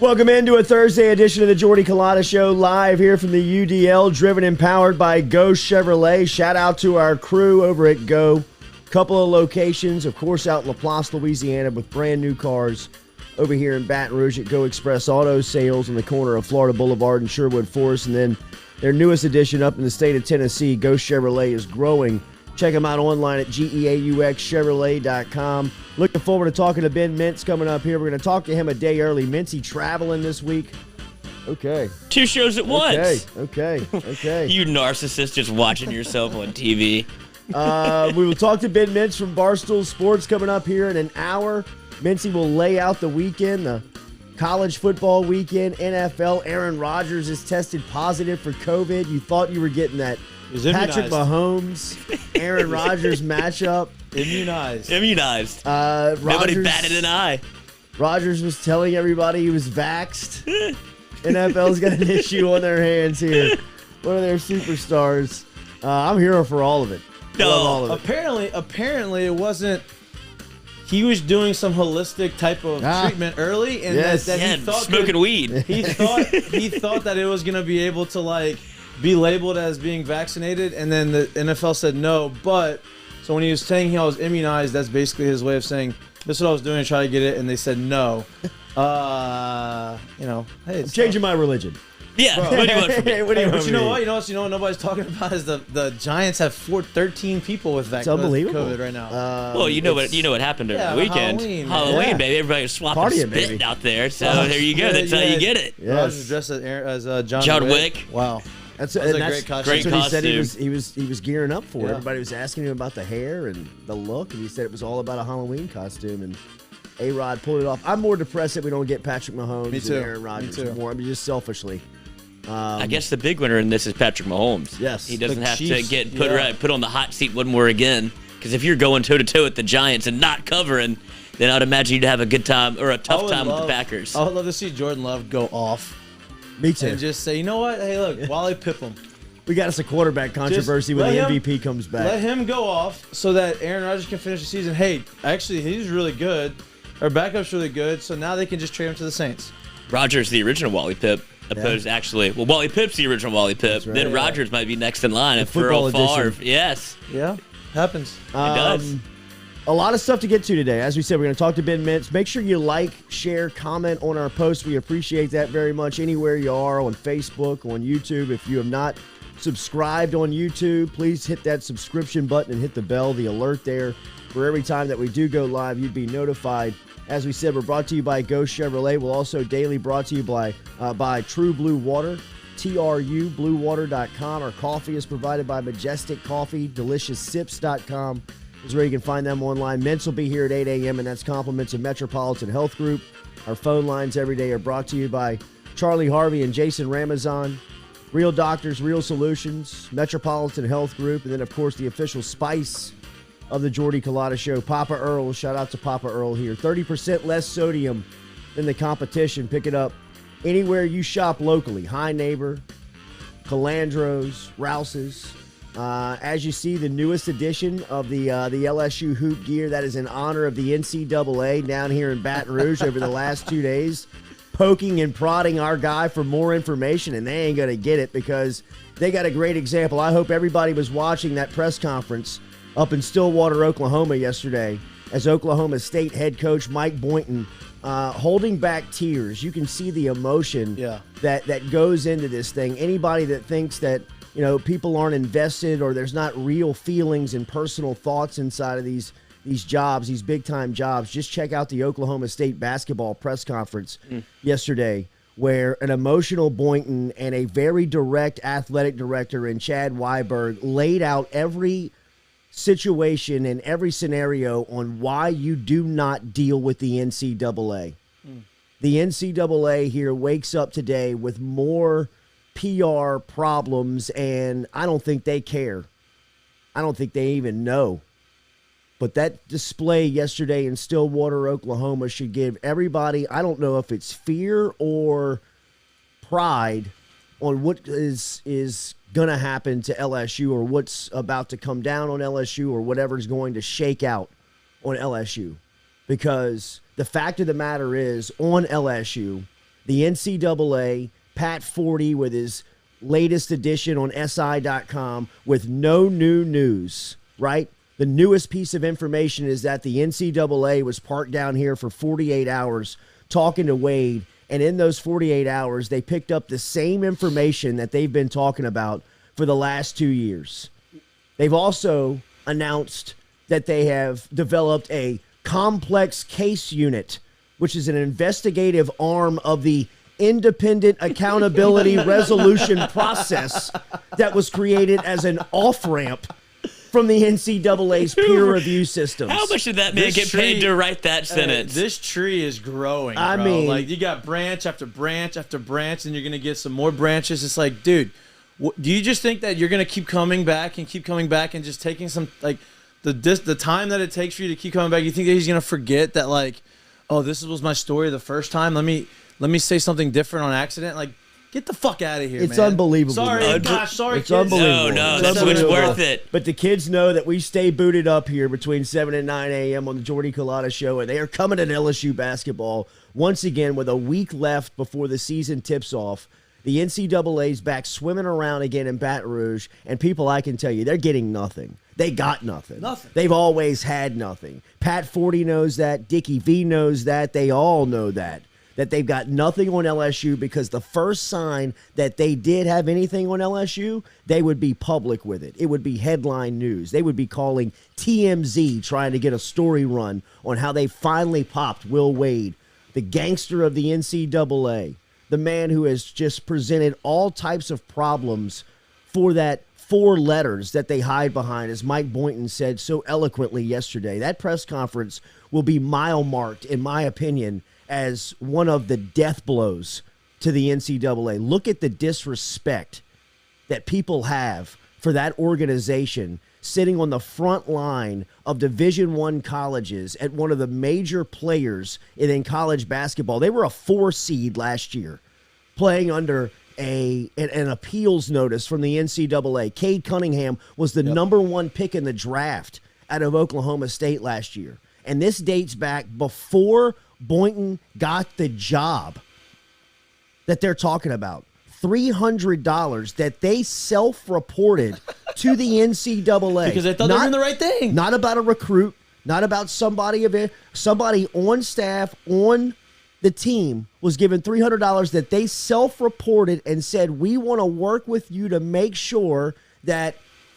Welcome into a Thursday edition of the Jordy Culotta Show, live here from the UDL, driven and powered by Go Chevrolet. Shout out to our crew over at Go. Couple of locations, of course, out in LaPlace, Louisiana, with brand new cars. Over here in Baton Rouge at Go Express Auto Sales on the corner of Florida Boulevard and Sherwood Forest. And then their newest addition up in the state of Tennessee, Go Chevrolet, is growing. Check them out online at geauxchevrolet.com. Looking forward to talking to Ben Mintz coming up here. We're going to talk to him a day early. Mintzy traveling this week. Okay. 2 shows at once. Okay. You narcissist just watching yourself on TV. We will talk to Ben Mintz from Barstool Sports coming up here in an hour. Mintzy will lay out the weekend, the college football weekend, NFL. Aaron Rodgers is tested positive for COVID. You thought you were getting that Patrick Mahomes, Aaron Rodgers matchup. Immunized. Nobody batted an eye. Rodgers was telling everybody he was vaxxed. NFL's got an issue on their hands here. One of their superstars. I'm here for all of it. No. Love all of it. Apparently, it wasn't. He was doing some holistic type of treatment early, and that he thought smoking weed. He thought that it was gonna be able to be labeled as being vaccinated, and then the NFL said no. But so when he was saying he was immunized, that's basically his way of saying this is what I was doing to try to get it, and they said no. Hey, I'm changing my religion. Yeah, what do you want from me? But you know what nobody's talking about is the Giants have 13 people with COVID right now. Well, you know what happened during the weekend. Halloween, baby. Everybody was swapping spit out there. So there you go. That's how you get it. Yes. I was dressed as John Wick. Wow. That's a great costume. Great what costume. he said he was gearing up for. Everybody was asking him about the hair and the look, and he said it was all about a Halloween costume. And A-Rod pulled it off. I'm more depressed that we don't get Patrick Mahomes and Aaron Rodgers more. I mean, just selfishly. I guess the big winner in this is Patrick Mahomes. Yes. He doesn't have to get put on the hot seat one more again. Because if you're going toe-to-toe with the Giants and not covering, then I'd imagine you'd have a good time or a tough time with the Packers. I would love to see Jordan Love go off. Me too. And just say, you know what? Hey, look, Wally Pippen. We got us a quarterback controversy when the MVP comes back. Let him go off so that Aaron Rodgers can finish the season. Hey, actually, he's really good. Our backup's really good, so now they can just trade him to the Saints. Rodgers, the original Wally Pipp. Wally Pipp's the original Wally Pipp. Right, then Rodgers might be next in line. If football Favre, edition. yes. Yeah, happens. It does. A lot of stuff to get to today. As we said, we're going to talk to Ben Mintz. Make sure you like, share, comment on our posts. We appreciate that very much. Anywhere you are, on Facebook, on YouTube. If you have not subscribed on YouTube, please hit that subscription button and hit the bell, the alert there. For every time that we do go live, you'd be notified. As we said, we're brought to you by Go Chevrolet. We're also daily brought to you by True Blue Water, TRUBluewater.com. Our coffee is provided by Majestic Coffee. DeliciousSips.com is where you can find them online. Mintz will be here at 8 a.m., and that's compliments of Metropolitan Health Group. Our phone lines every day are brought to you by Charlie Harvey and Jason Ramazan. Real doctors, real solutions, Metropolitan Health Group, and then, of course, the official spice of the Jordy Culotta Show, Papa Earl. Shout out to Papa Earl here. 30% less sodium than the competition. Pick it up anywhere you shop locally. High Neighbor, Calandro's, Rouse's. As you see, the newest edition of the LSU hoop gear, that is in honor of the NCAA down here in Baton Rouge over the last 2 days, poking and prodding our guy for more information, and they ain't going to get it because they got a great example. I hope everybody was watching that press conference up in Stillwater, Oklahoma yesterday as Oklahoma State head coach Mike Boynton holding back tears. You can see the emotion that goes into this thing. Anybody that thinks that people aren't invested or there's not real feelings and personal thoughts inside of these jobs, these big-time jobs, just check out the Oklahoma State basketball press conference yesterday where an emotional Boynton and a very direct athletic director in Chad Weiberg laid out every situation and every scenario on why you do not deal with the NCAA. The NCAA here wakes up today with more PR problems, and I don't think they care. I don't think they even know. But that display yesterday in Stillwater, Oklahoma should give everybody, I don't know if it's fear or pride on what is going to happen to LSU or what's about to come down on LSU or whatever's going to shake out on LSU. Because the fact of the matter is, on LSU, the NCAA, Pat 40 with his latest edition on SI.com with no new news, right? The newest piece of information is that the NCAA was parked down here for 48 hours talking to Wade, and in those 48 hours, they picked up the same information that they've been talking about for the last 2 years. They've also announced that they have developed a complex case unit, which is an investigative arm of the independent accountability resolution process that was created as an off-ramp from the NCAA's peer review systems. How much did that man get paid to write that sentence? This tree is growing, bro. I mean, like, you got branch after branch after branch, and you're going to get some more branches. It's like, dude, do you just think that you're going to keep coming back and just taking some, like, the time that it takes for you to keep coming back? You think that he's going to forget that, like, oh, this was my story the first time? Let me say something different on accident? Like, get the fuck out of here, it's man. Unbelievable. Sorry, man. gosh, sorry, it's kids. unbelievable. No, It's that's what's unbelievable. worth it. But the kids know that we stay booted up here between 7 and 9 a.m. on the Jordy Culotta Show, and they are coming at LSU basketball once again with a week left before the season tips off. The NCAA's back swimming around again in Baton Rouge, and people, I can tell you, they're getting nothing. They got nothing. Nothing. They've always had nothing. Pat 40 knows that. Dickie V knows that. They all know that they've got nothing on LSU, because the first sign that they did have anything on LSU, they would be public with it. It would be headline news. They would be calling TMZ trying to get a story run on how they finally popped Will Wade, the gangster of the NCAA, the man who has just presented all types of problems for that 4 letters that they hide behind, as Mike Boynton said so eloquently yesterday. That press conference will be mile-marked, in my opinion, as one of the death blows to the NCAA. Look at the disrespect that people have for that organization sitting on the front line of Division I colleges at one of the major players in college basketball. They were a 4 seed last year, playing under an appeals notice from the NCAA. Cade Cunningham was the number 1 pick in the draft out of Oklahoma State last year. And this dates back before Boynton got the job that they're talking about. $300 that they self-reported to the NCAA. Because they thought they were doing the right thing. Not about a recruit, not about somebody on staff, on the team was given $300 that they self-reported and said, we want to work with you to make sure that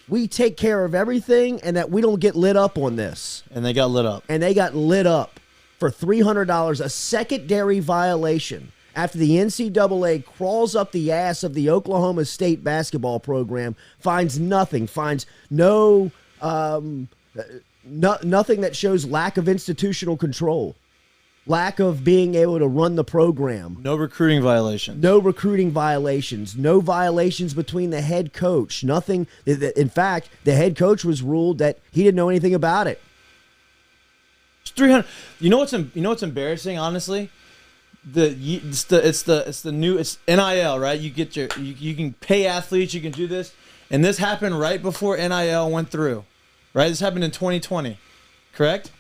we take care of everything and that we don't get lit up on this. And they got lit up. And they got lit up for $300, a secondary violation, after the NCAA crawls up the ass of the Oklahoma State basketball program, finds nothing, finds nothing that shows lack of institutional control, lack of being able to run the program. No recruiting violations. No recruiting violations. No violations between the head coach. Nothing. In fact, the head coach was ruled that he didn't know anything about it. It's 300. You know what's embarrassing, honestly? It's NIL, right? You can pay athletes, you can do this, and this happened right before NIL went through, right? This happened in 2020, correct?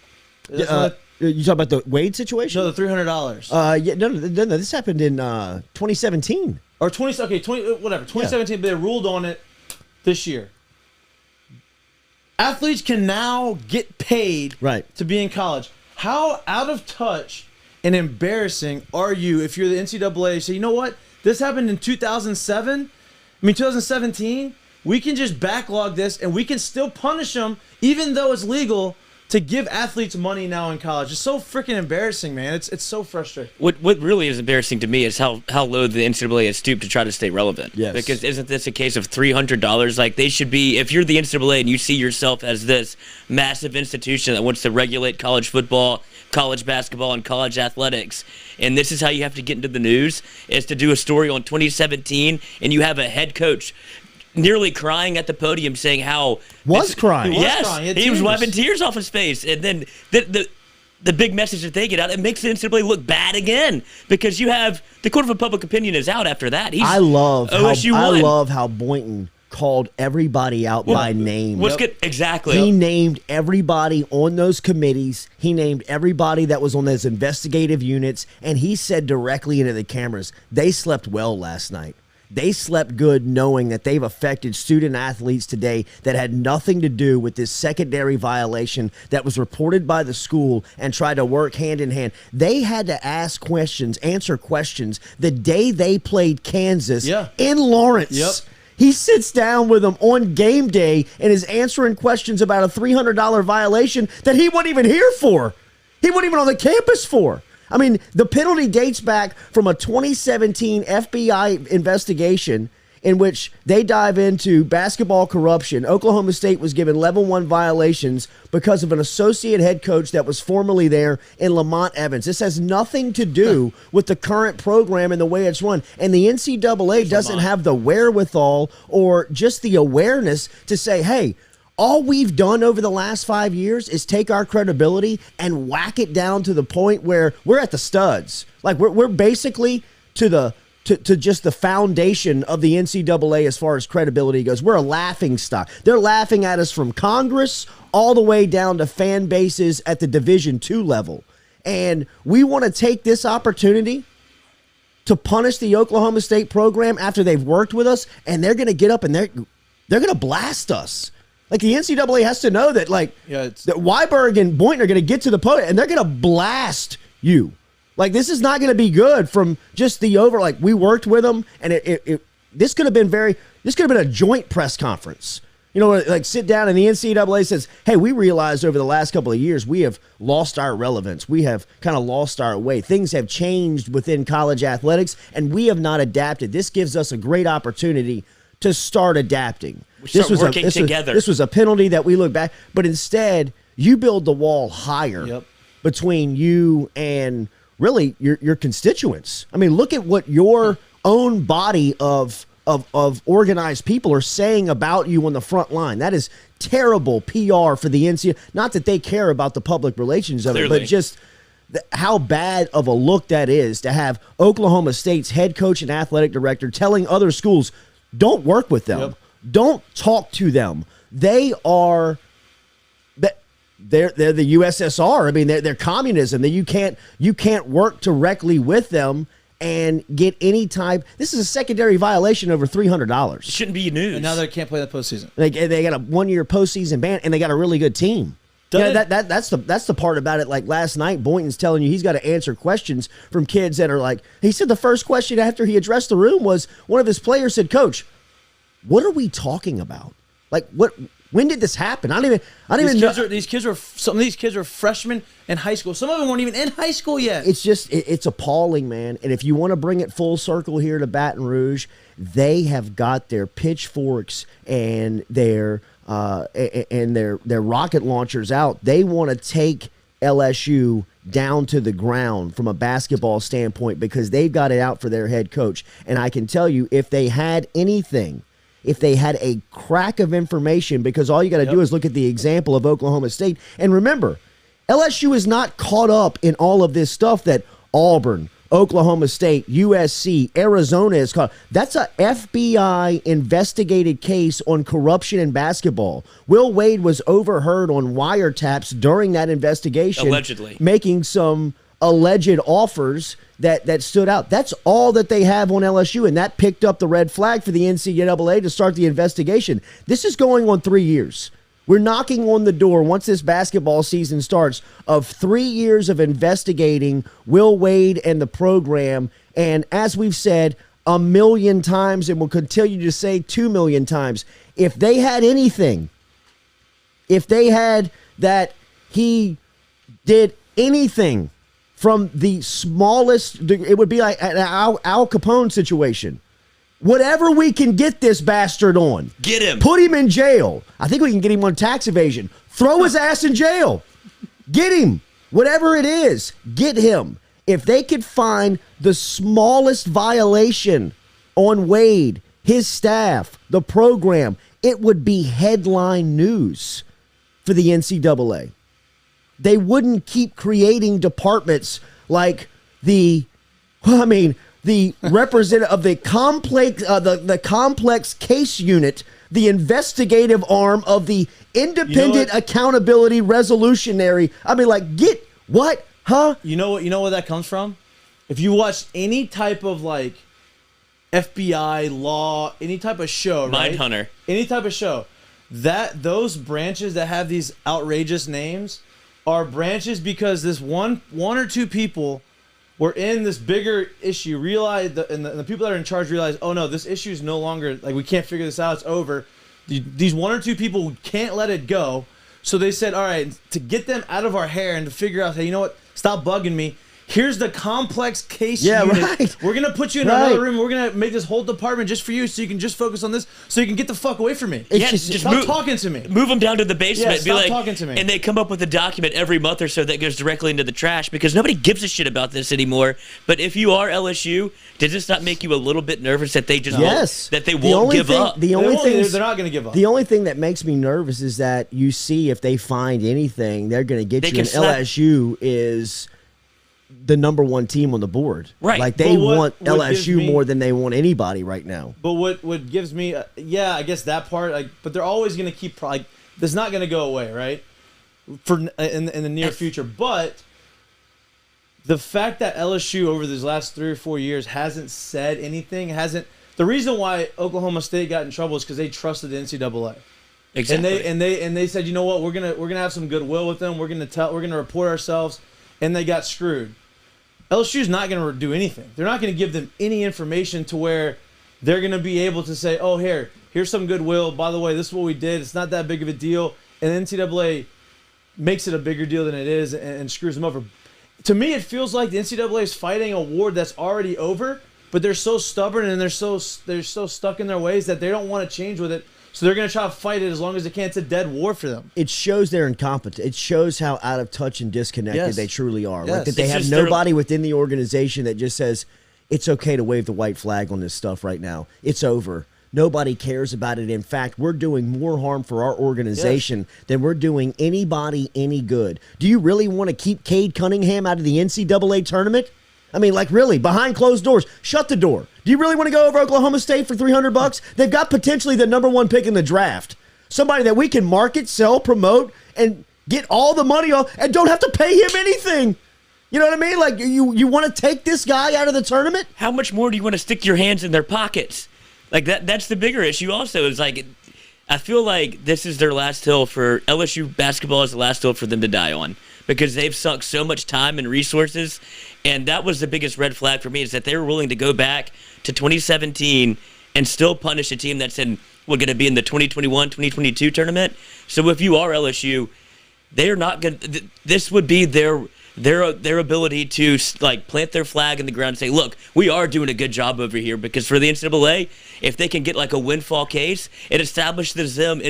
You talking about the Wade situation? No, the $300. Yeah, no. This happened in 2017 or 2017. But they ruled on it this year. Athletes can now get paid to be in college. How out of touch and embarrassing are you if you're the NCAA? Say, you know what? This happened in 2017. We can just backlog this and we can still punish them, even though it's legal to give athletes money now in college. It's so freaking embarrassing, man. It's so frustrating. What really is embarrassing to me is how low the NCAA has stooped to try to stay relevant. Yes. Because isn't this a case of $300? Like, they should be, if you're the NCAA and you see yourself as this massive institution that wants to regulate college football, college basketball, and college athletics, and this is how you have to get into the news, is to do a story on 2017, and you have a head coach nearly crying at the podium saying how... crying. Yes, he was wiping tears off his face. And then the big message that they get out, it makes the NCAA look bad again, because you have the court of public opinion is out after that. I love how Boynton called everybody out by name. Let's get exactly. He named everybody on those committees. He named everybody that was on those investigative units, and he said directly into the cameras, they slept well last night. They slept good knowing that they've affected student athletes today that had nothing to do with this secondary violation that was reported by the school and tried to work hand in hand. They had to ask questions, answer questions the day they played Kansas in Lawrence. Yep. He sits down with them on game day and is answering questions about a $300 violation that he wasn't even here for. He wasn't even on the campus for. I mean, the penalty dates back from a 2017 FBI investigation in which they dive into basketball corruption. Oklahoma State was given level 1 violations because of an associate head coach that was formerly there in Lamont Evans. This has nothing to do with the current program and the way it's run. And the NCAA doesn't have the wherewithal or just the awareness to say, hey, all we've done over the last 5 years is take our credibility and whack it down to the point where we're at the studs. Like we're basically to just the foundation of the NCAA as far as credibility goes. We're a laughing stock. They're laughing at us from Congress all the way down to fan bases at the Division II level. And we want to take this opportunity to punish the Oklahoma State program after they've worked with us, and they're going to get up and they're going to blast us. Like, the NCAA has to know that, like, that Weiberg and Boynton are going to get to the podium, and they're going to blast you. Like, this is not going to be good from just the over. Like, we worked with them, and this could have been a joint press conference. You know, like, sit down, and the NCAA says, hey, we realized over the last couple of years we have lost our relevance. We have kind of lost our way. Things have changed within college athletics, and we have not adapted. This gives us a great opportunity to start adapting. This was working together. This was a penalty that we look back, but instead you build the wall higher between you and really your constituents. I mean, look at what your own body of organized people are saying about you on the front line. That is terrible PR for the NCAA. Not that they care about the public relations of it, but just how bad of a look that is to have Oklahoma State's head coach and athletic director telling other schools, don't work with them. Don't talk to them. They're the USSR. I mean, they're communism. That you can't work directly with them and get any type. This is a secondary violation over $300. Shouldn't be news. And now they can't play the postseason. They got a 1-year postseason ban, and they got a really good team. That's the part about it. Like last night, Boynton's telling you he's got to answer questions from kids that are like. He said the first question after he addressed the room was one of his players said, "Coach, what are we talking about? Like, what? When did this happen? I don't even know." Some of these kids are freshmen in high school. Some of them weren't even in high school yet. It's just it's appalling, man. And if you want to bring it full circle here to Baton Rouge, they have got their pitchforks and their rocket launchers out. They want to take LSU down to the ground from a basketball standpoint because they've got it out for their head coach. And I can tell you, if they had anything. If they had a crack of information, because all you got to do is look at the example of Oklahoma State. And remember, LSU is not caught up in all of this stuff that Auburn, Oklahoma State, USC, Arizona is caught. That's a FBI investigated case on corruption in basketball. Will Wade was overheard on wiretaps during that investigation. Allegedly. Making some alleged offers that stood out. That's all that they have on LSU, and that picked up the red flag for the NCAA to start the investigation. This is going on 3 years. We're knocking on the door, once this basketball season starts, of 3 years of investigating Will Wade and the program. And as we've said 1 million times, and we'll continue to say 2 million times, if they had anything, if they had that he did anything from the smallest, it would be like an Al Capone situation. Whatever we can get this bastard on. Get him. Put him in jail. I think we can get him on tax evasion. Throw his ass in jail. Get him. Whatever it is, get him. If they could find the smallest violation on Wade, his staff, the program, it would be headline news for the NCAA. They wouldn't keep creating departments like the representative of the complex case unit the investigative arm of the Independent Accountability Resolutionary. I mean, like, get what? Huh? You know where that comes from? If you watch any type of like FBI law, any type of show, right? Mindhunter. Any type of show, those branches that have these outrageous names are branches because this one or two people were in this bigger issue, and the people that are in charge realize, oh no, this issue is no longer, like, we can't figure this out, it's over. These one or two people can't let it go. So they said, all right, to get them out of our hair and to figure out, hey, you know what, stop bugging me. Here's the complex case unit. Right. We're going to put you in another room. We're going to make this whole department just for you so you can just focus on this so you can get the fuck away from me. Just stop talking to me. Move them down to the basement. Yeah, stop talking to me. And they come up with a document every month or so that goes directly into the trash because nobody gives a shit about this anymore. But if you are LSU, does this not make you a little bit nervous that they just won't give up? They're not going to give up. The only thing that makes me nervous is that you see if they find anything, they're going to get you. And LSU is the number one team on the board. Right. Like, they want LSU more than they want anybody right now. But what gives me, I guess that part, like, but they're always going to keep, like, that's not going to go away, right? In the near future. But the fact that LSU over these last 3 or 4 years hasn't said anything, the reason why Oklahoma State got in trouble is because they trusted the NCAA. Exactly. And they said, you know what, we're gonna have some goodwill with them. We're gonna report ourselves, and they got screwed. LSU's not gonna do anything. They're not gonna give them any information to where they're gonna be able to say, oh, here's some goodwill. By the way, this is what we did. It's not that big of a deal. And NCAA makes it a bigger deal than it is and screws them over. To me, it feels like the NCAA is fighting a war that's already over, but they're so stubborn and they're so stuck in their ways that they don't want to change with it. So they're going to try to fight it as long as they can. It's a dead war for them. It shows they're incompetent. It shows how out of touch and disconnected they truly are. Yes. Like, that they have nobody within the organization that just says, it's okay to wave the white flag on this stuff right now. It's over. Nobody cares about it. In fact, we're doing more harm for our organization than we're doing anybody any good. Do you really want to keep Cade Cunningham out of the NCAA tournament? I mean, like, really, behind closed doors. Shut the door. Do you really want to go over Oklahoma State for $300? They've got potentially the number one pick in the draft. Somebody that we can market, sell, promote, and get all the money off and don't have to pay him anything. You know what I mean? Like, you want to take this guy out of the tournament? How much more do you want to stick your hands in their pockets? Like, that's the bigger issue also. Is like, I feel like this is their last hill for LSU basketball is the last hill for them to die on because they've sunk so much time and resources. And that was the biggest red flag for me is that they were willing to go back to 2017 and still punish a team that's going to be in the 2021-2022 tournament. So if you are LSU, they're not going to – this would be their ability to, like, plant their flag in the ground and say, look, we are doing a good job over here. Because for the NCAA, if they can get, like, a windfall case, it establishes them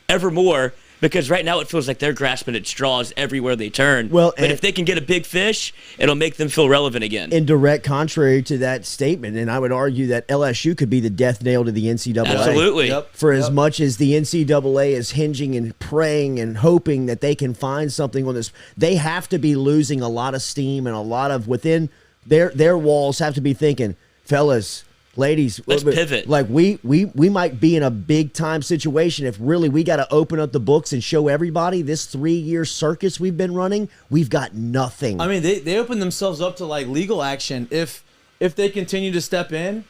ever more. Because right now it feels like they're grasping at straws everywhere they turn. Well, but if they can get a big fish, it'll make them feel relevant again. In direct contrary to that statement, and I would argue that LSU could be the death nail to the NCAA. Absolutely. For as much as the NCAA is hinging and praying and hoping that they can find something on this, they have to be losing a lot of steam and a lot of within their walls have to be thinking, fellas, ladies, let's pivot. Like, we might be in a big time situation if really we got to open up the books and show everybody this 3-year circus we've been running. We've got nothing. I mean, they open themselves up to, like, legal action if they continue to step in.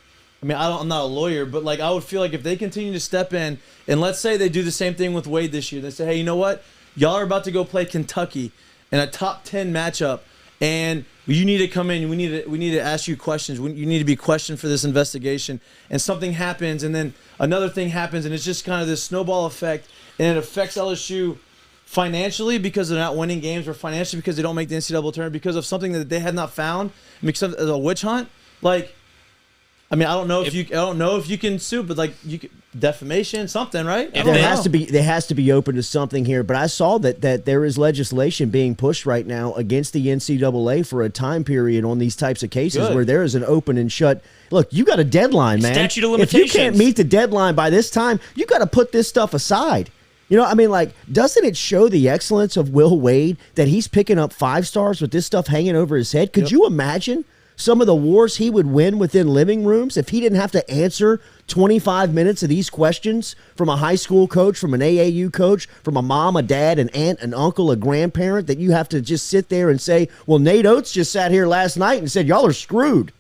I mean, I'm not a lawyer, but, like, I would feel like if they continue to step in, and let's say they do the same thing with Wade this year. They say, hey, you know what? Y'all are about to go play Kentucky in a top 10 matchup. And you need to come in. We need to ask you questions. You need to be questioned for this investigation. And something happens, and then another thing happens, and it's just kind of this snowball effect. And it affects LSU financially because they're not winning games, or financially because they don't make the NCAA tournament because of something that they had not found, because of a witch hunt. Like, I mean, I don't know if you can sue, but, like, you can, defamation, something, right? There has to be open to something here. But I saw that there is legislation being pushed right now against the NCAA for a time period on these types of cases where there is an open and shut. Look, you got a deadline, man. Statute of limitations. If you can't meet the deadline by this time, you got to put this stuff aside. You know, I mean, like, doesn't it show the excellence of Will Wade that he's picking up 5 stars with this stuff hanging over his head? Could you imagine some of the wars he would win within living rooms if he didn't have to answer 25 minutes of these questions from a high school coach, from an AAU coach, from a mom, a dad, an aunt, an uncle, a grandparent, that you have to just sit there and say, well, Nate Oates just sat here last night and said, y'all are screwed.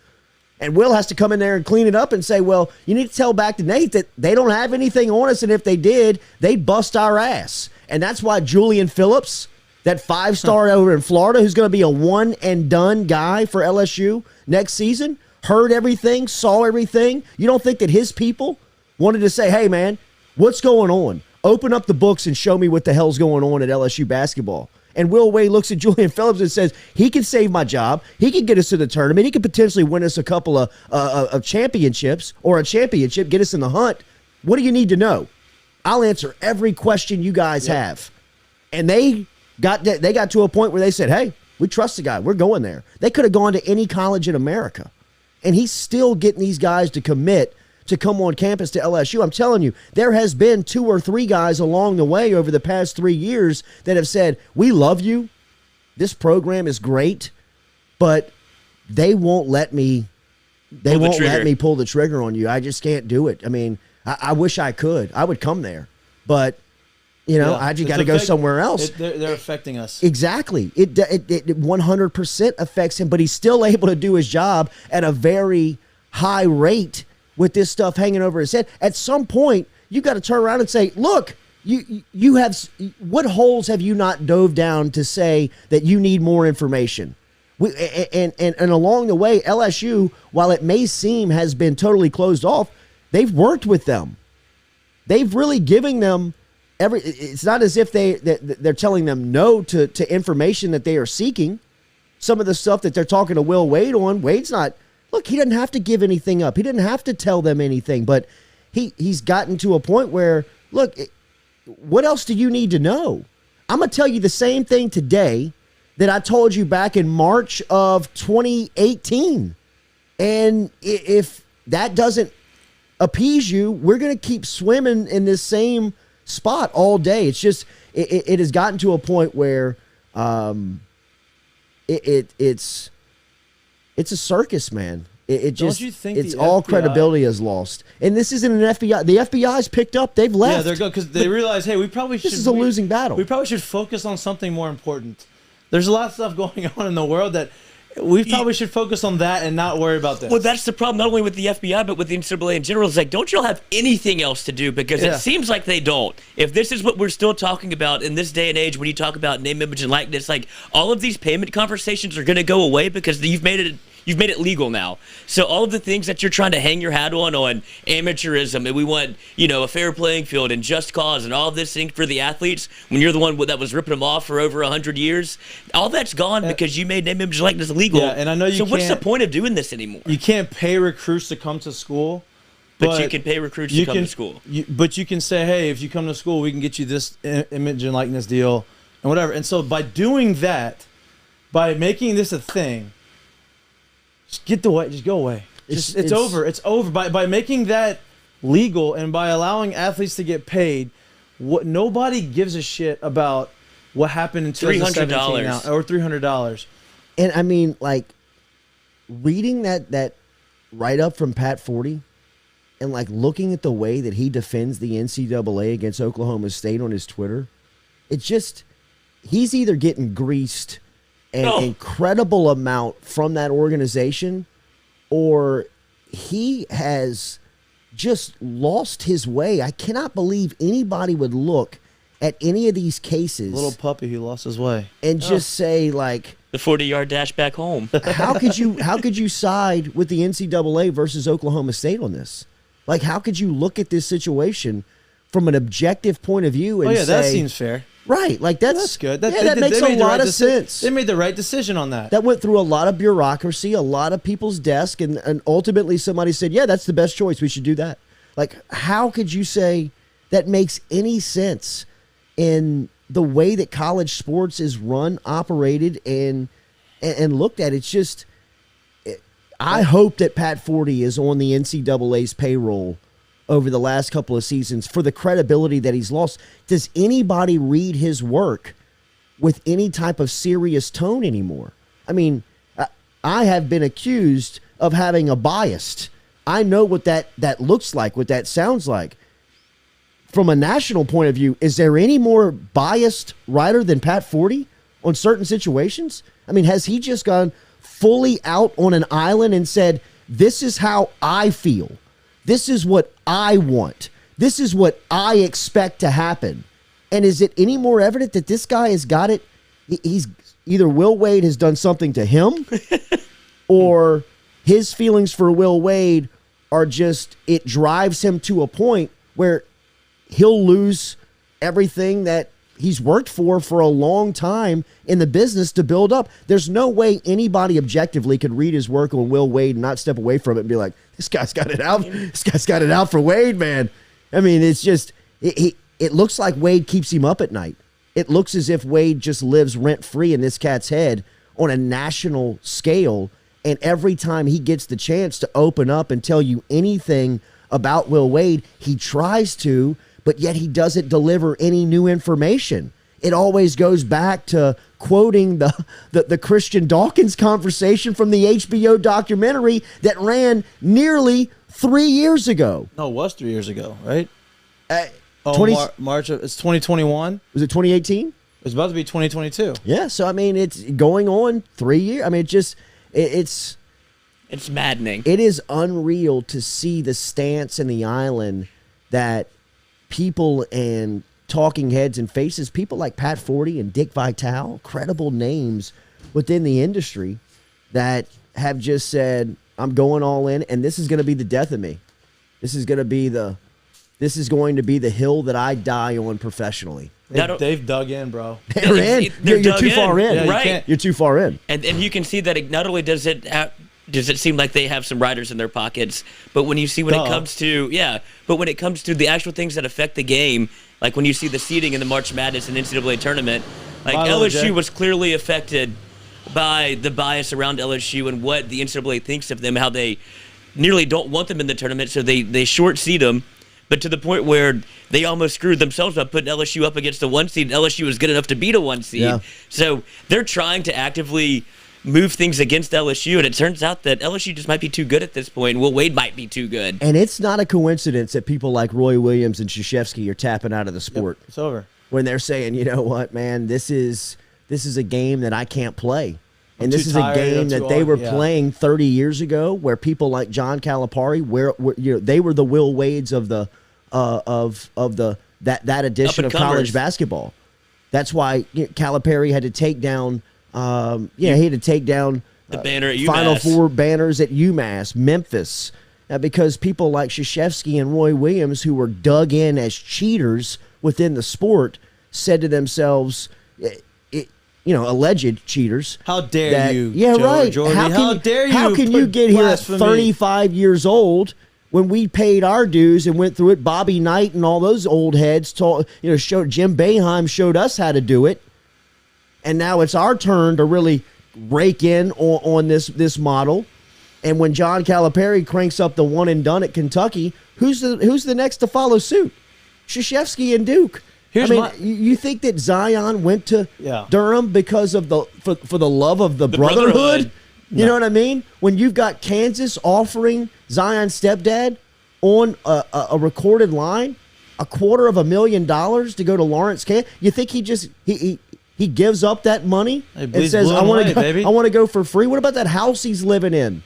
And Will has to come in there and clean it up and say, well, you need to tell back to Nate that they don't have anything on us, and if they did, they'd bust our ass. And that's why Julian Phillips, that 5-star over in Florida, who's going to be a one-and-done guy for LSU next season, heard everything, saw everything. You don't think that his people wanted to say, hey, man, what's going on? Open up the books and show me what the hell's going on at LSU basketball. And Will Wade looks at Julian Phillips and says, he can save my job. He can get us to the tournament. He could potentially win us a couple of championships, or a championship, get us in the hunt. What do you need to know? I'll answer every question you guys have. And they got to a point where they said, hey, we trust the guy. We're going there. They could have gone to any college in America. And he's still getting these guys to commit to come on campus to LSU. I'm telling you, there has been 2 or 3 guys along the way over the past 3 years that have said, we love you. This program is great, but they won't let me pull the trigger on you. I just can't do it. I mean, I wish I could. I would come there. But, you know, I just got to go somewhere else. They're affecting us. Exactly. It 100% affects him, but he's still able to do his job at a very high rate with this stuff hanging over his head. At some point, you got to turn around and say, look, you have, what holes have you not dove down to say that you need more information? And along the way, LSU, while it may seem has been totally closed off, they've worked with them. They've really given them it's not as if they're telling them no to information that they are seeking. Some of the stuff that they're talking to Will Wade on, Wade's not, look, he doesn't have to give anything up. He didn't have to tell them anything, but he's gotten to a point where, look, what else do you need to know? I'm going to tell you the same thing today that I told you back in March of 2018. And if that doesn't appease you, we're going to keep swimming in this same spot all day. It's just, it has gotten to a point where it's a circus, man. It just, you think it's all credibility is lost. And this isn't an FBI. The FBI's picked up. They've left. Yeah, they're good because they realize, hey, we probably should. This is a losing battle. We probably should focus on something more important. There's a lot of stuff going on in the world that we probably should focus on that and not worry about this. Well, that's the problem, not only with the FBI, but with the NCAA in general. It's like, don't y'all have anything else to do? Because it seems like they don't. If this is what we're still talking about in this day and age, when you talk about name, image, and likeness, like all of these payment conversations are going to go away because you've made it legal now. So all of the things that you're trying to hang your hat on amateurism, and we want, a fair playing field and just cause and all of this thing for the athletes, when you're the one that was ripping them off for over 100 years, all that's gone because you made name, image, and likeness legal. Yeah, and I know you can't. So what's the point of doing this anymore? You can't pay recruits to come to school. But you can pay recruits to come to school. But you can say, hey, if you come to school, we can get you this image and likeness deal and whatever. And so by doing that, by making this a thing, just just go away. It's over. It's over. By making that legal and by allowing athletes to get paid, nobody gives a shit about what happened in 2017 now, or $300. And I mean, like, reading that write-up from Pat Forty and, like, looking at the way that he defends the NCAA against Oklahoma State on his Twitter, it's just, he's either getting greased an incredible amount from that organization, or he has just lost his way. I cannot believe anybody would look at any of these cases, little puppy who lost his way, and just say, like, the 40-yard dash back home. How could you side with the NCAA versus Oklahoma State on this? Like, how could you look at this situation from an objective point of view and say, that seems fair. Right, like that's good. That makes a lot of sense. They made the right decision on that. That went through a lot of bureaucracy, a lot of people's desk, and ultimately somebody said, yeah, that's the best choice. We should do that. Like, how could you say that makes any sense in the way that college sports is run, operated, and looked at? It's just, I hope that Pat Forty is on the NCAA's payroll over the last couple of seasons for the credibility that he's lost. Does anybody read his work with any type of serious tone anymore? I mean, I have been accused of having a bias. I know what that looks like, what that sounds like. From a national point of view, is there any more biased writer than Pat Forty on certain situations? I mean, has he just gone fully out on an island and said, this is how I feel. This is what I want. This is what I expect to happen. And is it any more evident that this guy has got it? He's either Will Wade has done something to him or his feelings for Will Wade are just, it drives him to a point where he'll lose everything that he's worked for a long time in the business to build up. There's no way anybody objectively could read his work on Will Wade and not step away from it and be like, this guy's got it out. This guy's got it out for Wade, man. I mean, it's just, it looks like Wade keeps him up at night. It looks as if Wade just lives rent-free in this cat's head on a national scale, and every time he gets the chance to open up and tell you anything about Will Wade, he tries to, but yet he doesn't deliver any new information. It always goes back to quoting the Christian Dawkins conversation from the HBO documentary that ran nearly 3 years ago. No, it was 3 years ago, right? 20, March of, it's 2021. Was it 2018? It's about to be 2022. Yeah, so I mean, it's going on 3 years. I mean, it's maddening. It is unreal to see the stance in the island that people and talking heads and faces, people like Pat Forty and Dick Vitale, credible names within the industry that have just said, I'm going all in, and this is going to be the death of me. This is going to be the hill that I die on professionally. They've dug in, bro. They're in. You're too far in. Yeah, right. You're too far in. And you can see that it not only does it seem like they have some riders in their pockets, but when you see when it comes to the actual things that affect the game, like when you see the seeding in the March Madness and NCAA Tournament, like LSU was clearly affected by the bias around LSU and what the NCAA thinks of them, how they nearly don't want them in the tournament, so they short seed them. But to the point where they almost screwed themselves up putting LSU up against the 1 seed. LSU was good enough to beat a 1 seed. Yeah. So they're trying to actively move things against LSU, and it turns out that LSU just might be too good at this point. Will Wade might be too good. And it's not a coincidence that people like Roy Williams and Krzyzewski are tapping out of the sport. Yep, it's over. When they're saying, you know what, man, this is a game that I can't play. And this is a game that they were playing 30 years ago, where people like John Calipari, they were the Will Wades of the that edition of college basketball. That's why Calipari had to take down. He had to take down the banner at UMass. Final Four banners at UMass, Memphis, because people like Krzyzewski and Roy Williams, who were dug in as cheaters within the sport, said to themselves, alleged cheaters. How dare you? Yeah, right. Jordy, how dare you? How can you get here at 35 years old when we paid our dues and went through it? Bobby Knight and all those old heads showed Jim Boeheim showed us how to do it, and now it's our turn to really rake in on this model. And when John Calipari cranks up the one and done at Kentucky, who's the next to follow suit? Krzyzewski and Duke. You think that Zion went to Durham because of for the love of the brotherhood? You know what I mean? When you've got Kansas offering Zion's stepdad on a recorded line $250,000 to go to Lawrence, Kansas, you think he gives up that money and says, I want to go for free? What about that house he's living in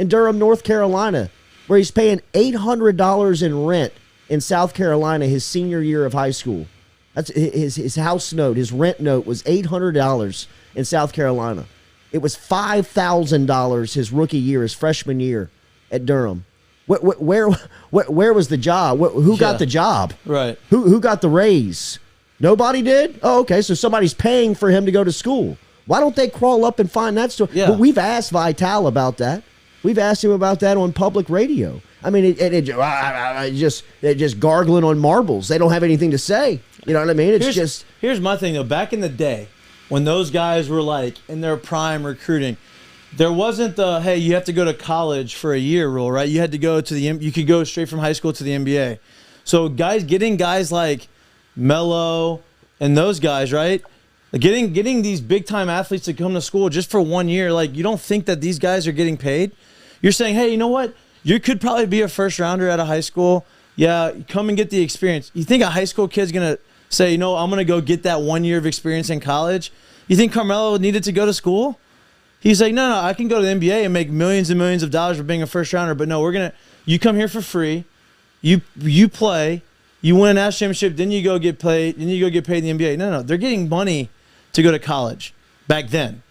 Durham, North Carolina, where he's paying $800 in rent in South Carolina his senior year of high school? That's his house note. His rent note was $800 in South Carolina. It was $5,000 his rookie year, his freshman year at Durham. Where was the job? Who got the job? Right. Who got the raise? Nobody did? Oh, okay. So somebody's paying for him to go to school. Why don't they crawl up and find that story? Yeah. But we've asked Vitale about that. We've asked him about that on public radio. I mean, they're just gargling on marbles. They don't have anything to say. You know what I mean? Here's my thing though. Back in the day, when those guys were like in their prime recruiting, there wasn't the hey, you have to go to college for a year rule, right? You had to go to you could go straight from high school to the NBA. So getting guys like Melo and those guys, right? Like getting these big time athletes to come to school just for 1 year, like you don't think that these guys are getting paid? You're saying, hey, you know what? You could probably be a first rounder at a high school. Yeah, come and get the experience. You think a high school kid's gonna say, you know, I'm gonna go get that 1 year of experience in college? You think Carmelo needed to go to school? He's like, no, I can go to the NBA and make millions and millions of dollars for being a first rounder, but no, you come here for free, you play, you win a national championship, then you go get paid, in the NBA. No, they're getting money to go to college back then.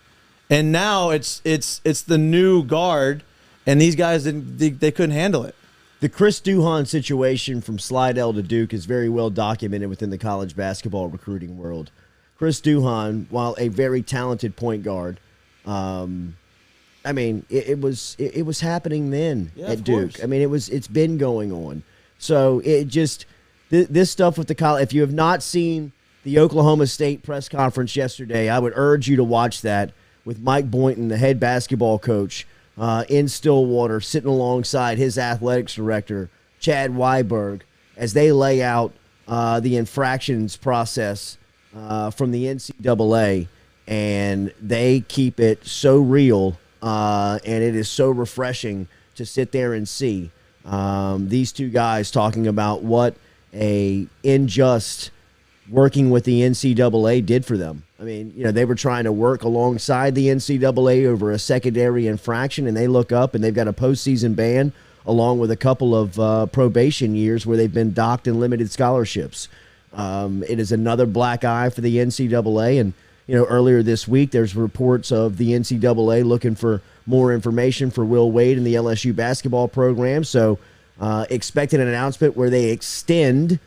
And now it's the new guard, and these guys they couldn't handle it. The Chris Duhon situation from Slidell to Duke is very well documented within the college basketball recruiting world. Chris Duhon, while a very talented point guard, I mean, it was happening then at Duke. Course. I mean, it's been going on. So it just this stuff with the college. If you have not seen the Oklahoma State press conference yesterday, I would urge you to watch that with Mike Boynton, the head basketball coach, in Stillwater, sitting alongside his athletics director, Chad Weiberg, as they lay out the infractions process from the NCAA. And they keep it so real, and it is so refreshing to sit there and see these two guys talking about what a unjust working with the NCAA did for them. I mean, you know, they were trying to work alongside the NCAA over a secondary infraction, and they look up and they've got a postseason ban along with a couple of probation years where they've been docked and limited scholarships. It is another black eye for the NCAA, and you know, earlier this week, there's reports of the NCAA looking for more information for Will Wade and the LSU basketball program. So, expected an announcement where they extend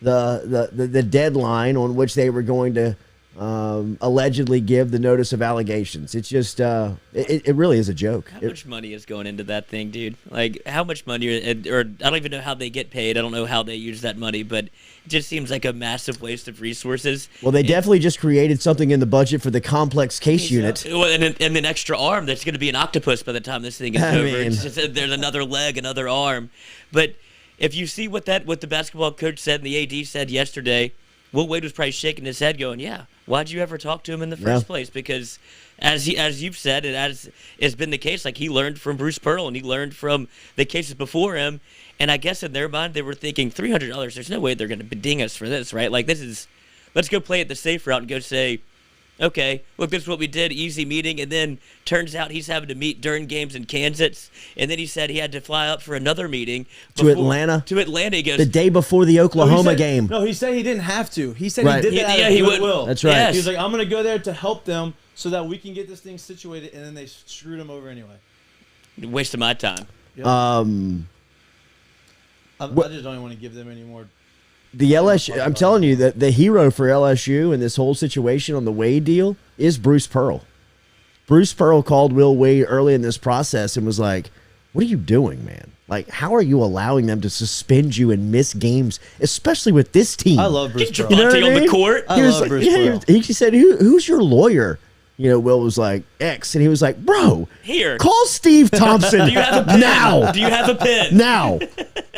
the deadline on which they were going to allegedly give the notice of allegations. It's just it really is a joke. How much money is going into that thing, dude? Like, how much money, or I don't even know how they get paid. I don't know how they use that money, but it just seems like a massive waste of resources. Well, they definitely just created something in the budget for the complex case unit. Well, and an extra arm that's going to be an octopus by the time this thing is over. It's just, there's another leg, another arm. But if you see what the basketball coach said and the AD said yesterday, Will Wade was probably shaking his head going, yeah, why'd you ever talk to him in the first place? Because as you've said, and as it's been the case, like he learned from Bruce Pearl and he learned from the cases before him. And I guess in their mind, they were thinking $300, there's no way they're going to ding us for this, right? Like, let's go play it the safe route and go say, okay, look, this is what we did, easy meeting. And then turns out he's having to meet during games in Kansas. And then he said he had to fly up for another meeting. To Atlanta? To Atlanta. He goes, the day before the Oklahoma game. No, he said he didn't have to. He said he did that he will. That's right. Yes. He was like, I'm going to go there to help them so that we can get this thing situated. And then they screwed him over anyway. Wasting my time. Yep. I just don't even want to give them any more. The LSU, I'm telling you that the hero for LSU in this whole situation on the Wade deal is Bruce Pearl. Bruce Pearl called Will Wade early in this process and was like, what are you doing, man? Like, how are you allowing them to suspend you and miss games, especially with this team? I love Bruce Pearl. You know what I mean? On the court. I love Bruce Pearl. He said, who's your lawyer? You know, Will was like, X. And he was like, bro, here, call Steve Thompson Do you have a pen? now. Do you have a pen? Now.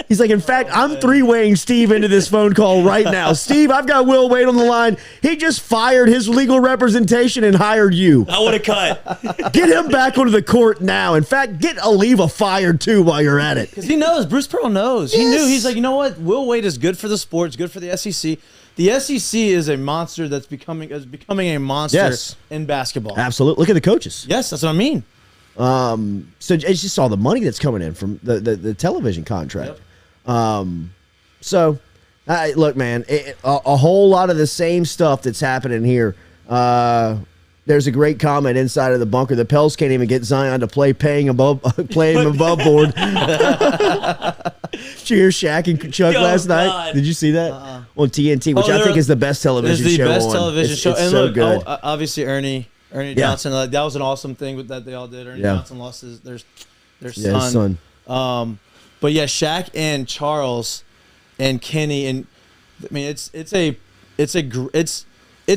He's like, in fact, I'm three-weighing Steve into this phone call right now. Steve, I've got Will Wade on the line. He just fired his legal representation and hired you. I would have cut. Get him back onto the court now. In fact, get Oliva fired too while you're at it. Because he knows. Bruce Pearl knows. Yes. He knew. He's like, you know what? Will Wade is good for the sports, good for the SEC. The SEC is a monster that's becoming a monster in basketball. Absolutely. Look at the coaches. Yes, that's what I mean. So it's just all the money that's coming in from the television contract. Yep. So, look, man, a whole lot of the same stuff that's happening here. There's a great comment inside of the bunker. The Pels can't even get Zion to playing above board. Cheers, Shaq and Chuck last night. Did you see that on TNT? Which I think is the best television show. It's the best television show. It's And so look, good. Obviously, Ernie Johnson. That was an awesome thing that they all did. Ernie Johnson lost their son. But yeah, Shaq and Charles and Kenny, and I mean it's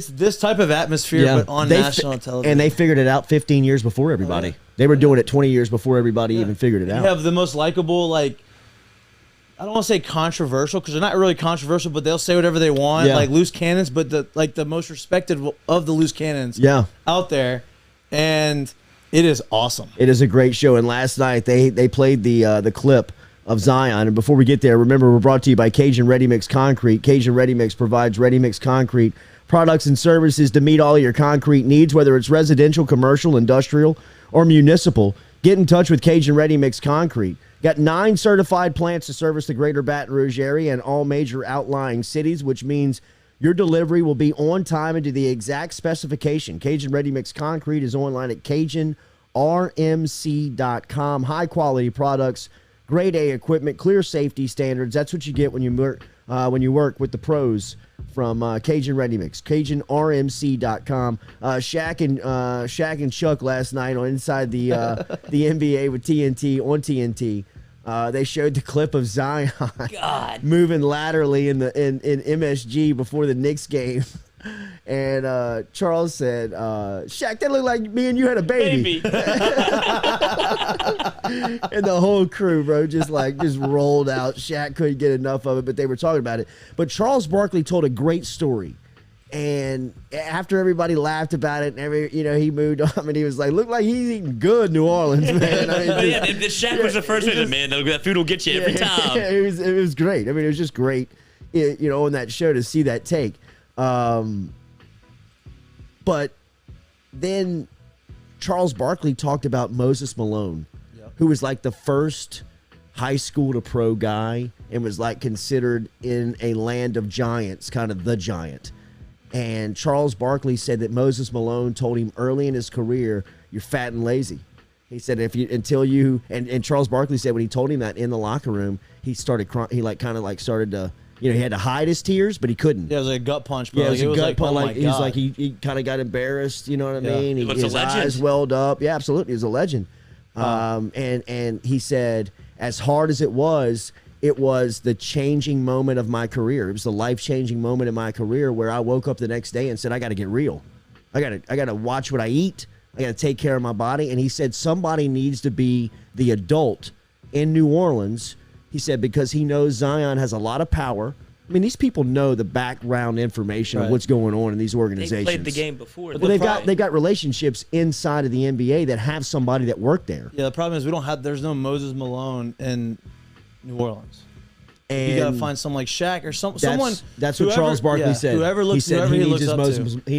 this type of atmosphere, but on national television. And they figured it out 15 years before everybody. They were doing it 20 years before everybody even figured it out. You have the most likable, like, I don't want to say controversial because they're not really controversial, but they'll say whatever they want, like loose cannons, but the most respected of the loose cannons out there, and it is awesome. It is a great show, and last night they played the clip of Zion. And before we get there, remember, we're brought to you by Cajun Ready Mix Concrete. Cajun Ready Mix provides ready mix concrete products and services to meet all of your concrete needs, whether it's residential, commercial, industrial, or municipal. Get in touch with Cajun Ready Mix Concrete. Got 9 certified plants to service the greater Baton Rouge area and all major outlying cities, which means your delivery will be on time and to the exact specification. Cajun Ready Mix Concrete is online at CajunRMC.com. High-quality products, grade A equipment, clear safety standards. That's what you get when you work with the pros from Cajun Ready Mix. CajunRMC.com. Shaq and Chuck last night on Inside the NBA with TNT on TNT. They showed the clip of Zion moving laterally in MSG before the Knicks game. And Charles said, Shaq, that looked like me and you had a baby. And the whole crew, bro, just rolled out. Shaq couldn't get enough of it, but they were talking about it. But Charles Barkley told a great story. And after everybody laughed about it, and he moved on, and he was like, "Looked like he's eating good New Orleans, man." I mean, the Shaq was the first one, man. That food will get you every time. It was great. I mean, it was just great, on that show to see that take. But then Charles Barkley talked about Moses Malone, who was like the first high school to pro guy and was like considered in a land of giants, kind of the giant. And Charles Barkley said that Moses Malone told him early in his career, "You're fat and lazy." He said, and Charles Barkley said when he told him that in the locker room, he started crying. He started to, he had to hide his tears, but he couldn't. Yeah, it was like a gut punch, bro. Yeah, it was a gut punch. Oh He's like, he kind of got embarrassed, you know what I mean? His eyes welled up. Yeah, absolutely. He was a legend. And he said, as hard as it was the changing moment of my career. It was the life-changing moment in my career where I woke up the next day and said, I got to get real. I got to watch what I eat. I got to take care of my body. And he said somebody needs to be the adult in New Orleans. He said because he knows Zion has a lot of power. I mean, these people know the background information of what's going on in these organizations. They played the game before. Well, they got relationships inside of the NBA that have somebody that worked there. Yeah, the problem is there's no Moses Malone in New Orleans. And you got to find someone like Shaq or someone. That's what Charles Barkley said. Whoever he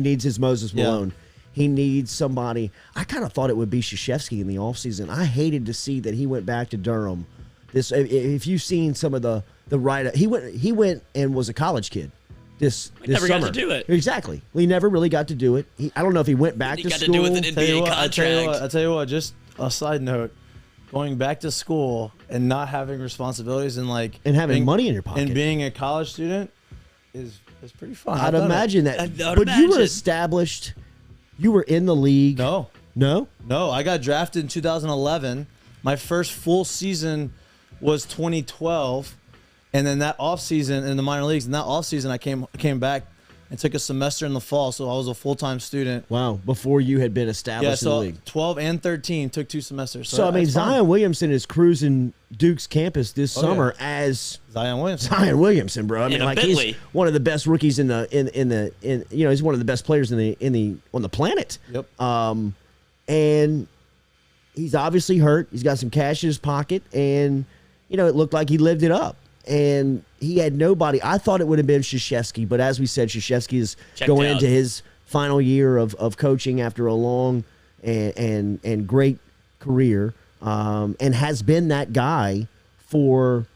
needs his Moses Malone. He needs somebody. I kind of thought it would be Krzyzewski in the offseason. I hated to see that he went back to Durham. If you've seen some of the write-up, he went and was a college kid this never summer. got to do it. Exactly. We never really got to do it. I don't know if he went back to school. He got to do it with an NBA contract. I tell you what, just a side note, going back to school and not having responsibilities and having money in your pocket and being a college student is pretty fun. I'd imagine that. But you were established. You were in the league. No. I got drafted in 2011. My first full season was 2012, and then that off season in the minor leagues. In that off season, I came back and took a semester in the fall, so I was a full-time student. Wow! Before you had been established in the league. 12 and 13 took 2 semesters. So I mean, Zion Williamson is cruising Duke's campus this summer as Zion Williamson, bro. I mean, he's one of the best rookies in he's one of the best players on the planet. Yep. And he's obviously hurt. He's got some cash in his pocket, and it looked like he lived it up. And he had nobody. I thought it would have been Krzyzewski, but as we said, Krzyzewski is going into his final year of coaching after a long and great career, and has been that guy for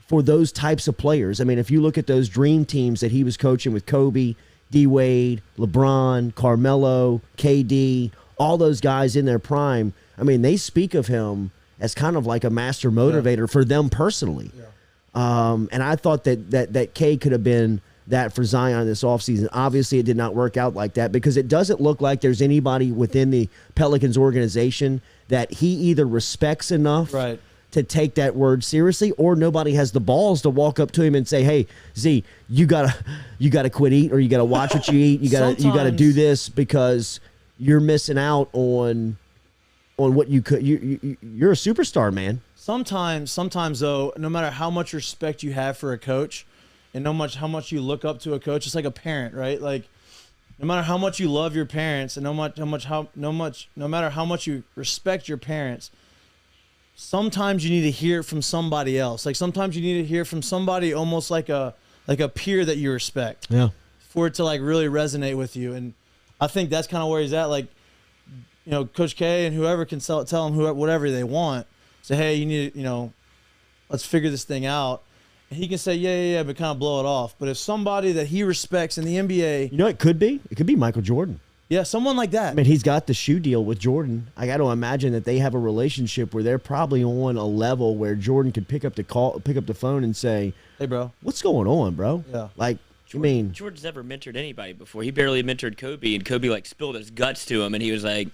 those types of players. I mean, if you look at those dream teams that he was coaching with Kobe, D-Wade, LeBron, Carmelo, KD, all those guys in their prime, I mean, they speak of him as kind of like a master motivator for them personally. Yeah. And I thought that K could have been that for Zion this offseason. Obviously, it did not work out like that because it doesn't look like there's anybody within the Pelicans organization that he either respects enough to take that word seriously, or nobody has the balls to walk up to him and say, "Hey, Z, you gotta quit eating, or you gotta watch what you eat. You gotta do this because you're missing out on what you could. You're a superstar, man." Sometimes though, no matter how much respect you have for a coach, and how much you look up to a coach, it's like a parent, right? Like, no matter how much you love your parents, and no matter how much you respect your parents, sometimes you need to hear it from somebody else. Like, sometimes you need to hear from somebody almost like a peer that you respect. Yeah. For it to like really resonate with you. And I think that's kind of where he's at. Like, you know, Coach K and whoever can tell him whatever they want. Say, hey, you need to, you know, let's figure this thing out. And he can say, yeah, but kind of blow it off. But if somebody that he respects in the NBA, You know, it could be Michael Jordan. yeah, someone like that. I mean, he's got the shoe deal with Jordan. I got to imagine that they have a relationship where they're probably on a level where Jordan could pick up the phone and say, Hey, bro. "What's going on, bro?" Yeah. Like, I mean, Jordan's never mentored anybody before. He barely mentored Kobe, and Kobe like spilled his guts to him, and he was like,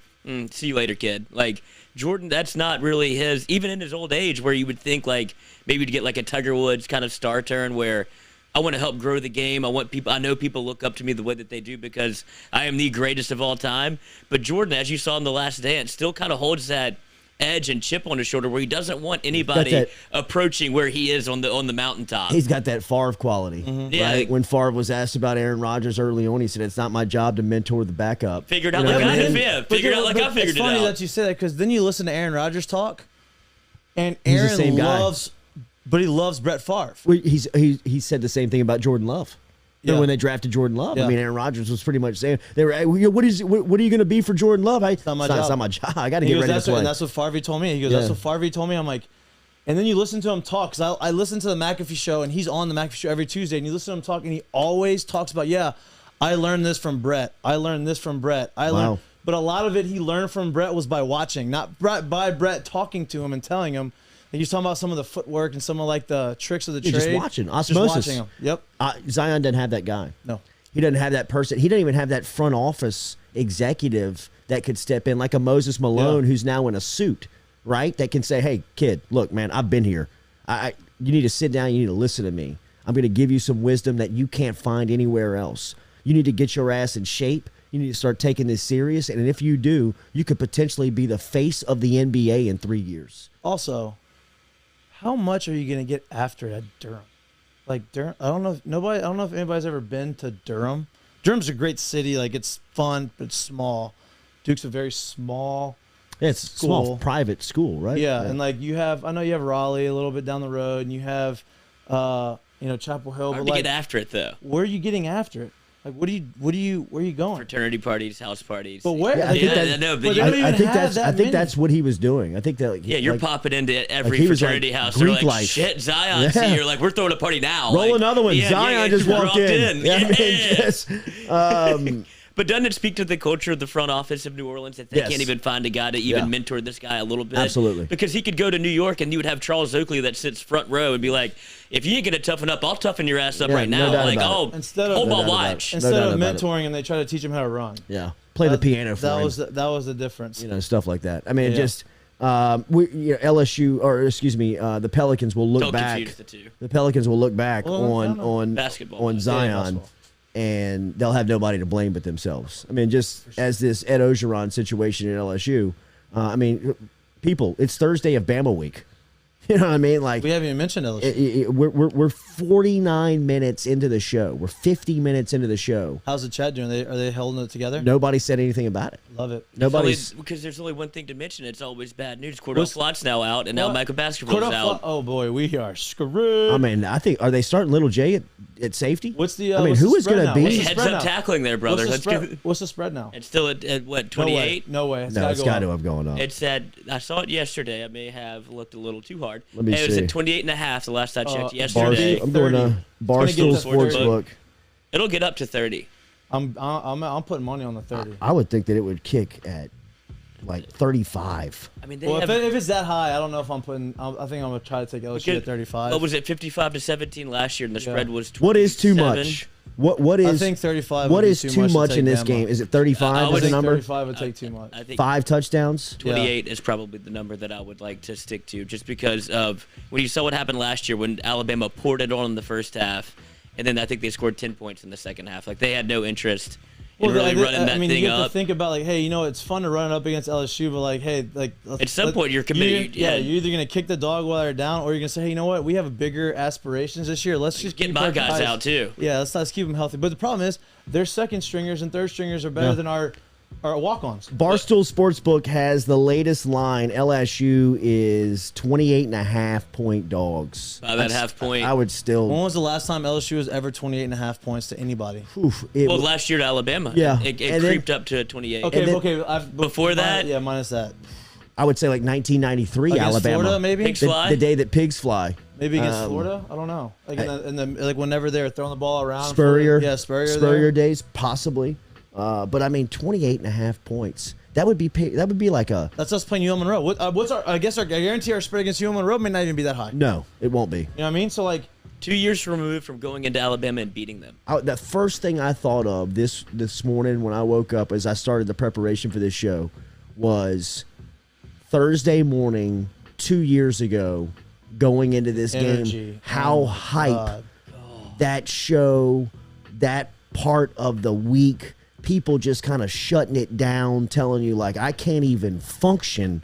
"See you later, kid." Like, Jordan, that's not really his. Even in his old age, where you would think like maybe to get like a Tiger Woods kind of star turn, where I want to help grow the game. I know people look up to me the way that they do because I am the greatest of all time. But Jordan, as you saw in The Last Dance, still kind of holds that edge and chip on his shoulder where he doesn't want anybody approaching where he is on the mountaintop. he's got that Favre quality. Yeah. Right? When Favre was asked about Aaron Rodgers early on, he said, "It's not my job to mentor the backup." Figured out You know like what I I mean? did. Figured out like I figured it's it funny out. that you say that because then you listen to Aaron Rodgers talk, and He's the Aaron same guy. but he loves Brett Favre. Well, he said the same thing about Jordan Love. Yeah. When they drafted Jordan Love, I Yeah. mean, Aaron Rodgers was pretty much saying, "They were, hey, what are you going to be for Jordan Love? It's not my It's job. not my job. I got to He get goes, ready to that's play." and that's what Favre told me. He goes, Yeah. that's what Favre told me. I'm like, and then you listen to him talk because I listen to the McAfee show, and he's on the McAfee show every Tuesday, and you listen to him talk, and he always talks about, yeah, I learned this from Brett. I learned this from Brett. Wow. But a lot of it he learned from Brett was by watching, not by Brett talking to him and telling him. And he's talking about some of the footwork and some of like the tricks of the trade. Just watching, Just osmosis. watching him. Yep. Zion doesn't have that guy. No. He doesn't have that person. He doesn't even have that front office executive that could step in, like a Moses Malone, who's now in a suit, right? That can say, "Hey, kid, look, man, I've been here. You need to sit down. You need to listen to me. I'm going to give you some wisdom that you can't find anywhere else. You need to get your ass in shape. You need to start taking this serious. And if you do, you could potentially be the face of the NBA in 3 years." Also, how much are you going to get after at Durham? Like Durham, I don't know if anybody's ever been to Durham. Durham's a great city. Like, it's fun, but it's small. Duke's a very small. Yeah, it's a small private school, right? Yeah, and like I know you have Raleigh a little bit down the road, and you have, Chapel Hill. Hard But to like, get after it though. where are you getting after it? Like, where are you going? Fraternity parties, house parties. But where? Yeah, I think Yeah, that- no, but but they don't even I think have that's that I think many. that's what he was doing. I think that yeah, you're like, popping into every he was fraternity like house. Greek They're like, life. shit, Zion's Yeah. here. Like, we're throwing a party now. roll Like, another one. yeah, Zion just walked in. Yeah, I mean, Yeah. just, But doesn't it speak to the culture of the front office of New Orleans that they Yes. can't even find a guy to even Yeah. mentor this guy a little bit? Absolutely. Because he could go to New York and you would have Charles Oakley that sits front row and be like, if you ain't going to toughen up, I'll toughen your ass up Yeah, right no now. doubt Like, about oh, it. Instead of- hold No my doubt about watch. it. Instead doubt of about it. mentoring, and they try to teach him how to run. yeah, play the piano for That him. was the difference. Stuff like that. I mean, Yeah. just LSU the Pelicans will look Don't back. confuse the two. The Pelicans will look back Well, no. on Basketball. on Yeah, Zion, basketball. and they'll have nobody to blame but themselves. I mean, just as this Ed Ogeron situation in LSU. People, it's Thursday of Bama week. You know what I mean? Like, We haven't even mentioned LSU. we're 49 minutes into the show. We're 50 minutes into the show. How's the chat doing? Are they holding it together? Nobody said anything about it. Love it. Nobody's. Because there's only one thing to mention. It's always bad news. Cordell Flott's now out, and now What? Michael Basketball's out. Oh boy, we are screwed. I mean, I think, are they starting Little J at safety? What's the? I mean, what's who the is spread going to now? be? What's the Heads spread up now? tackling there, brother. What's the spread now? It's still at what, No way. 28? No way. No, it's got to have gone up. It's at, I saw it yesterday. I may have looked a little too hard. Let me It was see. at 28.5 the last I checked Barstool- yesterday. I'm going to gonna get Barstool to 30. Sportsbook. It'll get up to 30. I'm putting money on the 30. I would think that it would kick at like 35. I mean, they Well, have. if it's that high, I don't know if I'm putting. I think I'm gonna try to take LSU at 35. What was it, 55-17 last year, and the spread was 27. What is too much? What is? I think 35. What would be is too to much take in this Bama. game? Is it 35 I as would the think number? 35 would take too much. I think 5 touchdowns? 28 is probably the number that I would like to stick to, just because of when you saw what happened last year when Alabama poured it on in the first half, and then I think they scored 10 points in the second half. Like, they had no interest and really running that I mean, thing you have up. to think about like, hey, it's fun to run up against LSU, but like, hey, like At some point, you're committed. You're either gonna kick the dog while they're down, or you're gonna say, hey, you know what? We have bigger aspirations this year. Let's just get my guys out too. Yeah, let's keep them healthy. But the problem is, their second stringers and third stringers are better than our walk-ons. Barstool Sportsbook has the latest line. LSU is 28.5-point dogs. By that half point. I would still. When was the last time LSU was ever 28.5 points to anybody? Well, last year to Alabama. Yeah. It creeped up to 28. Okay. Before that? Yeah, minus that. I would say like 1993 Against Alabama. Florida, maybe? Pigs fly? The day that pigs fly. Maybe against Florida? I don't know. Like like whenever they're throwing the ball around. Spurrier. Yeah, Spurrier. Spurrier days, possibly. But I mean, 28.5 points. That would be like a. That's us playing UL Monroe. What's our? I guarantee our spread against UL Monroe may not even be that high. No, it won't be. You know what I mean? So like 2 years removed from going into Alabama and beating them. The first thing I thought of this morning when I woke up as I started the preparation for this show was Thursday morning 2 years ago going into this game. How hype that show, that part of the week, people just kind of shutting it down, telling you like I can't even function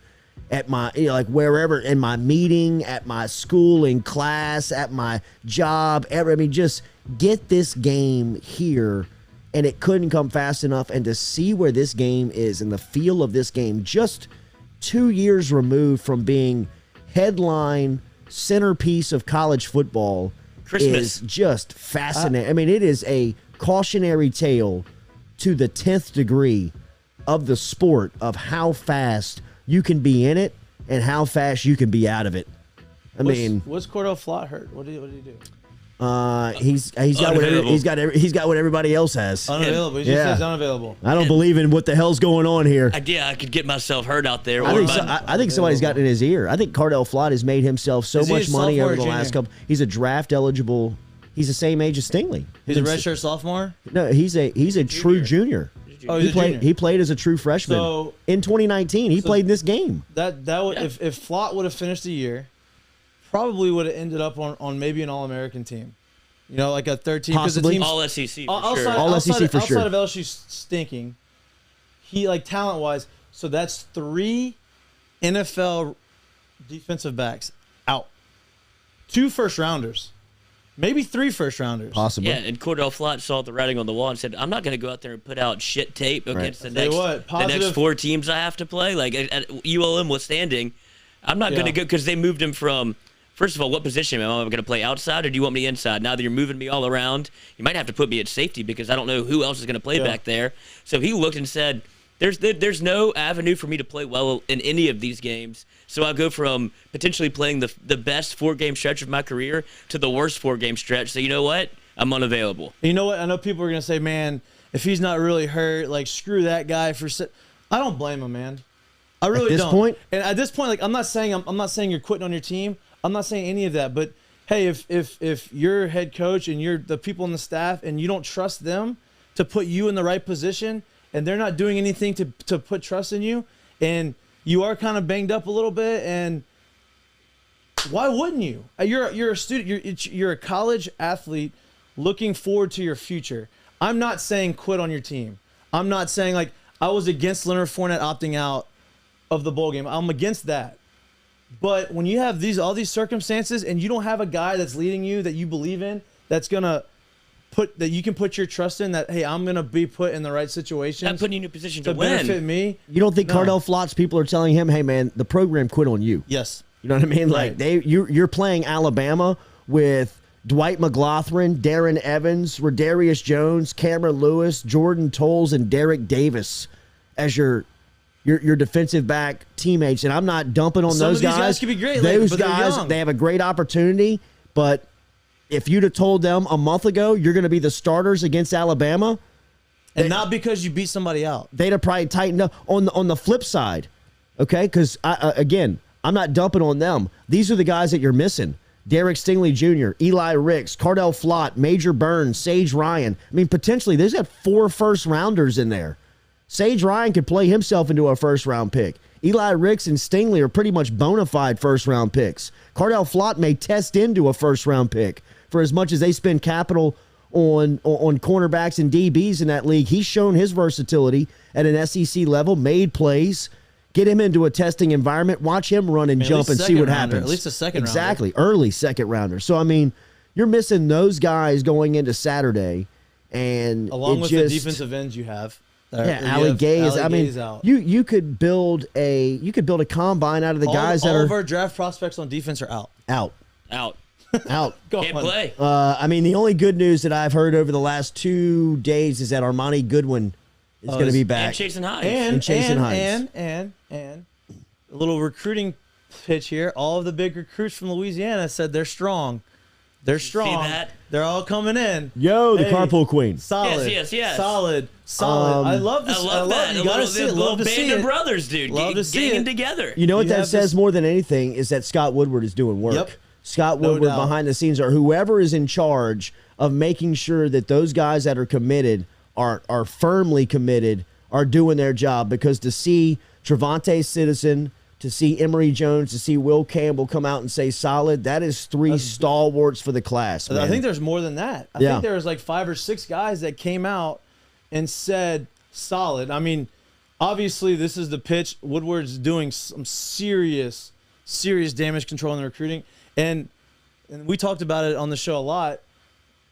at my like wherever, in my meeting, at my school, in class, at my job, I mean, just get this game here. And it couldn't come fast enough. And to see where this game is and the feel of this game, just 2 years removed from being headline centerpiece of college football, Christmas is just fascinating. I mean, it is a cautionary tale to the 10th degree of the sport of how fast you can be in it and how fast you can be out of it. What's Cordell Flott hurt? What did he do? He's got what everybody else has. Unavailable. He just says unavailable. I don't believe in what the hell's going on here. I could get myself hurt out there. I think somebody's got it in his ear. I think Cordell Flott has made himself so much money over the last couple. He's a draft eligible. He's the same age as Stingley. He's a redshirt sophomore? No, he's a true junior. Oh, he's a junior. He played as a true freshman. So, in 2019, he played in this game. That would, if Flott would have finished the year, probably would have ended up on maybe an All-American team. You know, like a third team. Possibly. All SEC for sure. All SEC for sure. Outside of LSU stinking, he, like, talent-wise, so that's 3 NFL defensive backs out. 2 first-rounders. Maybe 3 first-rounders. Possibly. Yeah, and Cordell Flott saw the writing on the wall and said, I'm not going to go out there and put out shit tape against the next 4 teams I have to play. Like, at ULM withstanding, I'm not going to go, because they moved him from, first of all, what position am I going to play, outside, or do you want me inside? Now that you're moving me all around, you might have to put me at safety because I don't know who else is going to play back there. So he looked and said, there's no avenue for me to play well in any of these games. So I'll go from potentially playing the best 4-game stretch of my career to the worst 4-game stretch. So you know what? I'm unavailable. You know what? I know people are going to say, man, if he's not really hurt, like, screw that guy for I don't blame him, man. I really don't. At this point? And at this point, like, I'm not saying you're quitting on your team. I'm not saying any of that. But hey, if you're head coach and you're the people on the staff and you don't trust them to put you in the right position, and they're not doing anything to put trust in you, and you are kind of banged up a little bit, and why wouldn't you? You're a student. You're a college athlete looking forward to your future. I'm not saying quit on your team. I'm not saying, like, I was against Leonard Fournette opting out of the bowl game. I'm against that. But when you have all these circumstances and you don't have a guy that's leading you that you believe in, that's gonna that you can put your trust in, that, hey, I'm gonna be put in the right situation. Not putting you in a position to benefit win. me. You don't think Cordell Flott's people are telling him, hey man, the program quit on you? Yes. You know what I mean? Right. Like you're playing Alabama with Dwight McGlothern, Darren Evans, Rodarius Jones, Cameron Lewis, Jordan Tolles, and Derek Davis as your defensive back teammates. And I'm not dumping on those guys. These guys could be great. Those guys, they have a great opportunity, but if you'd have told them a month ago you're going to be the starters against Alabama, and not because you beat somebody out, they'd have probably tightened up. On the flip side, okay, because again, I'm not dumping on them. These are the guys that you're missing: Derek Stingley Jr., Eli Ricks, Cordell Flott, Major Burns, Sage Ryan. I mean, potentially, there's got 4 first-rounders in there. Sage Ryan could play himself into a first-round pick. Eli Ricks and Stingley are pretty much bona fide first-round picks. Cordell Flott may test into a first-round pick for as much as they spend capital on cornerbacks and DBs in that league. He's shown his versatility at an SEC level, made plays. Get him into a testing environment, watch him run and jump and see what happens. At least a second rounder. Exactly, early second rounder. So, I mean, you're missing those guys going into Saturday. And along with the defensive ends you have. Ali Gay is. I mean, you could build a combine out of the guys that are. All of our draft prospects on defense are out. Out. Can't play. I mean, the only good news that I've heard over the last 2 days is that Armani Goodwin is going to be back. And Chasen Hines. And a little recruiting pitch here. All of the big recruits from Louisiana said they're strong. They're strong. See that? They're all coming in. Yo, the carpool queen. Solid. Yes. Solid. I love this. I love that. You got to see it. Love to see it. Band of brothers, dude. Love to see getting it. together. You know what that says more than anything is that Scott Woodward is doing work. Yep. Scott Woodward behind the scenes, or whoever is in charge of making sure that those guys that are committed are firmly committed, are doing their job. Because to see Trevante Citizen, to see Emory Jones, to see Will Campbell come out and say solid, that is 3 stalwarts for the class, man. I think there's more than that. I think there was like 5 or 6 guys that came out and said solid. I mean, obviously this is the pitch. Woodward's doing some serious damage control in the recruiting. And we talked about it on the show a lot.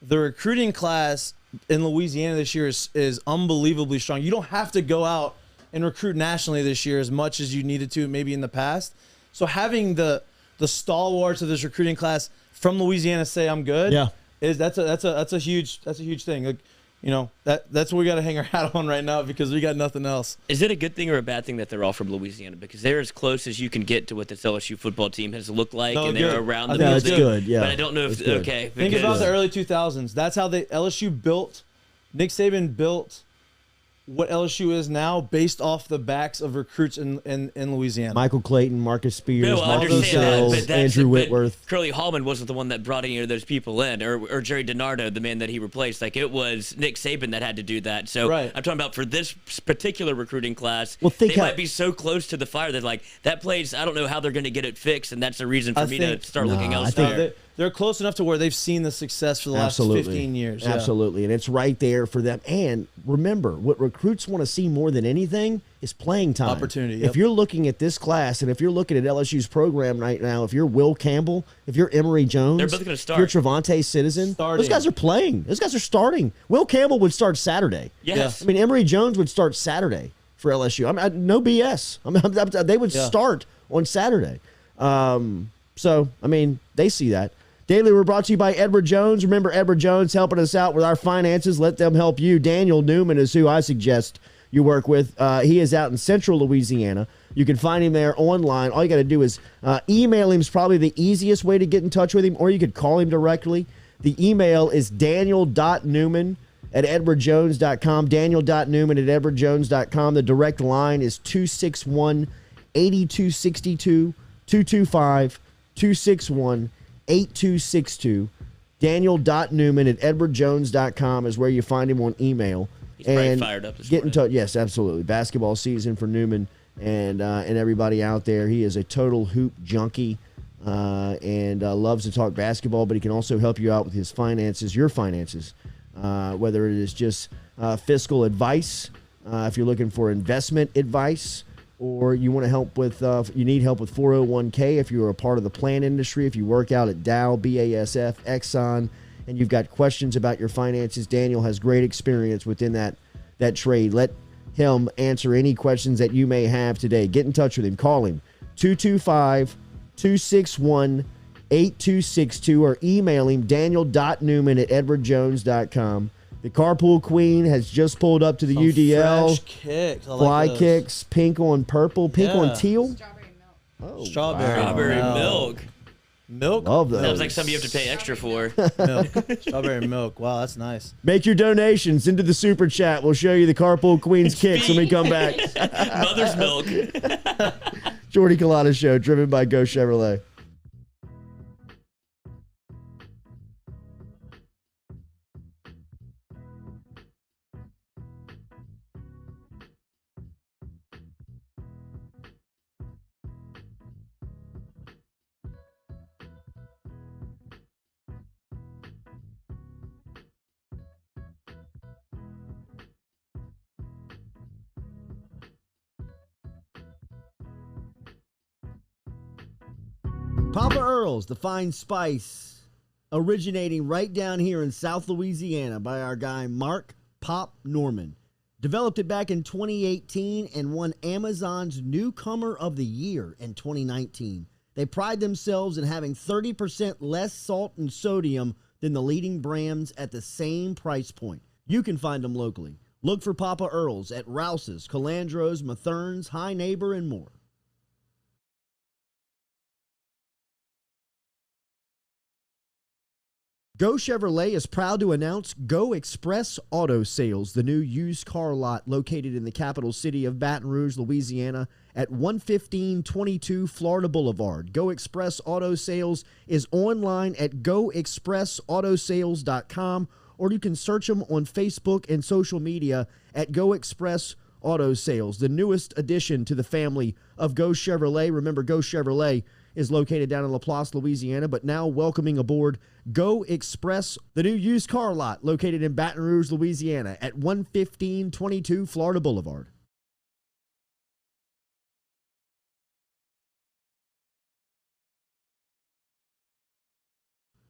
The recruiting class in Louisiana this year is unbelievably strong. You don't have to go out and recruit nationally this year as much as you needed to maybe in the past. So having the stalwarts of this recruiting class from Louisiana say I'm good, that's a huge thing. Like, you know, that's what we got to hang our hat on right now because we got nothing else. Is it a good thing or a bad thing that they're all from Louisiana? Because they're as close as you can get to what this LSU football team has looked like, and they're around the building. That's good, yeah. But I don't know if okay. Think about the early 2000s. That's how LSU built. Nick Saban built what LSU is now based off the backs of recruits in Louisiana. Michael Clayton, Marcus Spears, Bill, Marcus Sills, Andrew Whitworth. Curly Hallman wasn't the one that brought any of those people in, or Jerry DiNardo, the man that he replaced. Like, it was Nick Saban that had to do that. So I'm talking about for this particular recruiting class, they might be so close to the fire that, like, that place, I don't know how they're going to get it fixed, and that's a reason for me to start looking elsewhere. They're close enough to where they've seen the success for the last 15 years. Absolutely, and it's right there for them. And remember, what recruits want to see more than anything is playing time. Opportunity. If you're looking at this class, and if you're looking at LSU's program right now, if you're Will Campbell, if you're Emory Jones, they're both going to start. If you're Trevante Citizen, those guys are playing. Those guys are starting. Will Campbell would start Saturday. Yes. I mean, Emory Jones would start Saturday for LSU. I mean, no BS. I mean, they would start on Saturday. So, I mean, they see that. Daily, we're brought to you by Edward Jones. Remember, Edward Jones helping us out with our finances. Let them help you. Daniel Newman is who I suggest you work with. He is out in central Louisiana. You can find him there online. All you got to do is email him is probably the easiest way to get in touch with him, or you could call him directly. The email is daniel.newman@edwardjones.com, daniel.newman@edwardjones.com. The direct line is 261-8262, 225-261-8262. Daniel.Newman@edwardjones.com is where you find him on email. He's probably fired up this morning. Get in touch. Yes, absolutely. Basketball season for Newman and everybody out there. He is a total hoop junkie and loves to talk basketball, but he can also help you out with his finances, your finances, whether it is just fiscal advice, if you're looking for investment advice, or you want to help with, you need help with 401k if you're a part of the plant industry, if you work out at Dow, BASF, Exxon, and you've got questions about your finances. Daniel has great experience within that trade. Let him answer any questions that you may have today. Get in touch with him. Call him 225-261-8262 or email him daniel.newman@edwardjones.com. The Carpool Queen has just pulled up to the UDL. Fresh kicks. Fly kicks, pink on purple, pink on teal. Strawberry milk. Oh, Strawberry milk. Milk? Love those. Sounds like something you have to pay extra for. Milk. Strawberry milk. Wow, that's nice. Make your donations into the super chat. We'll show you the Carpool Queen's kicks when we come back. Mother's milk. Jordy Culotta Show, driven by Go Chevrolet. Papa Earl's, the fine spice, originating right down here in South Louisiana by our guy Mark Pop Norman. Developed it back in 2018 and won Amazon's Newcomer of the Year in 2019. They pride themselves in having 30% less salt and sodium than the leading brands at the same price point. You can find them locally. Look for Papa Earl's at Rouse's, Calandro's, Mathern's, High Neighbor, and more. Go Chevrolet is proud to announce Go Express Auto Sales, the new used car lot located in the capital city of Baton Rouge, Louisiana at 11522 Florida Boulevard. Go Express Auto Sales is online at goexpressautosales.com, or you can search them on Facebook and social media at Go Express Auto Sales, the newest addition to the family of Go Chevrolet. Remember, Go Chevrolet is located down in Laplace, Louisiana, but now welcoming aboard Go Express, the new used car lot located in Baton Rouge, Louisiana at 11522 Florida Boulevard.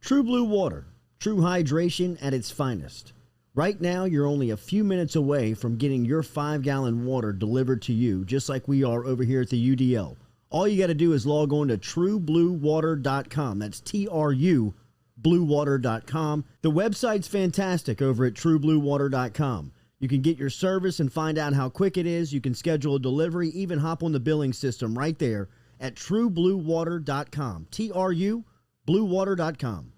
True Blue Water, true hydration at its finest. Right now, you're only a few minutes away from getting your 5-gallon water delivered to you, just like we are over here at the UDL. All you got to do is log on to truebluewater.com. That's TRU bluewater.com. The website's fantastic over at truebluewater.com. You can get your service and find out how quick it is. You can schedule a delivery, even hop on the billing system right there at truebluewater.com. TRU bluewater.com.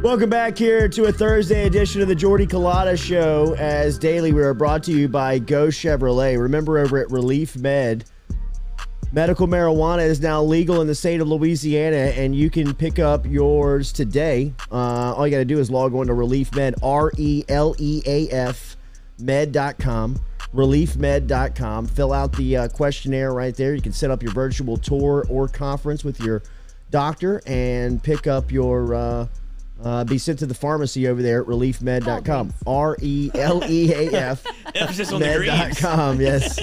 Welcome back here to a Thursday edition of the Jordy Culotta Show. As daily, we are brought to you by Go Chevrolet. Remember, over at Relief Med, medical marijuana is now legal in the state of Louisiana, and you can pick up yours today. All you got to do is log on to Relief Med, RELEAF med.com, reliefmed.com. Fill out the questionnaire right there. You can set up your virtual tour or conference with your doctor and pick up your be sent to the pharmacy over there at reliefmed.com. RELEAF med.com. Yes.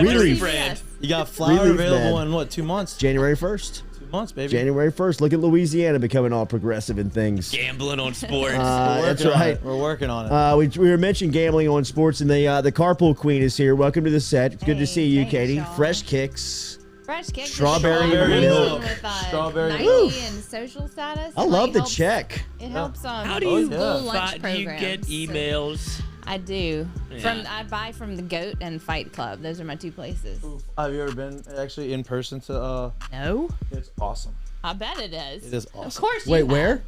Relief. You got flour available in what, 2 months? January 1st. 2 months, baby. January 1st. Look at Louisiana becoming all progressive in things. Gambling on sports. That's right. We're working on it. We were mentioning gambling on sports, and the Carpool Queen is here. Welcome to the set. It's good to see you, thanks, Katie. y'all. Fresh kicks. Fresh cake. Strawberry milk. With, Strawberry Nike milk. and social status. I love the check. It helps on How do you, school lunch do you get programs. emails? I do. Yeah. I buy from the Goat and Fight Club. Those are my two places. Have you ever been actually in person to No. It's awesome. I bet it is. It is awesome. Of course. Wait, you where? have.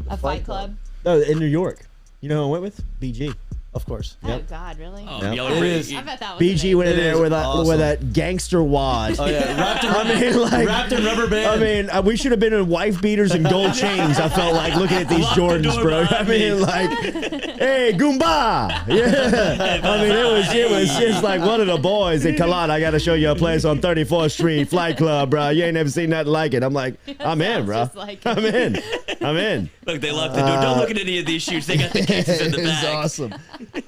A Fight Fight Club. Oh, in New York. You know who I went with? BG. Of course. Oh God, really? Oh, Yep. y'all It are is. I bet that was BG amazing. went in It there is with awesome. a gangster wad. Oh yeah, wrapped in, I mean, like, wrapped in rubber band. I mean, we should have been in wife beaters and gold chains. I felt like looking at these Lock the Jordans, door bro. I behind me. mean, like, hey, Goomba, yeah. I mean, it was just like one of the boys at Culotta. I got to show you a place on 34th Street, Flight Club, bro. You ain't never seen nothing like it. I'm like, I'm in, Sounds bro. just like it. I'm in. I'm in. Look, they locked the door. Don't look at any of these shoots. They got the cases in the It's back. awesome.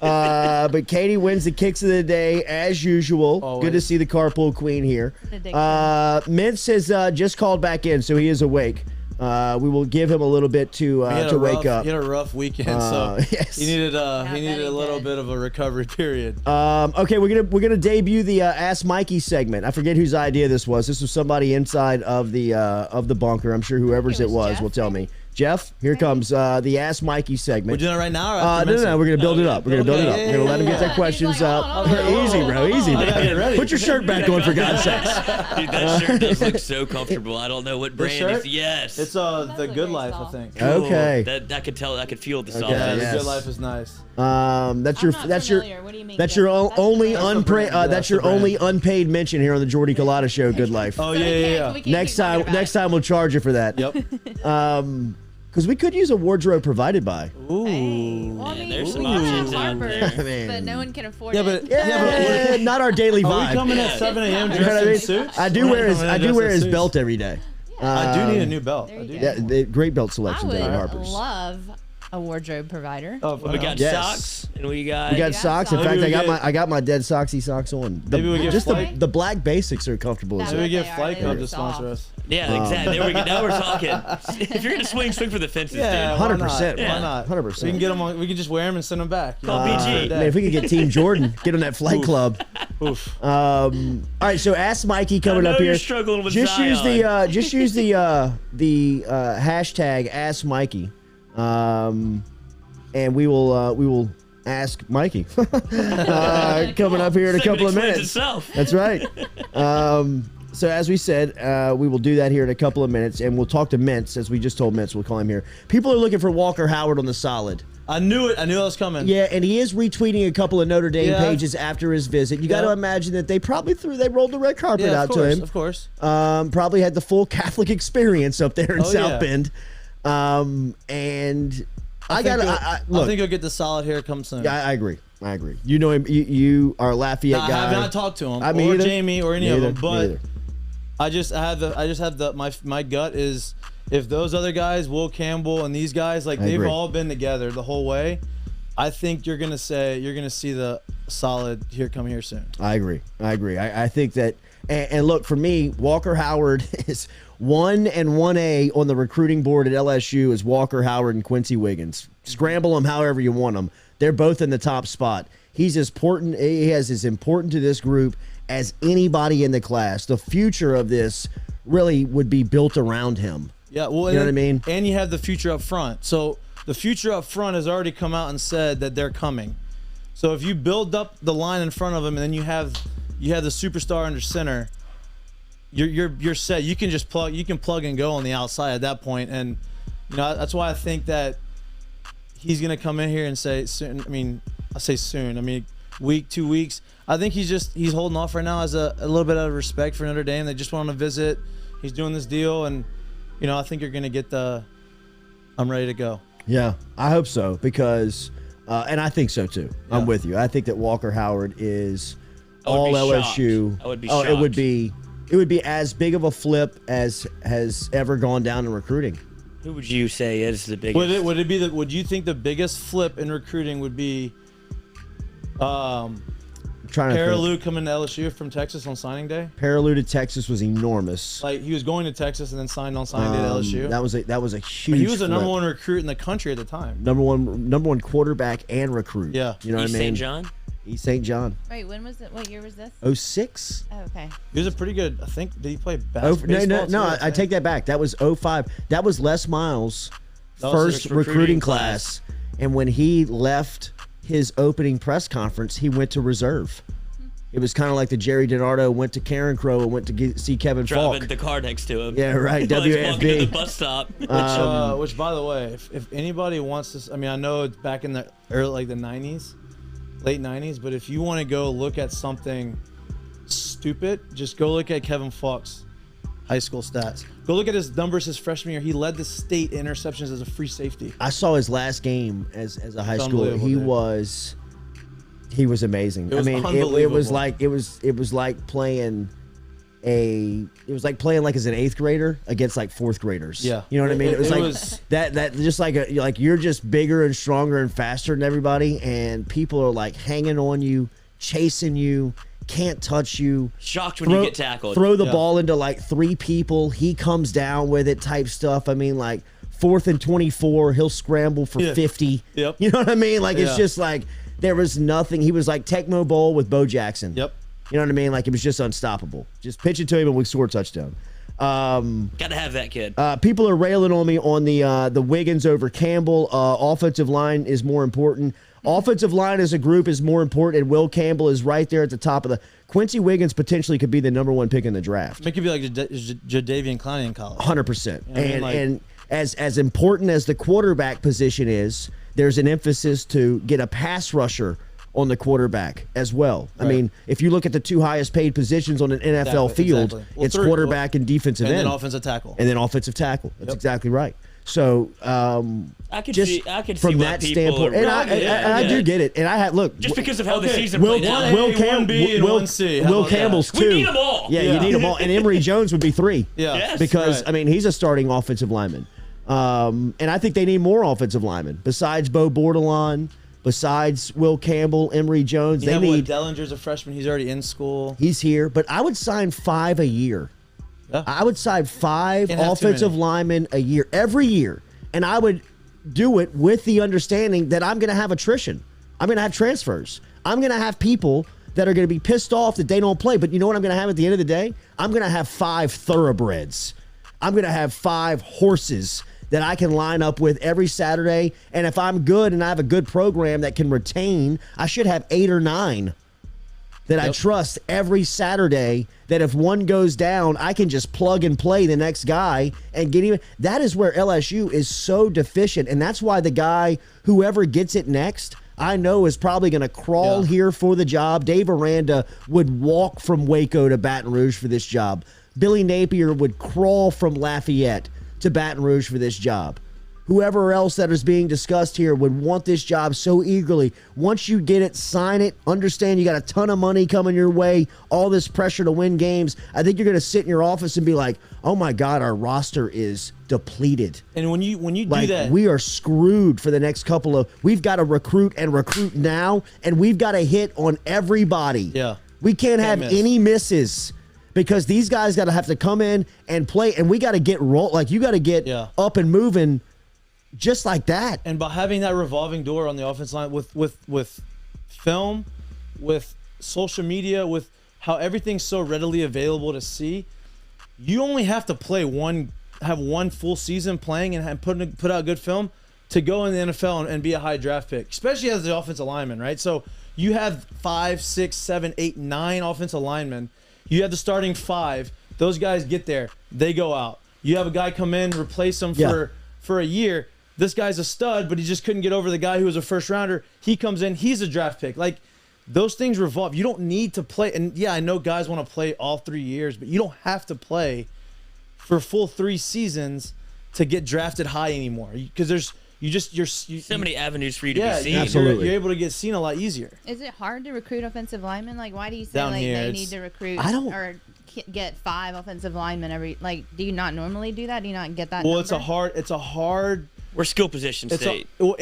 But Katie wins the kicks of the day as usual. Always. Good to see the Carpool Queen here. Addiction. Mintz has just called back in, so he is awake. We will give him a little bit to wake up. He had a rough weekend, so yes. he needed a little did. bit of a recovery period. Okay, we're gonna debut the Ask Mikie segment. I forget whose idea this was. This was somebody inside of the bunker. I'm sure whoever's it was it was Jeff, will tell me. maybe? Jeff, here comes the Ask Mikie segment. We're doing it right now. Or after No, Mensa? we're gonna build it up. We're gonna build it up. We're gonna let him get their questions He's like, up. hold on. Easy, bro. Easy, I gotta get man. ready. Put your shirt back on for God's sakes. Dude, that shirt does look so comfortable. I don't know what brand shirt? is. Yes. It's does the look Good very Life, soft. I think. Okay. That could tell. I could feel the Okay, softness. Yeah, yes. the Good Life is nice. That's your I'm not that's your familiar. What do you mean? that's Jeff? your only That's the unpaid brand. Yeah, that's that's your the brand. only unpaid mention here on the Jordy Culotta Show. Good Life. Oh So we yeah. can't- we can't Next keep talking time, about next it. time we'll charge you for that. Yep. Because we could use a wardrobe provided by. Ooh. Hey, well, I Yeah, mean, there's we some can have options out Harper's, there. but no one can afford Yeah, it. but Yeah, not our daily Are we vibe. coming Yeah. at 7 a.m. You know what I dressed in mean? suits? I do wear his Coming in I do dressed wear in his suits? belt every day. I do need a new belt. There I you do. go. Yeah, the great belt I selection would down at Harper's. love a wardrobe provider. Oh, We got Yes. socks, and we got. We got got socks. In socks. fact, Maybe we I got my dead socksy socks on. Maybe we get just Flight. the black basics are comfortable as That Maybe we They get are. Flight They Club look to sponsor soft. us. Yeah, exactly. There we go. Now we're talking. If you're gonna swing for the fences, Yeah, dude. why 100%. not? Why not? 100%. We can get them on. We can just wear them and send them back. Call BG. Man, if we could get Team Jordan, get on that flight club. Oof. All right, so Ask Mikie coming I know up here. you're struggling with just use Zion. the hashtag Ask Mikie, and we will ask Mikie coming up here in a Segment couple of explains minutes. itself. That's right. So as we said, we will do that here in a couple of minutes, and we'll talk to Mintz, as we just told Mintz. We'll call him here. People are looking for Walker Howard on the solid. I knew it. I knew that was coming. Yeah, and he is retweeting a couple of Notre Dame Yeah. pages after his visit. You got to Yeah. imagine that they probably rolled the red carpet Yeah, out of course, to him. Of course. Probably had the full Catholic experience up there in Oh, South yeah. Bend. And I think got you'll- look. I think you'll get the solid here come soon. I agree. You know him. You are a Lafayette Now, I guy. have not talked to him I mean, or either. Jamie or any Me of either. them, Me but either. I just have my gut is if those other guys, Will Campbell and these guys, like they've agree. all been together the whole way. I think you're gonna see the solid here come here soon. I agree. I think that, and look, for me, Walker Howard is 1 and 1A on the recruiting board at LSU is Walker Howard and Quincy Wiggins. Scramble them however you want them. They're both in the top spot. He's as important. He has as important to this group as anybody in the class. The future of this really would be built around him. Yeah, well, You know what I mean? And you have the future up front. So the future up front has already come out and said that they're coming. So if you build up the line in front of them, and then you have the superstar under center, you're set. You can just plug and go on the outside at that point. And that's why I think that he's gonna come in here and say soon. I mean, I say soon. I mean, week, 2 weeks. I think he's holding off right now as a little bit out of respect for Notre Dame. They just want him to visit. He's doing this deal, and I think you're gonna get I'm ready to go. Yeah, I hope so because, and I think so too. I'm Yeah. with you. I think that Walker Howard is I would all be LSU. shocked. I would be Oh, it would shocked. be as big of a flip as has ever gone down in recruiting. Who would you say is the biggest? Would you think the biggest flip in recruiting would be Trying to think. Paraloo coming to LSU from Texas on signing day? Paraloo to Texas was enormous. Like he was going to Texas and then signed on signing day to LSU. That was a huge. He was the number flip. one recruit in the country at the time. number one quarterback and recruit. Yeah. you know East what I mean. St. John? East St. John. Wait, when was it? What year was this? 06? Oh, okay. He was a pretty good. I think did he play Oh, basketball? no. I take that back. That was 05. That was Les Miles' That was first his recruiting recruiting class. And when he left his opening press conference, he went to reserve. It was kind of like the Jerry DiNardo went to Karen Crow and went to see Kevin Driving Falk. the car next to him. Yeah, right, While he's walking WFB. to the bus stop. Which by the way, if anybody wants this, I mean, I know it's back in the early, like the 90s, late 90s, but if you want to go look at something stupid, just go look at Kevin Falk's high school stats. Go look at his numbers his freshman year. He led the state in interceptions as a free safety. I saw his last game as a high schooler. unbelievable, He was amazing. It was I mean, it unbelievable. was like playing like as an 8th grader against like 4th graders. Yeah. You know what I mean? It was It like was- that just like you're just bigger and stronger and faster than everybody, and people are like hanging on you, chasing you, can't touch you. Shocked when you get tackled. Throw the ball into like 3 people. He comes down with it type stuff. I mean, like 4th and 24, he'll scramble for 50. Yep. You know what I mean? Like it's just like there was nothing. He was like Tecmo Bowl with Bo Jackson. Yep. You know what I mean? Like it was just unstoppable. Just pitch it to him and we score a touchdown. Got to have that kid. People are railing on me on the Wiggins over Campbell. Offensive line is more important. Offensive line as a group is more important, and Will Campbell is right there at the top of the. Quincy Wiggins potentially could be the #1 pick in the draft. It could be like Jadeveon Clowney in college. 100%. You know what I mean? And as important as the quarterback position is, there's an emphasis to get a pass rusher on the quarterback as well. Right. I mean, if you look at the 2 highest paid positions on an NFL field, Well, it's quarterback and defensive end. And then offensive tackle. And then offensive tackle. That's exactly right. So I could see from why that people standpoint, are and really I do get it. And I had just because of how the Okay, season Will, played out. Will, 1B and 1C. How Will about that? Campbell's We 2. need 'em all. Yeah, you need them all. And Emory Jones would be 3. Yeah. Yes. Because Right. I mean he's a starting offensive lineman, and I think they need more offensive linemen besides Bo Bordelon, besides Will Campbell, Emory Jones. You They have need. Dellinger's a freshman. He's already in school. He's here, but I would sign 5 a year. Yeah. I would sign 5 Can't have too offensive many. linemen a year, every year, and I would do it with the understanding that I'm going to have attrition. I'm going to have transfers. I'm going to have people that are going to be pissed off that they don't play. But you know what I'm going to have at the end of the day? I'm going to have 5 thoroughbreds. I'm going to have 5 horses that I can line up with every Saturday. And if I'm good and I have a good program that can retain, I should have 8 or 9 that I trust every Saturday, that if one goes down, I can just plug and play the next guy and get him. That is where LSU is so deficient. And that's why the guy, whoever gets it next, I know is probably going to crawl here for the job. Dave Aranda would walk from Waco to Baton Rouge for this job. Billy Napier would crawl from Lafayette to Baton Rouge for this job. Whoever else that is being discussed here would want this job so eagerly. Once you get it, sign it. Understand you got a ton of money coming your way, all this pressure to win games. I think you're going to sit in your office and be like, oh my God, our roster is depleted. And when you do Like, that, we are screwed for the next couple of. We've got to recruit now, and we've got to hit on everybody. Yeah. We can't have miss. any misses because these guys got to have to come in and play, and we got to get like you got to get up and moving. Just like that. And by having that revolving door on the offense line with film, with social media, with how everything's so readily available to see, you only have to have one full season playing and put out good film to go in the NFL and be a high draft pick, especially as the offensive lineman, right? So you have 5, 6, 7, 8, 9 offensive linemen. You have the starting 5. Those guys get there. They go out. You have a guy come in, replace them for a year. This guy's a stud, but he just couldn't get over the guy who was a first rounder. He comes in, he's a draft pick. Like, those things revolve. You don't need to play. And yeah, I know guys want to play all 3 years, but you don't have to play for full 3 seasons to get drafted high anymore. Because you're so many avenues for you to be seen. Absolutely. You're able to get seen a lot easier. Is it hard to recruit offensive linemen? Like, why do you say Down like here, they it's- need to recruit or get 5 offensive linemen every? Like, do you not normally do that? Do you not get that? Well, number? it's a hard. We're skill position state. And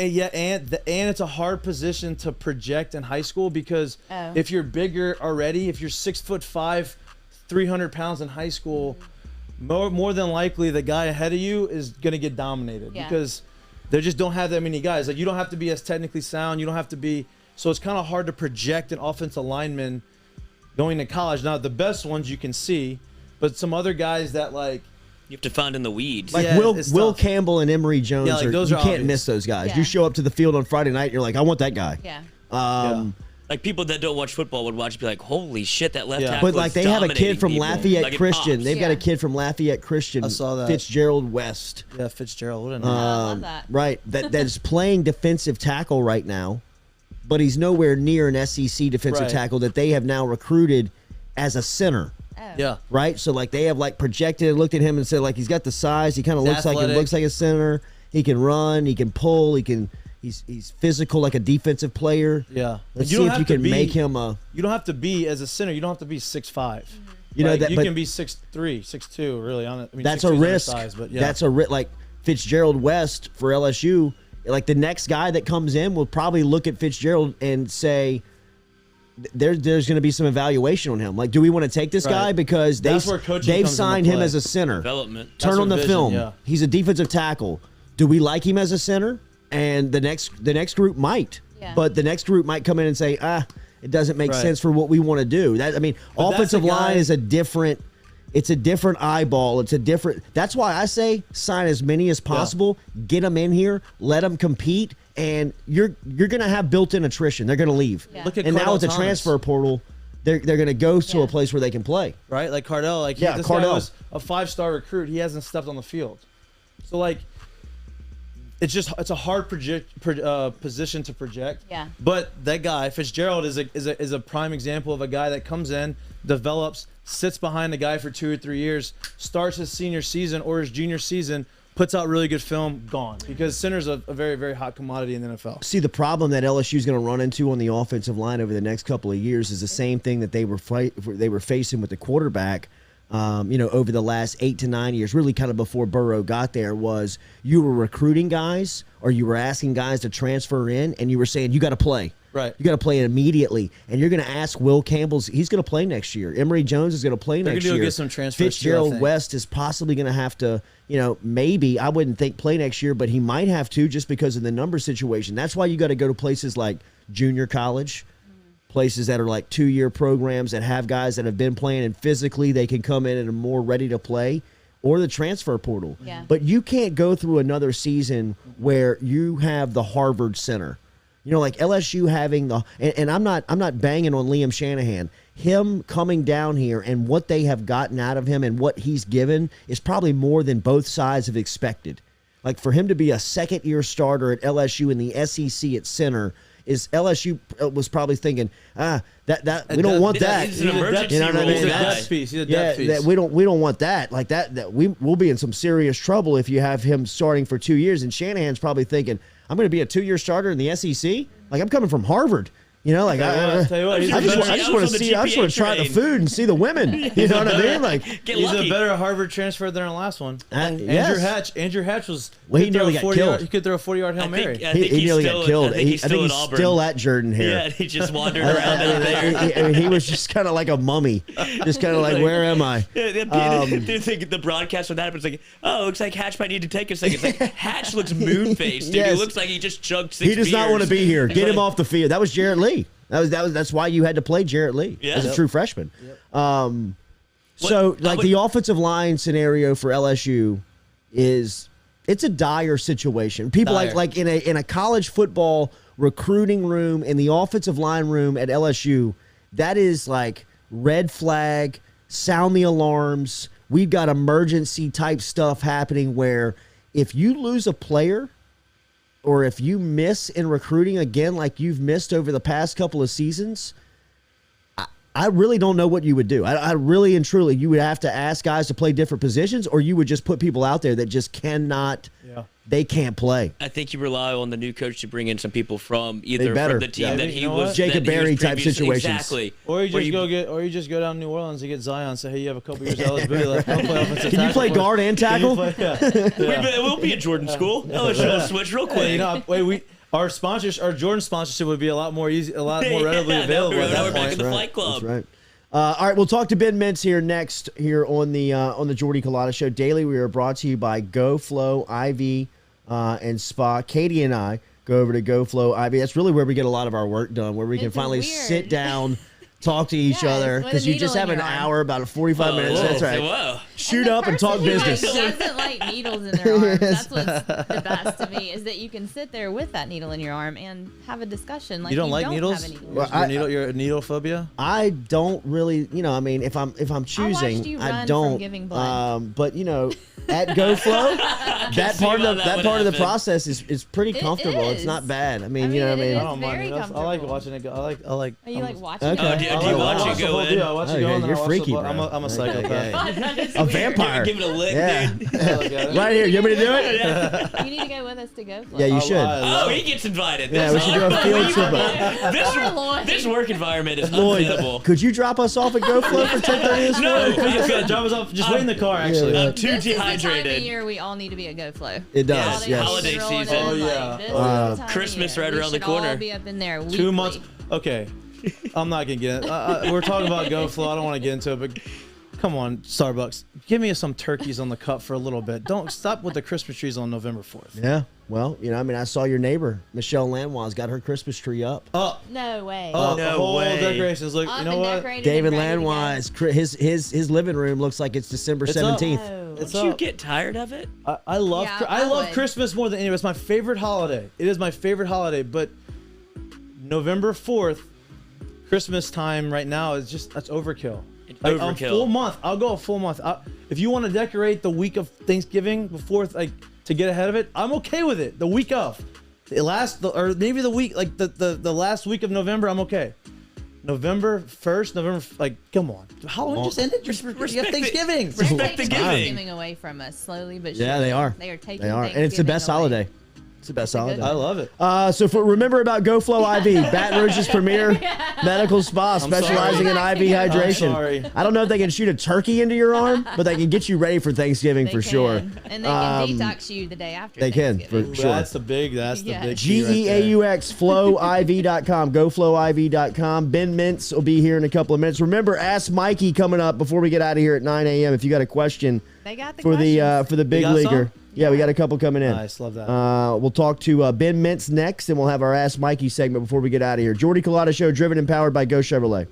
it's a hard position to project in high school because if you're bigger already, if you're 6'5", 300 pounds in high school, more than likely the guy ahead of you is gonna get dominated because they just don't have that many guys. Like, you don't have to be as technically sound. You don't have to be. So it's kind of hard to project an offensive lineman going to college. Now the best ones you can see, but some other guys that like. You have to find in the weeds. Like Yeah, Will it's Will tough. Campbell and Emory Jones, Yeah, like, those you are can't obvious. miss those guys. Yeah. You show up to the field on Friday night, you're like, I want that guy. Yeah. Like, people that don't watch football would watch and be like, holy shit, that left Yeah. tackle But like is they have a dominating kid from people. Lafayette Like, it Christian. pops. They've got a Yeah. kid from Lafayette Christian. I saw that. Fitzgerald West. Yeah, Fitzgerald. What a name. I love that. Right. That's playing defensive tackle right now, but he's nowhere near an SEC defensive Right. tackle that they have now recruited as a center. Oh. Yeah. Right. So like they have like projected, looked at him and said like he's got the size. He kind of He's looks like athletic. a center. He can run. He can pull. He's physical like a defensive player. Yeah. Let's You see don't if have you to can be- make him a. You don't have to be as a center. You don't have to be 6'5". You know Like, that, you but can be 6'3", 6'2", really. On it. I mean, that's 6'2" a is risk. undersized, but yeah. That's a risk. Like Fitzgerald West for LSU. Like the next guy that comes in will probably look at Fitzgerald and say, there's going to be some evaluation on him. Like, do we want to take this guy because they've signed him as a center? Development. Turn on the vision, film. yeah. He's a defensive tackle. Do we like him as a center? And the next group might, but the next group might come in and say, it doesn't make sense for what we want to do. Offensive line is a different. It's a different eyeball. It's a different. That's why I say sign as many as possible. Yeah. Get them in here. Let them compete. And you're going to have built-in attrition. They're going to leave. Yeah. Look at and Cardell now with the Thomas. Transfer portal, they're going to go to a place where they can play. Right, like Cardell. Like this guy was a 5-star recruit. He hasn't stepped on the field. So like, it's a hard position to project. Yeah. But that guy Fitzgerald is a prime example of a guy that comes in, develops, sits behind a guy for 2 or 3 years, starts his senior season or his junior season, puts out really good film, gone. Because center's a very, very hot commodity in the NFL. See, the problem that LSU is going to run into on the offensive line over the next couple of years is the same thing that they were facing with the quarterback. Over the last 8 to 9 years, really kind of before Burrow got there, was you were recruiting guys or you were asking guys to transfer in, and you were saying, you got to play. Right. You got to play it immediately. And you're going to ask Will Campbell's, he's going to play next year. Emory Jones is going to play next year. They're going to get some transfers. Fitzgerald West is possibly going to have to, maybe, I wouldn't think play next year, but he might have to just because of the number situation. That's why you got to go to places like junior college, places that are like 2-year programs that have guys that have been playing and physically they can come in and are more ready to play, or the transfer portal. Yeah. But you can't go through another season where you have the Harvard center. Like LSU having and I'm not banging on Liam Shanahan. Him coming down here and what they have gotten out of him and what he's given is probably more than both sides have expected. Like, for him to be a second-year starter at LSU in the SEC at center, is LSU was probably thinking, we don't want that. He's an emergency what I mean? He's a depth piece. He's a depth piece. We don't want that. Like that we'll be in some serious trouble if you have him starting for 2 years. And Shanahan's probably thinking, I'm going to be a 2-year starter in the SEC. Like, I'm coming from Harvard. I just want to see. I just want to try the food and see the women. You know what I mean? Like, he's a better Harvard transfer than our last one. Andrew Hatch was. Well, he nearly got killed. He could throw a 40-yard Hail Mary. He nearly got killed. I think he's still at Jordan here. Yeah, he just wandered around out there. He was just kind of like a mummy, just kind of like, where am I? The broadcast when that happens, like, looks like Hatch might need to take a second. It's like, Hatch looks moon-faced, dude. Yes. He looks like he just chugged 6 beers. He does not want to be here. Get him off the field. That was Jarrett Lee. That's why you had to play Jarrett Lee as a true freshman. Yep. The offensive line scenario for LSU it's a dire situation. People like in a college football recruiting room, in the offensive line room at LSU, that is like red flag, sound the alarms. We've got emergency type stuff happening where if you lose a player, or if you miss in recruiting again like you've missed over the past couple of seasons, I really don't know what you would do. I really and truly, you would have to ask guys to play different positions, or you would just put people out there that just cannot, they can't play. I think you rely on the new coach to bring in some people from either from the team that he was. Jacob Berry type situations. Exactly. Or you just go down to New Orleans and get Zion and say, hey, you have a couple years eligibility. Like, I'll play offensive Can you play guard and tackle? We'll be at Jordan school. LSU will switch real quick. Our Jordan sponsorship would be a lot more readily available at that point. The flight club. That's right. All right, we'll talk to Ben Mintz here next on the Jordy Culotta Show Daily. We are brought to you by GoFlow, IV, and Spa. Katie and I go over to GoFlow, IV. That's really where we get a lot of our work done, where we can finally sit down, talk to each other, because you just have an hour, about 45 minutes. That's right. Whoa. Shoot up and talk business. Who doesn't like needles in their arms? That's what's the best to me, is that you can sit there with that needle in your arm and have a discussion. Like, you don't like needles? Have a needle. Well, you're a needle phobia? I don't really, if I'm choosing, I don't. From giving blood. But at GoFlow, that part of the process is pretty comfortable. It's not bad. I mean, I don't mind. I like watching it go. I like. Oh, you like watching Okay. it? Do you watch it go in? I watch it go in. You're freaky, bro. I'm a psychopath. A vampire. Give it a lick, dude. Right here. You want me to do it? You need to go with us to GoFlow. Yeah, you should. Oh, he gets invited. Yeah, we should do a field trip. This work environment is Lloyd, untenable. could you drop us off at GoFlow for 10:30 this morning? No, drop us off. Just wait in the car. Actually, I'm too This is the time of dehydrated. year we all need to be at GoFlow. It does. Yes. Holiday season. This is the time of Christmas year. right around the We should all corner. be up in there weekly. 2 months. Okay. I'm not gonna get it. We're talking about GoFlow. I don't want to get into it, but come on, Starbucks, give me some turkeys on the cup for a little bit. Don't stop with the Christmas trees on November 4th. Yeah. Well, I mean, I saw your neighbor, Michelle Lanois, got her Christmas tree up. Oh, No way. oh, No the whole way. decorations look. Up You know and what? decorated David and ready to go. Lanois, his living room looks like it's December It's up. 17th. Oh. It's Don't you up. get tired of it? I love Yeah, I I love would. Christmas more than anything. It's my favorite holiday. It is my favorite holiday, but November 4th, Christmas time right now is just that's overkill. Like, a Overkill. full month. I'll go a full month. If you want to decorate the week of Thanksgiving before to get ahead of it, I'm okay with it. The week of. Or maybe the week the last week of November, I'm okay. November 1st, come on. Halloween just ended. You have respect Thanksgiving. They're Respect the taking giving. Thanksgiving away from us slowly but surely. Yeah, they are. They are taking They are. And it's the best Thanksgiving away. holiday. It's the best a good holiday. I love it. So remember about GoFlow IV, Baton Rouge's premier medical spa specializing in sorry. IV I'm hydration. sorry. I don't know if they can shoot a turkey into your arm, but they can get you ready for Thanksgiving They for can. sure. And they can detox you the day after They can, Thanksgiving. for sure. That's the big Yeah. key right there. GEAUX flowiv.com, goflowiv.com. Ben Mintz will be here in a couple of minutes. Remember, Ask Mikie coming up before we get out of here at 9 a.m. if you got a question They got the for questions. the big got leaguer. some? Yeah, we got a couple coming in. Nice, love that. We'll talk to Ben Mintz next, and we'll have our Ask Mikie segment before we get out of here. Jordy Culotta Show, driven and powered by Go Chevrolet.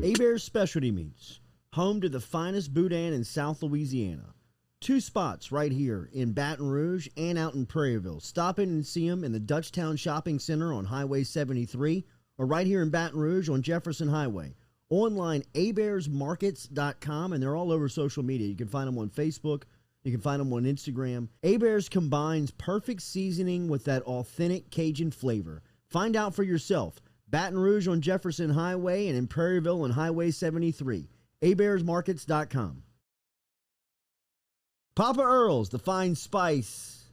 Hebert's Specialty Meats, home to the finest boudin in South Louisiana. 2 spots right here in Baton Rouge and out in Prairieville. Stop in and see them in the Dutchtown Shopping Center on Highway 73 or right here in Baton Rouge on Jefferson Highway. Online, abearsmarkets.com, and they're all over social media. You can find them on Facebook. You can find them on Instagram. Hebert's combines perfect seasoning with that authentic Cajun flavor. Find out for yourself. Baton Rouge on Jefferson Highway and in Prairieville on Highway 73. abearsmarkets.com. Papa Earl's, the fine spice,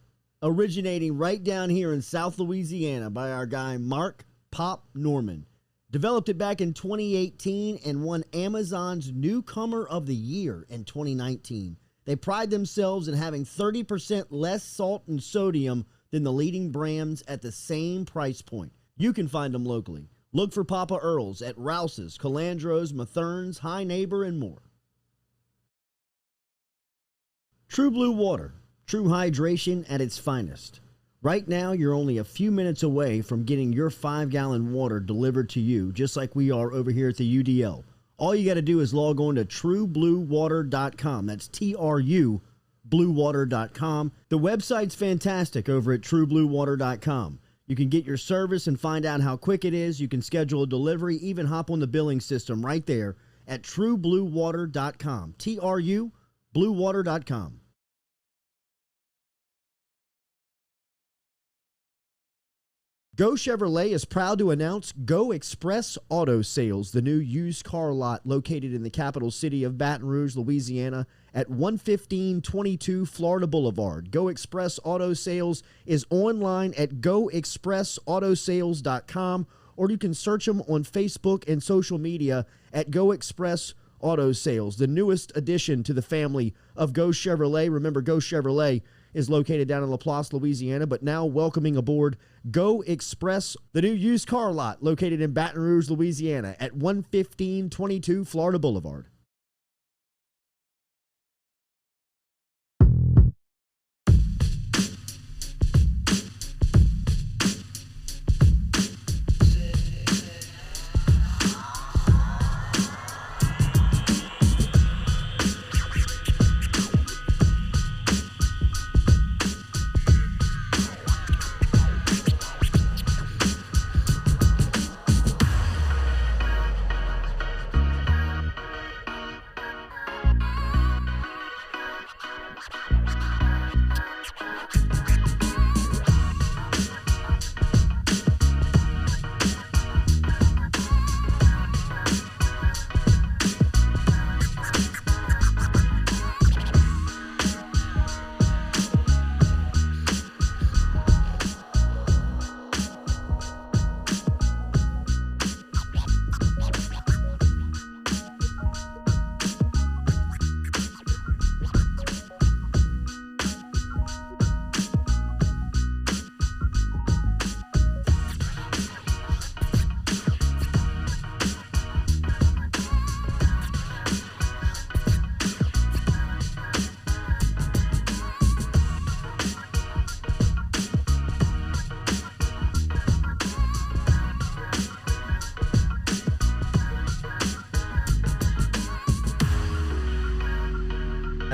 originating right down here in South Louisiana by our guy Mark Pop Norman. Developed it back in 2018 and won Amazon's Newcomer of the Year in 2019. They pride themselves in having 30% less salt and sodium than the leading brands at the same price point. You can find them locally. Look for Papa Earl's at Rouse's, Calandro's, Mathern's, High Neighbor, and more. True Blue Water, true hydration at its finest. Right now, you're only a few minutes away from getting your 5-gallon water delivered to you, just like we are over here at the UDL. All you got to do is log on to truebluewater.com. That's TRU, bluewater.com. The website's fantastic over at truebluewater.com. You can get your service and find out how quick it is. You can schedule a delivery, even hop on the billing system right there at truebluewater.com. TRU, bluewater.com. Go Chevrolet is proud to announce Go Express Auto Sales, the new used car lot located in the capital city of Baton Rouge, Louisiana, at 11522 Florida Boulevard. Go Express Auto Sales is online at goexpressautosales.com, or you can search them on Facebook and social media at Go Express Auto Sales, the newest addition to the family of Go Chevrolet. Remember, Go Chevrolet is located down in Laplace, Louisiana, but now welcoming aboard Go Express, the new used car lot located in Baton Rouge, Louisiana at 11522 Florida Boulevard.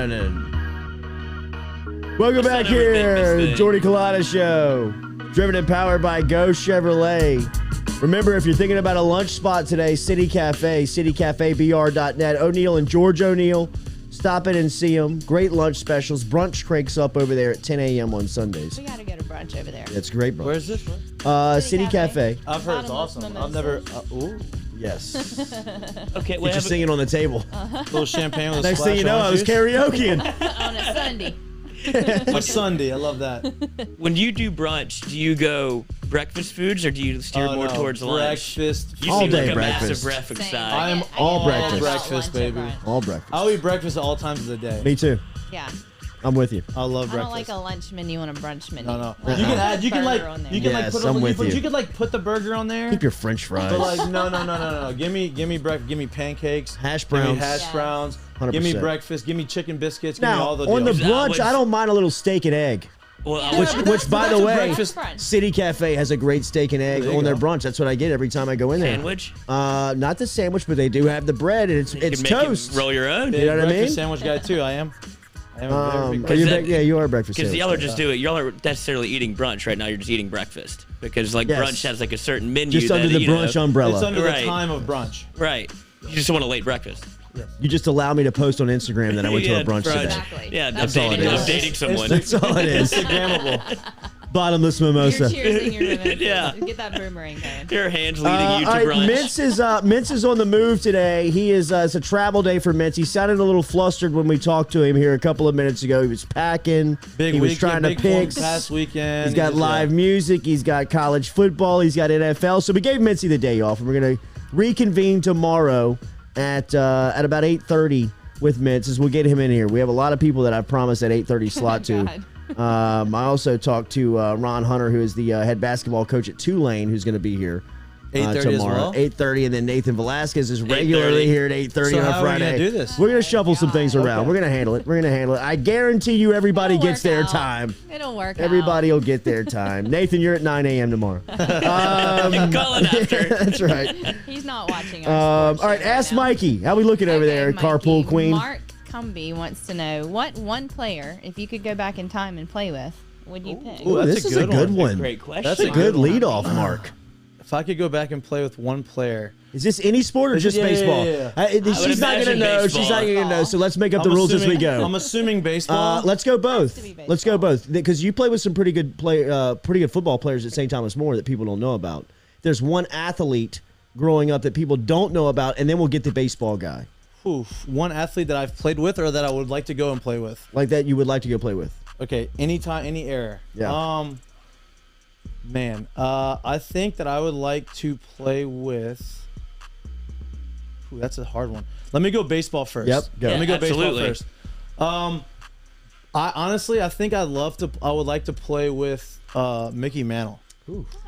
No. Welcome back not everything, here, Miss Thing. Jordy Culotta Show, driven and powered by Go Chevrolet. Remember, if you're thinking about a lunch spot today, City Cafe, citycafebr.net. O'Neill and George O'Neill, stop in and see them. Great lunch specials. Brunch cranks up over there at 10 a.m. on Sundays. We gotta go to brunch over there. It's great brunch. Where's this? City Cafe. I've heard it's Bottomless awesome. I've never. Ooh, Yes. Okay, Get you singing on the table. little champagne with a Next splash thing you know, of I was juice. karaokeing. On a Sunday. A Sunday. I love that. When you do brunch, do you go breakfast foods or do you steer more no, towards lunch? breakfast. You All seem day like a breakfast. massive breakfast Same. guy. I am get all nervous about breakfast, lunch or baby. brunch. All breakfast. I'll eat breakfast at all times of the day. Me too. Yeah. I'm with you. I love I breakfast. don't like a lunch menu and a brunch menu. No. Like You can a add. You can burger like. on there. You can like Yes, put. I'm with But you. you could like put the burger on there. Keep your French fries. But like no. Give me give me pancakes. Hash Give me browns. hash Yeah. browns. 100%. Give me breakfast. Give me chicken biscuits. Give me Now, all the on the deals. brunch, I don't mind a little steak and egg. Well, I Yeah, was- but Which, by the that's a way, breakfast brunch. City Cafe has a great steak and egg There you on their go. brunch. That's what I get every time I go in there. sandwich. Not the sandwich, but they do have the bread, and it's You can make toast. it roll your own. You know what I breakfast mean? sandwich guy too. I am. I am a Are very you big that- yeah, you are a breakfast Because sandwich. y'all are just doing, y'all aren't necessarily eating brunch right now. You're just eating breakfast because like Yes. brunch has like a certain menu. Just that, under the you know- brunch umbrella. It's under Right. the time of brunch. Right. You just want a late breakfast. You just allow me to post on Instagram that I went to Yeah, a brunch today. Exactly. Yeah, That's all it I'm is. dating someone. That's all it is. Instagrammable. Bottomless You're mimosa. cheersing your women. Yeah. Get that boomerang going. Your hands leading you to all right, brunch. Mintz is on the move today. He is. It's a travel day for Mintz. He sounded a little flustered when we talked to him here a couple of minutes ago. He was packing. Big he was weekend, trying to big pick. past weekend. He's got live music. He's got college football. He's got NFL. So we gave Mincy the day off, and we're gonna reconvene tomorrow at about 8:30 with Mintz as we'll get him in here. We have a lot of people that I've promised that 8:30 slot to. God. I also talked to Ron Hunter, who is the head basketball coach at Tulane, who's going to be here 8:30 as tomorrow. well? 8:30, and then Nathan Velasquez is regularly 8:30. here at 8:30 So on how are we Friday. gonna do this? We're going to shuffle some things around. Okay. We're going to handle it. We're going to handle it. I guarantee you everybody It'll gets work their out. time. It'll work Everybody out. will get their time. Nathan, you're at 9 a.m. tomorrow. You can call it after. That's right. He's not watching our sports All right, show ask now. Mikey. How we looking over Okay, there, Mikey. Carpool Queen? Mark Cumby wants to know what one player, if you could go back in time and play with, would you pick? Ooh, That's this a is a good good one. one. Great question. That's That's a good one. leadoff, Mark. If I could go back and play with one player, Is this any sport or just Yeah, yeah, baseball? yeah. She's not going to imagine know. She's baseball. not going to know. So let's make up the I'm rules as we assuming- go. I'm assuming baseball. Let's go both. to be baseball. Let's go both because you play with some pretty good football players at St. Thomas More that people don't know about. There's one athlete growing up that people don't know about, and then we'll get the baseball guy Oof, one athlete that I've played with or that I would like to go and play with. like that. You would like to go play with. Okay, anytime, any era. Yeah. Man, I think that I would like to play with. Ooh, that's a hard one. Let me go baseball first. Yep, go. Let me go Absolutely. baseball first. I think I would like to play with Mickey Mantle.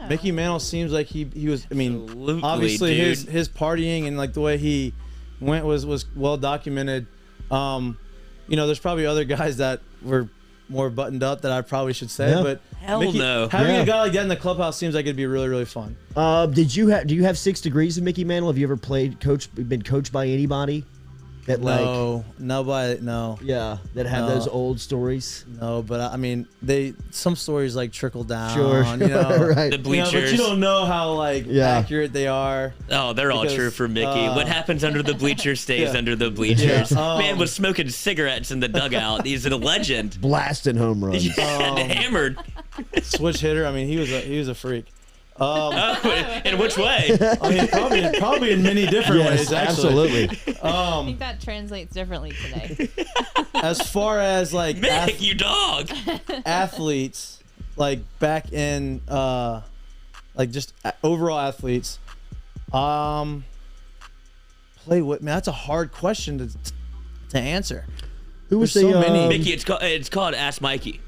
Mickey Mantle seems like he was. I mean, Absolutely, obviously dude. his partying and like the way he went was well documented. There's probably other guys that were more buttoned up that I probably should say, Yeah. but Hell Mickey, no. having Yeah. a guy like that in the clubhouse seems like it'd be really, really fun. Do you have 6 degrees of Mickey Mantle? Have you ever been coached by anybody that No, that have No. those old stories? no, but I mean, some stories like trickle down. Sure, you know, right. The but bleachers. you don't know how Yeah. accurate they are. Oh, they're all Because, true for Mickey. What happens under the bleachers stays Yeah. under the bleachers. Yeah, Man was smoking cigarettes in the dugout. He's a legend. Blasting home runs. Hammered. Switch hitter. I mean, he was a freak. Oh, in which way? I mean, probably in many different Yes, ways. Actually, absolutely. I think that translates differently today. as far as like Mick, you dog. athletes, like back in like just overall athletes, play with man. That's a hard question to answer. Who was There's the so many. Mickey, it's called Ask Mikey.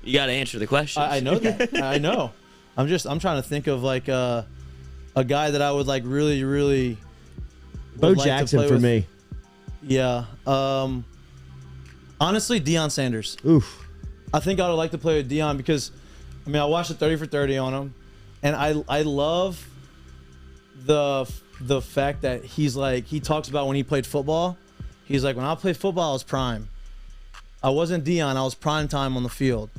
You got to answer the question. I know that. I know. I'm trying to think of like a guy that I would like really Bo would like to Jackson play for with. me? Yeah. Honestly, Deion Sanders. Oof. I think I would like to play with Deion because, I mean, I watched the 30 for 30 on him, and I love the fact that he's like, he talks about when he played football. He's like, when I played football, I was prime. I wasn't Dion. I was prime time on the field.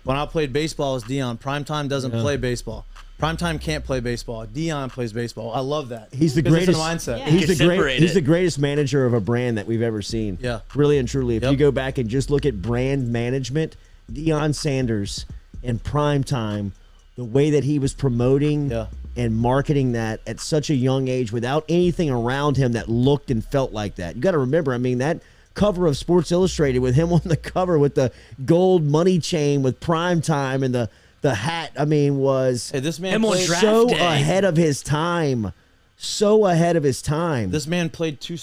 When I played baseball, I was Dion. Prime time doesn't play baseball. Prime time can't play baseball. Dion plays baseball. I love that. He's the greatest mindset. Yeah. He's the greatest manager of a brand that we've ever seen. Yeah. Really and truly. If you go back and just look at brand management, Deion Sanders in prime time, the way that he was promoting and marketing that at such a young age without anything around him that looked and felt like that. You got to remember, I mean, that cover of Sports Illustrated with him on the cover with the gold money chain with prime time and the hat, I mean, was this man so ahead of his time. So ahead of his time. This man played two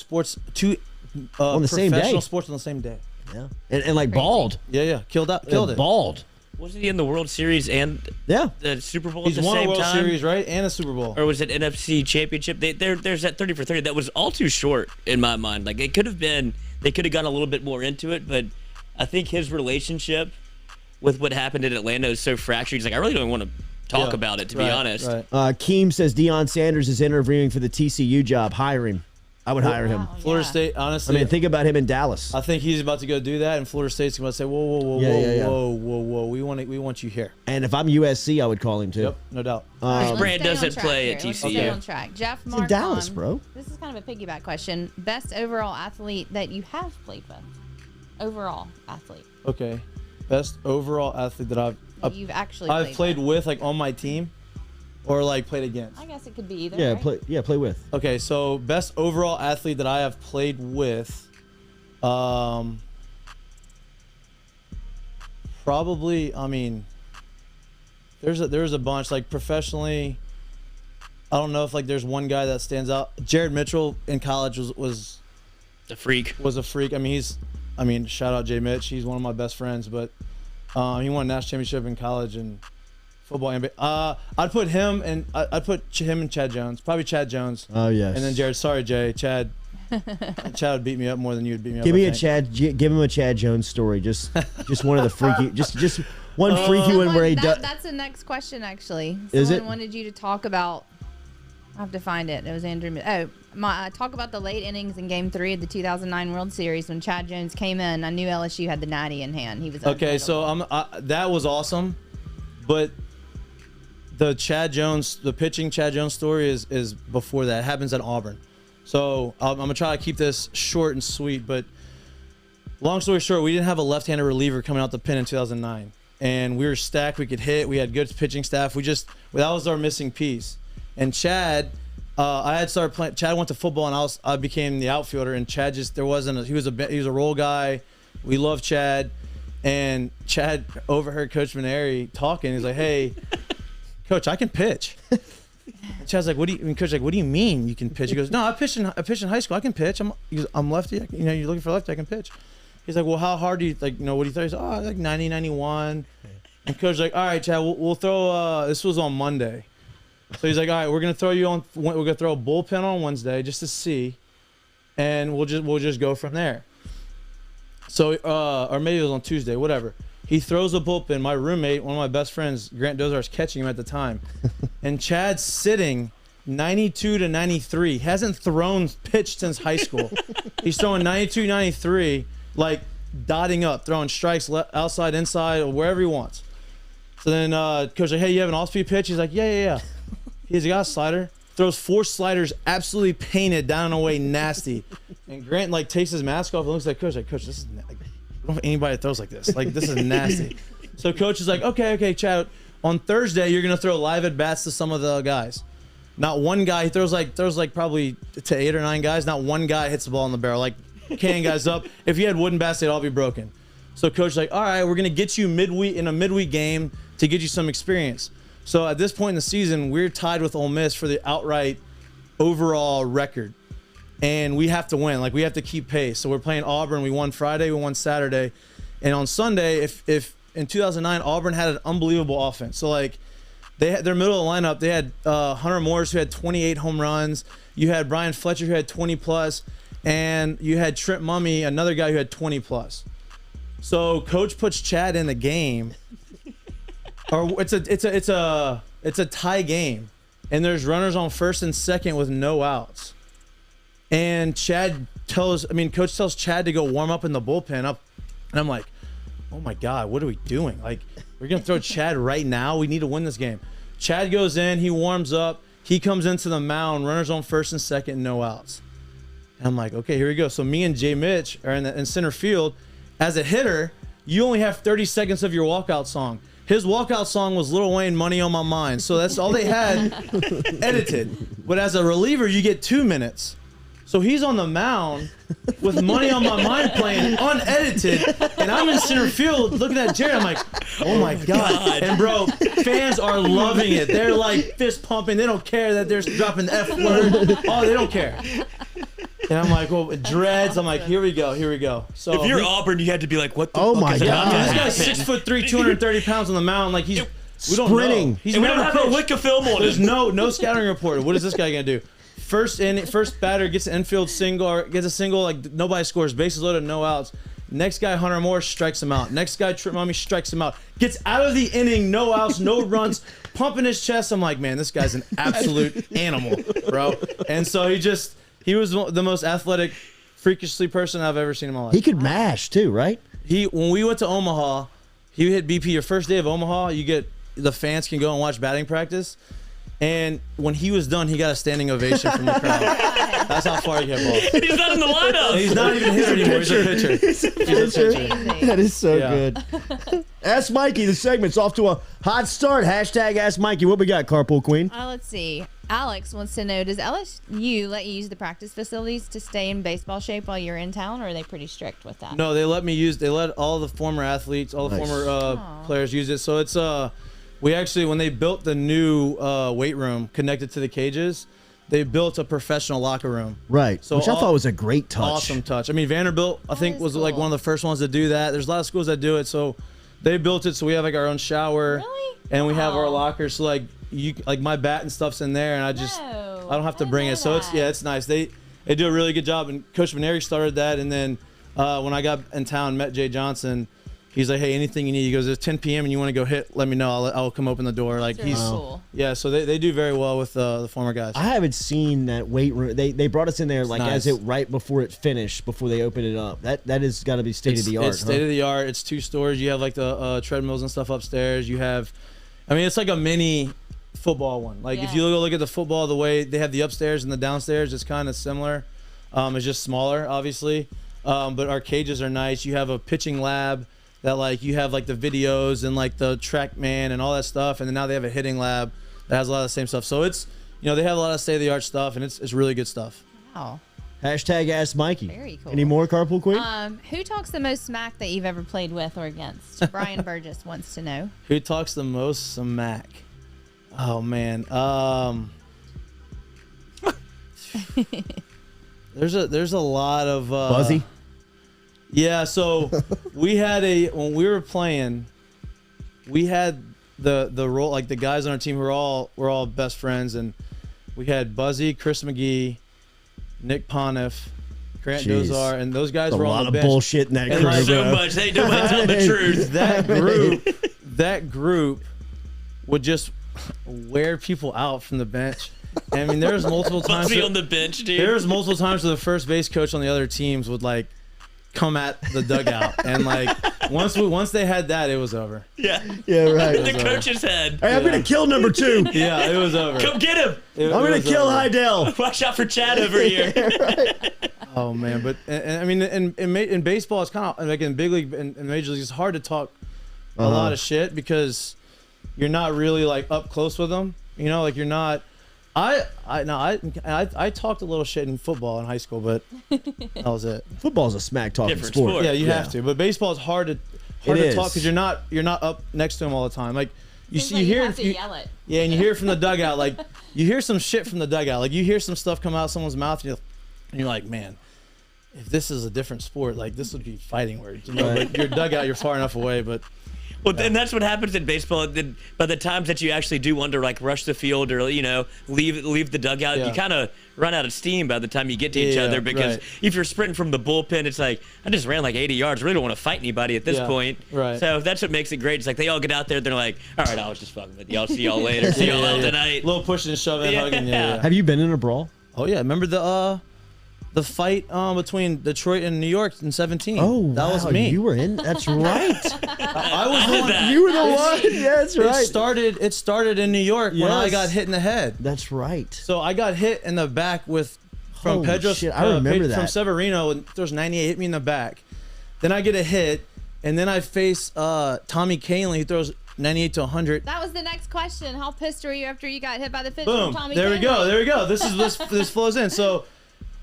on the same day. Professional sports on the same day. Yeah. And like bald. Yeah. Killed it. Bald. Wasn't he in the World Series and the Super Bowl at the same time? He's won a World Series, right? And a Super Bowl. Or was it NFC Championship? There's that 30 for 30. That was all too short in my mind. Like, they could have gone a little bit more into it, but I think his relationship with what happened in Atlanta is so fractured. He's like, I really don't want to talk about it, to be honest. Right. Keem says Deion Sanders is interviewing for the TCU job. Hire him. I would hire him. Florida State, honestly. I mean, think about him in Dallas. I think he's about to go do that, and Florida State's going to say, whoa, we want you here. And if I'm USC, I would call him too. Yep, no doubt. His brand doesn't play at Let's TCU. stay on track. Jeff It's in Dallas, Marcon, bro. This is kind of a piggyback question. Best overall athlete that you have played with? Overall athlete. Okay. Best overall athlete that You've actually played with, like on my team, or like played against. I guess it could be either. Yeah, right? play with. Okay, so best overall athlete that I have played with, probably. I mean, there's a bunch. Like professionally, I don't know if like there's one guy that stands out. Jared Mitchell in college was a freak. Was a freak. I mean, shout out Jay Mitch. He's one of my best friends, but he won a national championship in college and football. I'd put him and Chad Jones. Probably Chad Jones. Oh yes. And then Jared. Sorry, Jay. Chad would beat me up more than you would beat me up. Give him a Chad Jones story. Just one of the freaky. Just one freaky one where he does. That's the next question, actually. Is Someone it? wanted you to talk about. I have to find it. It was Andrew. Talk about the late innings in Game 3 of the 2009 World Series when Chad Jones came in. I knew LSU had the natty in hand. He was okay. So that was awesome, but the pitching Chad Jones story is before that. It happens at Auburn. So I'm gonna try to keep this short and sweet. But long story short, we didn't have a left-handed reliever coming out the pen in 2009, and we were stacked. We could hit. We had good pitching staff. That was our missing piece. And Chad, I had started playing. Chad went to football, and I became the outfielder. And Chad he was a role guy. We loved Chad, and Chad overheard Coach Maneri talking. He's like, "Hey, Coach, I can pitch." And Chad's like, "What do you mean, Coach? Like, what do you mean you can pitch?" He goes, "No, I pitched in high school. I can pitch. I'm lefty. You're looking for lefty. I can pitch." He's like, "Well, how hard do you what do you throw?" He's like, like 90, 91. And Coach's like, "All right, Chad, we'll throw." This was on Monday. So he's like, all right, we're gonna throw a bullpen on Wednesday just to see, and we'll just go from there. So or maybe it was on Tuesday, whatever. He throws a bullpen. My roommate, one of my best friends, Grant Dozar, is catching him at the time, and Chad's sitting 92 to 93. Hasn't pitched since high school. He's throwing 92, 93, like dotting up, throwing strikes outside, inside, or wherever he wants. So then Coach's like, hey, you have an off-speed pitch? He's like, yeah. He's got a slider. Throws 4 sliders, absolutely painted down and away, nasty. And Grant takes his mask off and looks at Coach. Like, Coach, this is I don't have anybody that throws like this. Like, this is nasty. So Coach is like, okay, Chad. On Thursday, you're gonna throw live at bats to some of the guys. Not one guy. He throws probably to 8 or 9 guys. Not one guy hits the ball in the barrel. Like, can guys up. If you had wooden bats, they'd all be broken. So Coach is like, all right, we're gonna get you in a midweek game to get you some experience. So at this point in the season, we're tied with Ole Miss for the outright overall record. And we have to win. Like, we have to keep pace. So we're playing Auburn. We won Friday. We won Saturday. And on Sunday, if in 2009, Auburn had an unbelievable offense. So, their middle of the lineup, they had Hunter Morris, who had 28 home runs. You had Brian Fletcher, who had 20+. And you had Trent Mummy, another guy who had 20+. So Coach puts Chad in the game. Or it's a tie game, and there's runners on first and second with no outs. And Coach tells Chad to go warm up in the bullpen up And I'm like, oh my God, what are we doing? Like, we're going to throw Chad right now? We need to win this game. Chad goes in, he warms up, he comes into the mound, runners on first and second, no outs. And I'm like, okay, here we go. So me and Jay Mitch are in center field. As a hitter, you only have 30 seconds of your walkout song. His walkout song was Lil Wayne, Money on My Mind. So that's all they had edited. But as a reliever, you get 2 minutes. So he's on the mound with Money on My Mind playing unedited, and I'm in center field looking at Jared. I'm like, oh my God. And bro, fans are loving it. They're like fist pumping. They don't care that they're dropping the F word. Oh, they don't care. And I'm like, well, dreads. I'm like, here we go. So if you're Auburn, you had to be like, what the Oh fuck my is God. about to this guy's happen? 6'3", 230 pounds on the mound. Like we don't Sprinting. know. He's And we don't never have a pitched. lick of film on There's it. no scouting report. What is this guy gonna do? First batter gets an infield single, or gets a single, like nobody scores, bases loaded, no outs. Next guy, Hunter Moore, strikes him out. Next guy, Trip Mummy, strikes him out. Gets out of the inning, no outs, no runs, pumping his chest. I'm like, man, this guy's an absolute animal, bro. And so he was the most athletic, freakishly person I've ever seen in my life. He could mash too, right? When we went to Omaha, he hit BP. Your first day of Omaha, the fans can go and watch batting practice. And when he was done, he got a standing ovation from the crowd. That's how far he hit balls. He's not in the lineup. He's not even a hitter anymore. He's a pitcher. He's a pitcher. Amazing. That is so Yeah. good. Ask Mikey. The segment's off to a hot start. Hashtag Ask Mikey. What we got, Carpool Queen? Let's see. Alex wants to know, does LSU let you use the practice facilities to stay in baseball shape while you're in town, or are they pretty strict with that? No, they let all the former athletes, all the Nice. former players use it. So it's we actually, when they built the new weight room connected to the cages, they built a professional locker room. Right. So Which I thought was a great touch. Awesome touch. I mean, Vanderbilt, I think, is was like cool. one of the first ones to do that. There's a lot of schools that do it. So they built it so we have like our own shower. Really? And we have our Wow. lockers. So like my bat and stuff's in there, and I don't have to bring it. So it's nice. They do a really good job. And Coach Veneri started that. And then when I got in town, met Jay Johnson. He's like, hey, anything you need. He goes, it's 10 p.m. and you want to go hit, let me know. I'll come open the door. Like That's really cool. Yeah, so they do very well with the former guys. I haven't seen that weight room. They brought us in there like nice. as it right before it finished, before they opened it up. That has got to be state of the art. It's state of the art. It's 2 stories. You have like the treadmills and stuff upstairs. You have, I mean, it's like a mini football one. Like if you go look at the football, the way they have the upstairs and the downstairs, it's kind of similar. It's just smaller, obviously. But our cages are nice. You have a pitching lab that like you have like the videos and like the TrackMan and all that stuff, and then now they have a hitting lab that has a lot of the same stuff. So it's, they have a lot of state of the art stuff, and it's really good stuff. Wow. Hashtag Ask Mikey. Very cool. Any more, Carpool Queen? Who talks the most smack that you've ever played with or against? Brian Burgess wants to know. Who talks the most smack? Oh man. There's a lot of Buzzy? Yeah, so when we were playing, we had the role, like the guys on our team we're all best friends, and we had Buzzy, Chris McGee, Nick Poniff, Grant Jeez. Dozar, and those guys There's were a on lot the of bench. bullshit in that And crew, like So bro. much. They don't tell the truth. That group would just wear people out from the bench. I mean, there's multiple times. Buzzy on the bench, dude. There's multiple times where the first base coach on the other teams would like come at the dugout, and like once they had that, it was over. Yeah. Yeah, right. The coach's head. Hey, I'm going to kill number 2. Yeah, it was over. Come get him. I'm going to kill Heidel. Watch out for Chad over here. Oh man, but and I mean, in baseball, it's kind of like in big league and major league, it's hard to talk a lot of shit because you're not really like up close with them. Like you're not. I talked a little shit in football in high school, but that was it. Football's a smack talking Different sport. sport. Yeah, you have to. But baseball is hard to It talk is. because you're not up next to them all the time. Like you Seems see, like you hear have to you- yell it. Yeah, and you hear it from the dugout. Like you hear some shit from the dugout. Like you hear some stuff come out of someone's mouth, and you're like, man, if this is a different sport, like this would be fighting words. But your dugout, you're far enough away. But Well, then that's what happens in baseball. Then by the times that you actually do want to like rush the field or leave the dugout, Yeah. you kind of run out of steam by the time you get to each Yeah, other because right. if you're sprinting from the bullpen, it's like I just ran like 80 yards. I really don't want to fight anybody at this Yeah, point. right. So that's what makes it great. It's like they all get out there. They're like, all right, I was just fucking with y'all. See y'all later. See y'all out tonight. little pushing and shoving, Yeah. hugging. Yeah. Have you been in a brawl? Oh yeah, remember the The fight between Detroit and New York in 17. Oh, that was wow, me. You were in. That's right. I was the one. You were the one. Yeah, that's right. It started in New York when I got hit in the head. That's right. So I got hit in the back from Holy Pedro. shit, I remember that. From Severino, and throws 98, hit me in the back. Then I get a hit, and then I face Tommy Kahnle. He throws 98 to 100. That was the next question. How pissed were you after you got hit by the pitch Boom. from Tommy There we go. Kahnle? There we go. This flows in. So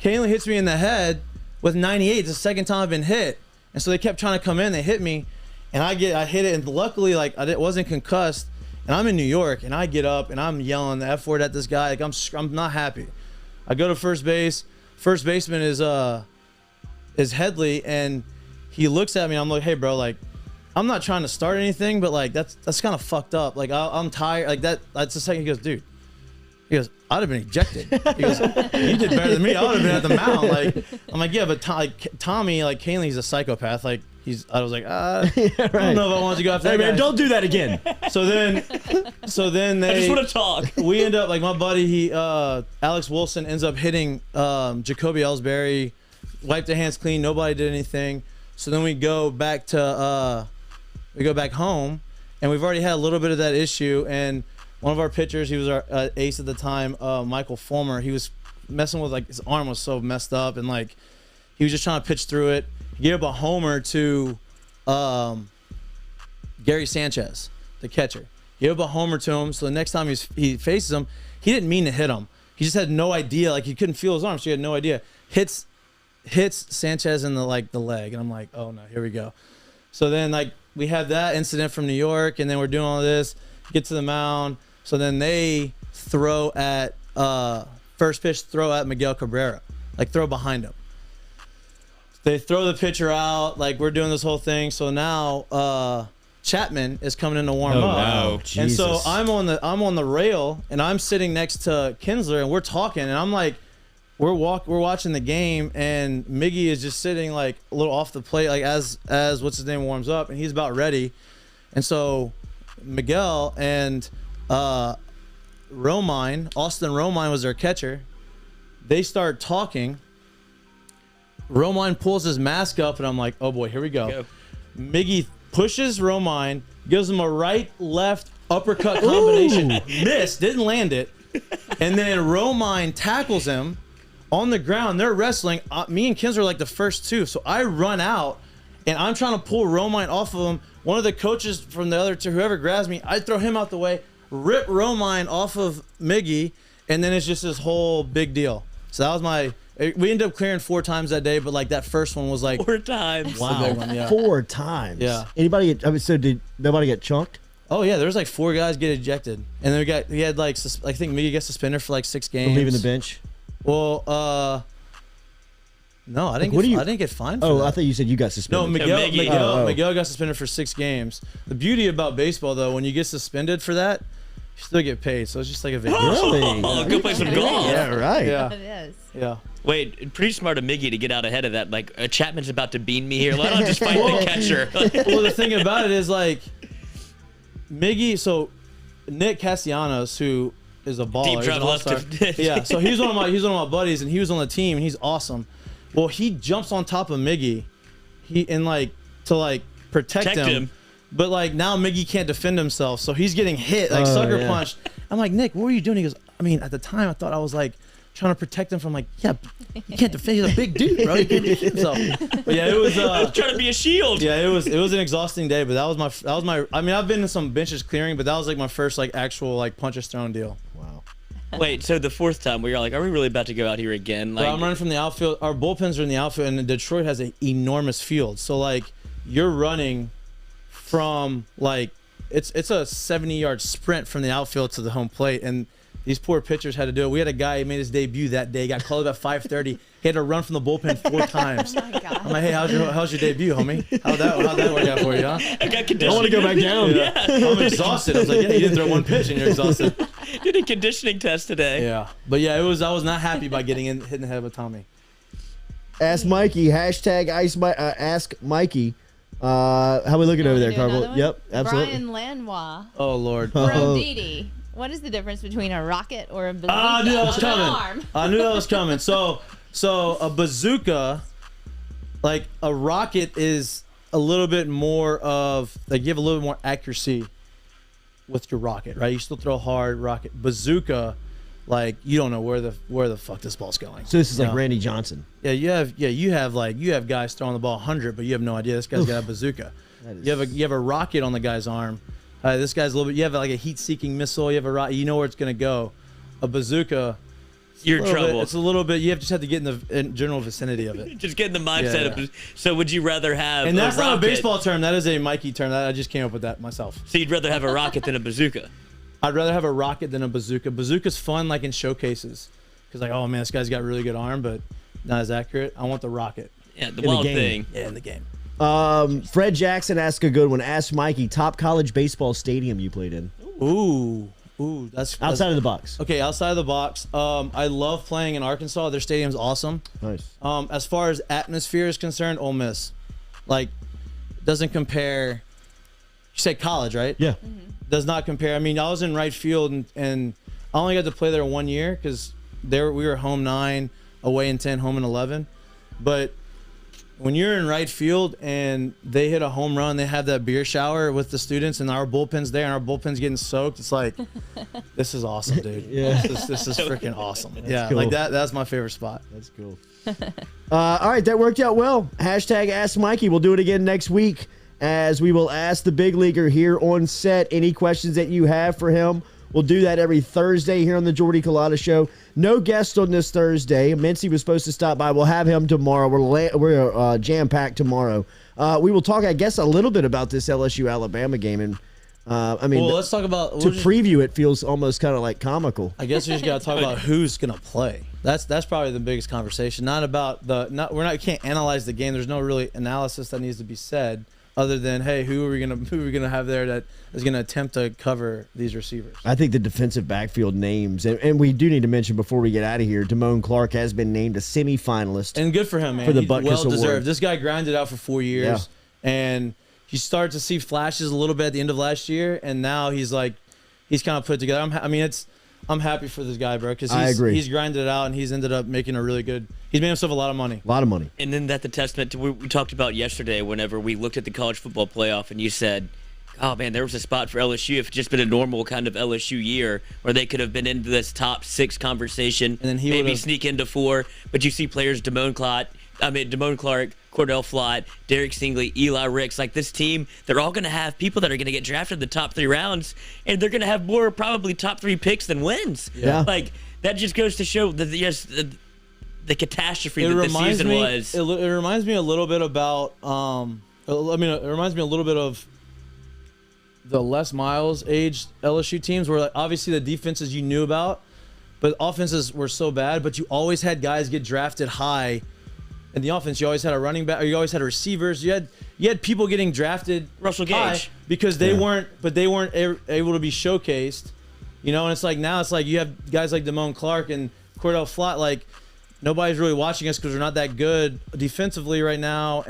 Kahnle hits me in the head with 98. It's the second time I've been hit. And so they kept trying to come in. They hit me. And I hit it. And luckily, like, I wasn't concussed. And I'm in New York. And I get up and I'm yelling the F word at this guy. Like, I'm not happy. I go to first base. First baseman is Headley. And he looks at me. I'm like, hey, bro, like, I'm not trying to start anything, but like that's kind of fucked up. Like I'm tired. Like that's the second. He goes, dude. He goes, I'd have been ejected. He goes, you did better than me. I would have been at the mound. Like I'm like, yeah, but Tommy, like Kahnle, he's a psychopath. Like I was like, I don't know if I wanted to go after that guy. Man, don't do that again. So then they. I just want to talk. We end up like my buddy. Alex Wilson ends up hitting Jacoby Ellsbury, wiped the hands clean. Nobody did anything. So then we go back to. We go back home, and we've already had a little bit of that issue. And one of our pitchers, he was our ace at the time, Michael Fulmer. He was messing with, like, his arm was so messed up, and like he was just trying to pitch through it. He gave up a homer to Gary Sanchez, the catcher. He gave up a homer to him. So the next time he faces him, he didn't mean to hit him. He just had no idea. Like, he couldn't feel his arm, so he had no idea. Hits Sanchez in the leg, and I'm like, oh no, here we go. So then, like, we have that incident from New York, and then we're doing all this, get to the mound. So then they throw at first pitch, throw at Miguel Cabrera, like throw behind him. They throw the pitcher out, like we're doing this whole thing. So now Chapman is coming in to warm up. Wow. And so Jesus. I'm on the rail, and I'm sitting next to Kinsler, and we're talking, and I'm like, we're watching the game, and Mikie is just sitting like a little off the plate, like as what's his name warms up, and he's about ready. And so Miguel and Austin Romine was their catcher. They start talking. Romine pulls his mask up, and I'm like, oh boy, here we go. Mikie pushes Romine, gives him a right-left uppercut combination. Missed, didn't land it. And then Romine tackles him on the ground. They're wrestling. Me and Kins are like the first two. So I run out, and I'm trying to pull Romine off of him. One of the coaches from the other two, whoever grabs me, I throw him out the way, rip Romine off of Mikie, and then it's just this whole big deal. So that was we ended up clearing 4 times that day, but like that first one was like 4 times. the big one, yeah. 4 times. Yeah. So did nobody get chunked? Oh yeah, there was like 4 guys get ejected, and then he had like I think Mikie got suspended for like 6 games. For leaving the bench? Well, no, I didn't get fined for that. I thought you said you got No, suspended. Miguel got suspended for 6 games. The beauty about baseball, though, when you get suspended for that, you still get paid. So it's just like a vacation. Really? Oh, go play some golf. Yeah, right. Yeah, It is. yeah. Wait, pretty smart of Mikie to get out ahead of that. Like, Chapman's about to bean me here. Why don't I just fight the catcher? Well, the thing about it is, like, Mikie, so Nick Castellanos, who is a baller. Deep he's drive an left all-star. to- Yeah, so he's one of my buddies, and he was on the team, and he's awesome. Well, he jumps on top of Mikie, to protect him. But like now Mikie can't defend himself, so he's getting hit, like sucker punched. I'm like, Nick, what were you doing? He goes, I mean, at the time I thought I was like trying to protect him from like, yeah, you can't defend. He's a big dude, bro. He can't defend himself. But yeah, it was trying to be a shield. yeah, it was an exhausting day, but that was my. I mean, I've been in some benches clearing, but that was like my first like actual like punches thrown deal. Wow. Wait, so the 4th time where you're like, are we really about to go out here again? Like, Bro, I'm running from the outfield. Our bullpens are in the outfield, and Detroit has an enormous field. So like, you're running from like it's a 70-yard sprint from the outfield to the home plate, and these poor pitchers had to do it. We had a guy who made his debut that day, got called at 5:30. He had to run from the bullpen 4 times. Oh my God. I'm like, hey, how's your debut, homie? How'd that work out for you, huh? I got conditioning. I want to go back down. Yeah. I'm exhausted. I was like, yeah, you didn't throw 1 pitch and you're exhausted. Did a conditioning test today. Yeah, but yeah, I was not happy by getting hit in the head with Tommy. Ask Mikie. Hashtag ask Mikie. How we looking over there, Carvel? Yep, absolutely. Brian Lanois. Oh Lord. Bro Didi. What is the difference between a rocket or a balloon? I knew that was An coming. arm. I knew that was coming. So So a bazooka, like a rocket, is a little bit more of like you have a little bit more accuracy with your rocket, right? You still throw hard rocket. Bazooka, like you don't know where the fuck this ball's going. So this is like Randy Johnson. Yeah, you have guys throwing the ball 100, but you have no idea this guy's got a bazooka. You have a rocket on the guy's arm. This guy's a little bit. You have like a heat-seeking missile. You have a rocket. You know where it's gonna go. A bazooka. You're in trouble. It's a little bit. You just have to get in the general vicinity of it. Just get in the mindset of. So would you rather have? And that's a not a baseball term. That is a Mikie term. I just came up with that myself. So you'd rather have a rocket than a bazooka? I'd rather have a rocket than a bazooka. Bazooka's fun, like in showcases, because like, oh man, this guy's got really good arm, but not as accurate. I want the rocket. Yeah, the wild thing. Yeah, in the game. Fred Jackson asked a good one. Ask Mikie, top college baseball stadium you played in. Ooh, that's outside of the box. Okay, outside of the box. I love playing in Arkansas. Their stadium's awesome. Nice. As far as atmosphere is concerned, Ole Miss, like, doesn't compare. You say college, right? Yeah. Does not compare. I mean, I was in right field, and I only got to play there 1 year because we were home 9, away in 10, home in 11. But when you're in right field and they hit a home run, they have that beer shower with the students, and our bullpen's there, and our bullpen's getting soaked. It's like, this is awesome, dude. Yeah. This is freaking awesome. Yeah, cool. like that's my favorite spot. That's cool. All right, that worked out well. Hashtag Ask Mikie. We'll do it again next week, as we will ask the big leaguer here on set any questions that you have for him. We'll do that every Thursday here on the Jordy Culotta Show. No guest on this Thursday. Mincy was supposed to stop by. We'll have him tomorrow. We're jam-packed tomorrow. We will talk, I guess, a little bit about this LSU-Alabama game. And I mean, well, let's talk about preview it feels almost kind of like comical. I guess we just got to talk about who's gonna play. That's probably the biggest conversation. Not about we can't analyze the game. There's no really analysis that needs to be said, other than, hey, who are we gonna have there that is gonna attempt to cover these receivers? I think the defensive backfield names, and we do need to mention before we get out of here, Damone Clark has been named a semifinalist. And good for him, man. For the He's Butkus well Award. deserved. This guy grinded out for 4 years, and you start to see flashes a little bit at the end of last year, and now he's kind of put together. I'm happy for this guy, bro, because I agree. He's grinded it out, and he's ended up making he's made himself a lot of money. A lot of money. And then that's a testament to what we talked about yesterday whenever we looked at the college football playoff, and you said, oh, man, there was a spot for LSU if it's just been a normal kind of LSU year where they could have been into this top 6 conversation, and then maybe sneak into 4. But you see players Damone Clark, Cordell Flott, Derek Stingley, Eli Ricks, like this team, they're all going to have people that are going to get drafted in the top 3 rounds, and they're going to have more probably top 3 picks than wins. Yeah. Like, that just goes to show that, yes, the catastrophe that the season was. It reminds me a little bit about, it reminds me a little bit of the Les Miles aged LSU teams where, like, obviously the defenses you knew about, but offenses were so bad, but you always had guys get drafted high. In the offense, you always had a running back, or you always had receivers. You had people getting drafted Russell high Gage. because they weren't able to be showcased. You know, and it's like now you have guys like Damone Clark and Cordell Flott. Like, nobody's really watching us because we're not that good defensively right now.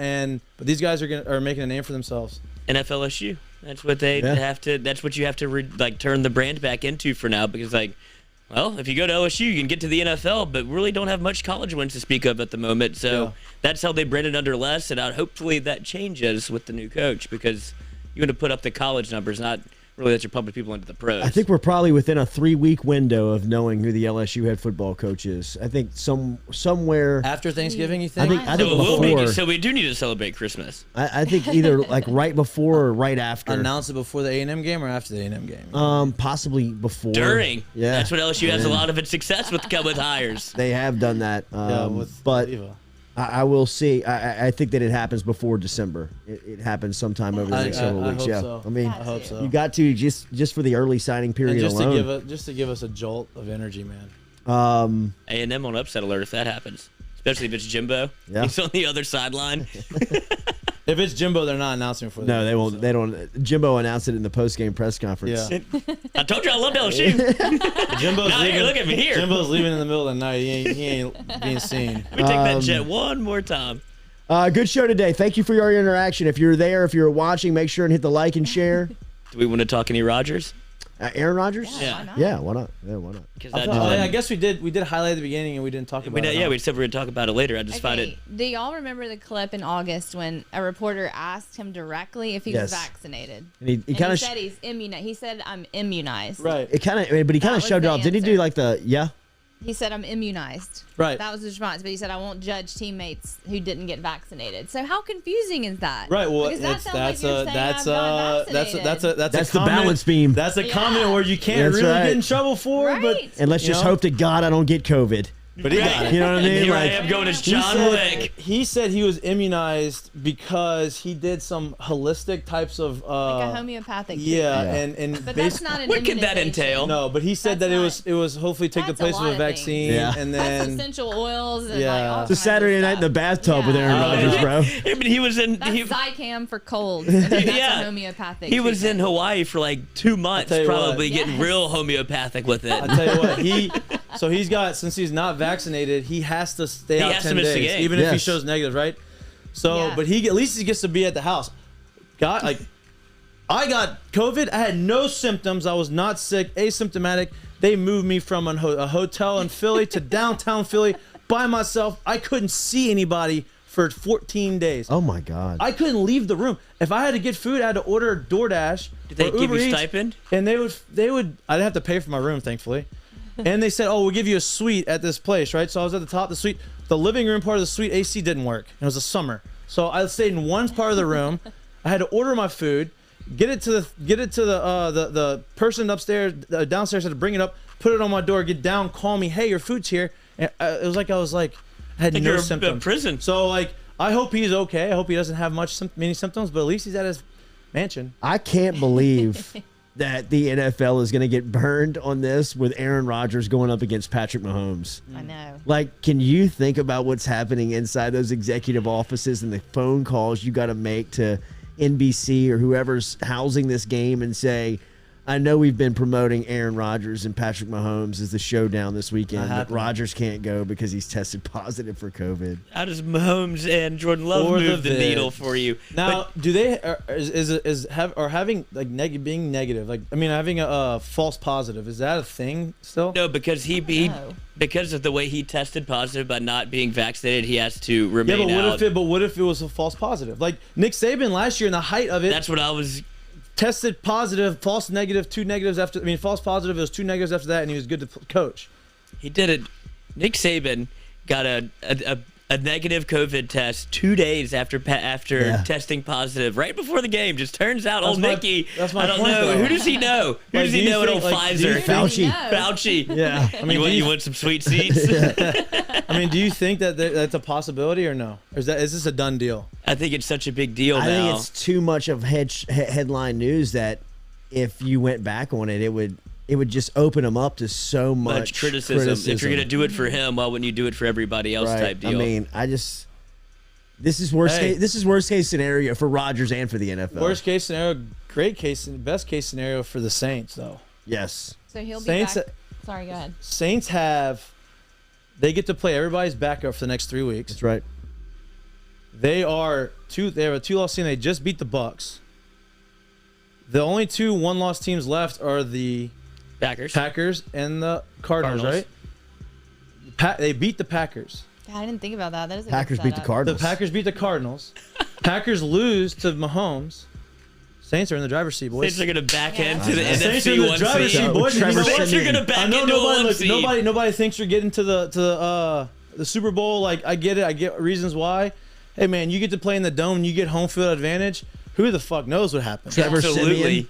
But these guys are making a name for themselves. NFLSU. That's what they have to. That's what you have to turn the brand back into for now, because well, if you go to LSU, you can get to the NFL, but really don't have much college wins to speak of at the moment. So that's how they branded under Les, and hopefully that changes with the new coach, because you want to put up the college numbers, not really let your public people into the pros. I think we're probably within a 3-week window of knowing who the LSU head football coach is. I think somewhere After Thanksgiving, you think? I think before. So we do need to celebrate Christmas. I think either like right before or right after. Announce it before the A&M game or after the A&M game? Possibly before. During. Yeah. That's what LSU has a lot of its success with hires. They have done that. With but Leva. I will see. I think that it happens before December. It happens sometime over the next several weeks. hope Yeah, so. I mean, I hope so. you got to just for the early signing period And alone. just to give us a jolt of energy, man. A&M on upset alert if that happens, especially if it's Jimbo. Yeah. He's on the other sideline. If it's Jimbo, they're not announcing for the No, game, they won't. so. They don't. Jimbo announced it in the post-game press conference. Yeah. I told you I loved LSU. Jimbo's Now here, look at me here. Jimbo's leaving in the middle of the night. He ain't being seen. Let me take that jet one more time. Good show today. Thank you for your interaction. If you're there, if you're watching, make sure and hit the like and share. Do we want to talk any Rodgers? Aaron Rodgers? Yeah, why not? Yeah, why not? Yeah, why not? 'Cause I, that, thought- I guess we did highlight at the beginning and we didn't talk about it. we said we were going to talk about it later. I just find it. Do y'all remember the clip in August when a reporter asked him directly if he was vaccinated? And he kind of said he's immunized. He said, "I'm immunized." Right. but he kind of That showed was it off. the Didn't he do answer. like the He said, "I'm immunized." Right. That was his response. But he said, "I won't judge teammates who didn't get vaccinated." So how confusing is that? Right. Well, Because that it's, sounds that's like you're a saying that's I'm not a that's a that's a that's That's a the comment, balance beam. That's a Yeah. comment where you can't That's really right. get in trouble for, Right. And let's You just know? hope to God I don't get COVID. but he got it. You know what I mean? Here I Like, am going as He John said- Wick. He said he was immunized because he did some holistic types of Like a homeopathic. yeah, treatment. and But that's not an What could that immunization. entail? no, but he said That's that it was hopefully take the That's a place of lot a of vaccine, things. Yeah. and That's then essential oils and Yeah. like all it's a kinds of Saturday night in the stuff. bathtub with Yeah. Aaron Rodgers, bro. I mean, he was in. That's He, Zycam for colds. And that's Yeah. a homeopathic. he was in treatment. Hawaii for like 2 months, tell you what. probably getting Yes. real homeopathic with it. I tell you what, he's got, since he's not vaccinated, he has to stay out has to 10 miss the days, game. even if he Yes. shows negative, right? So, Yeah. but at least he gets to be at the house. I got COVID. I had no symptoms. I was not sick, asymptomatic. They moved me from a hotel in Philly to downtown Philly by myself. I couldn't see anybody for 14 days. Oh my God. I couldn't leave the room. If I had to get food, I had to order DoorDash. Did they or give Uber you Eats, stipend? And they would. I didn't have to pay for my room, thankfully. And they said, "Oh, we'll give you a suite at this place, right?" So I was at the top of the suite. The living room part of the suite AC didn't work. It was a summer, so I stayed in one part of the room. I had to order my food, get it to the person upstairs, downstairs had to bring it up, put it on my door, get down, call me, "Hey, your food's here." And it was like I had Like no you're symptoms. in prison. So I hope he's okay. I hope he doesn't have many symptoms, but at least he's at his mansion. I can't believe that the NFL is going to get burned on this with Aaron Rodgers going up against Patrick Mahomes. I know. Like, can you think about what's happening inside those executive offices and the phone calls you got to make to NBC or whoever's housing this game and say, I know we've been promoting Aaron Rodgers and Patrick Mahomes as the showdown this weekend, but Rodgers can't go because he's tested positive for COVID. How does Mahomes and Jordan Love Or move the the vid. needle for you? Now, do they having like being negative, like having a false positive, is that a thing still? No, because he No. because of the way he tested positive by not being vaccinated, he has to Yeah, remain out. what if it was a false positive? Like Nick Saban last year in the height of it, That's what I was. tested positive, false negative, two negatives after. False positive. It was two negatives after that, and he was good to coach. He did it. Nick Saban got a negative COVID test 2 days after testing positive, right before the game. Just turns out old Mikie. That's my I don't point, know. though. Who does he know? Who Like, does do he you know at think- old like, do you Pfizer? think- Fauci. No. Fauci. Yeah. You want some sweet seats? Do you think that that's a possibility or no? Or is this a done deal? I think it's such a big deal I now. think it's too much of headline news that if you went back on it, it would just open him up to so much criticism. If you're gonna do it for him, why wouldn't you do it for everybody else? Right. Type deal. This is worst Hey. case. This is worst case scenario for Rodgers and for the NFL. Worst case scenario, best case scenario for the Saints though. Yes. So he'll be Saints- back. Sorry, go ahead. Saints they get to play everybody's backup for the next 3 weeks. That's right. They have a 2-loss team. They just beat the Bucks. The only two 1-loss teams left are the Packers and the Cardinals. Right? They beat the Packers. God, I didn't think about that. That is a Packers good beat the setup. Cardinals. The Packers beat the Cardinals. Packers lose to Mahomes. Saints are in the driver's seat, boys. Saints are gonna back Yeah. into the Saints are NFC in the 1 driver's seed. seat, boys. And you know Saints what? are gonna back I know into a 1 nobody, seed. nobody thinks you're getting to the Super Bowl. Like, I get it. I get reasons why. Hey, man, you get to play in the dome and you get home field advantage. Who the fuck knows what happens? Trevor Absolutely.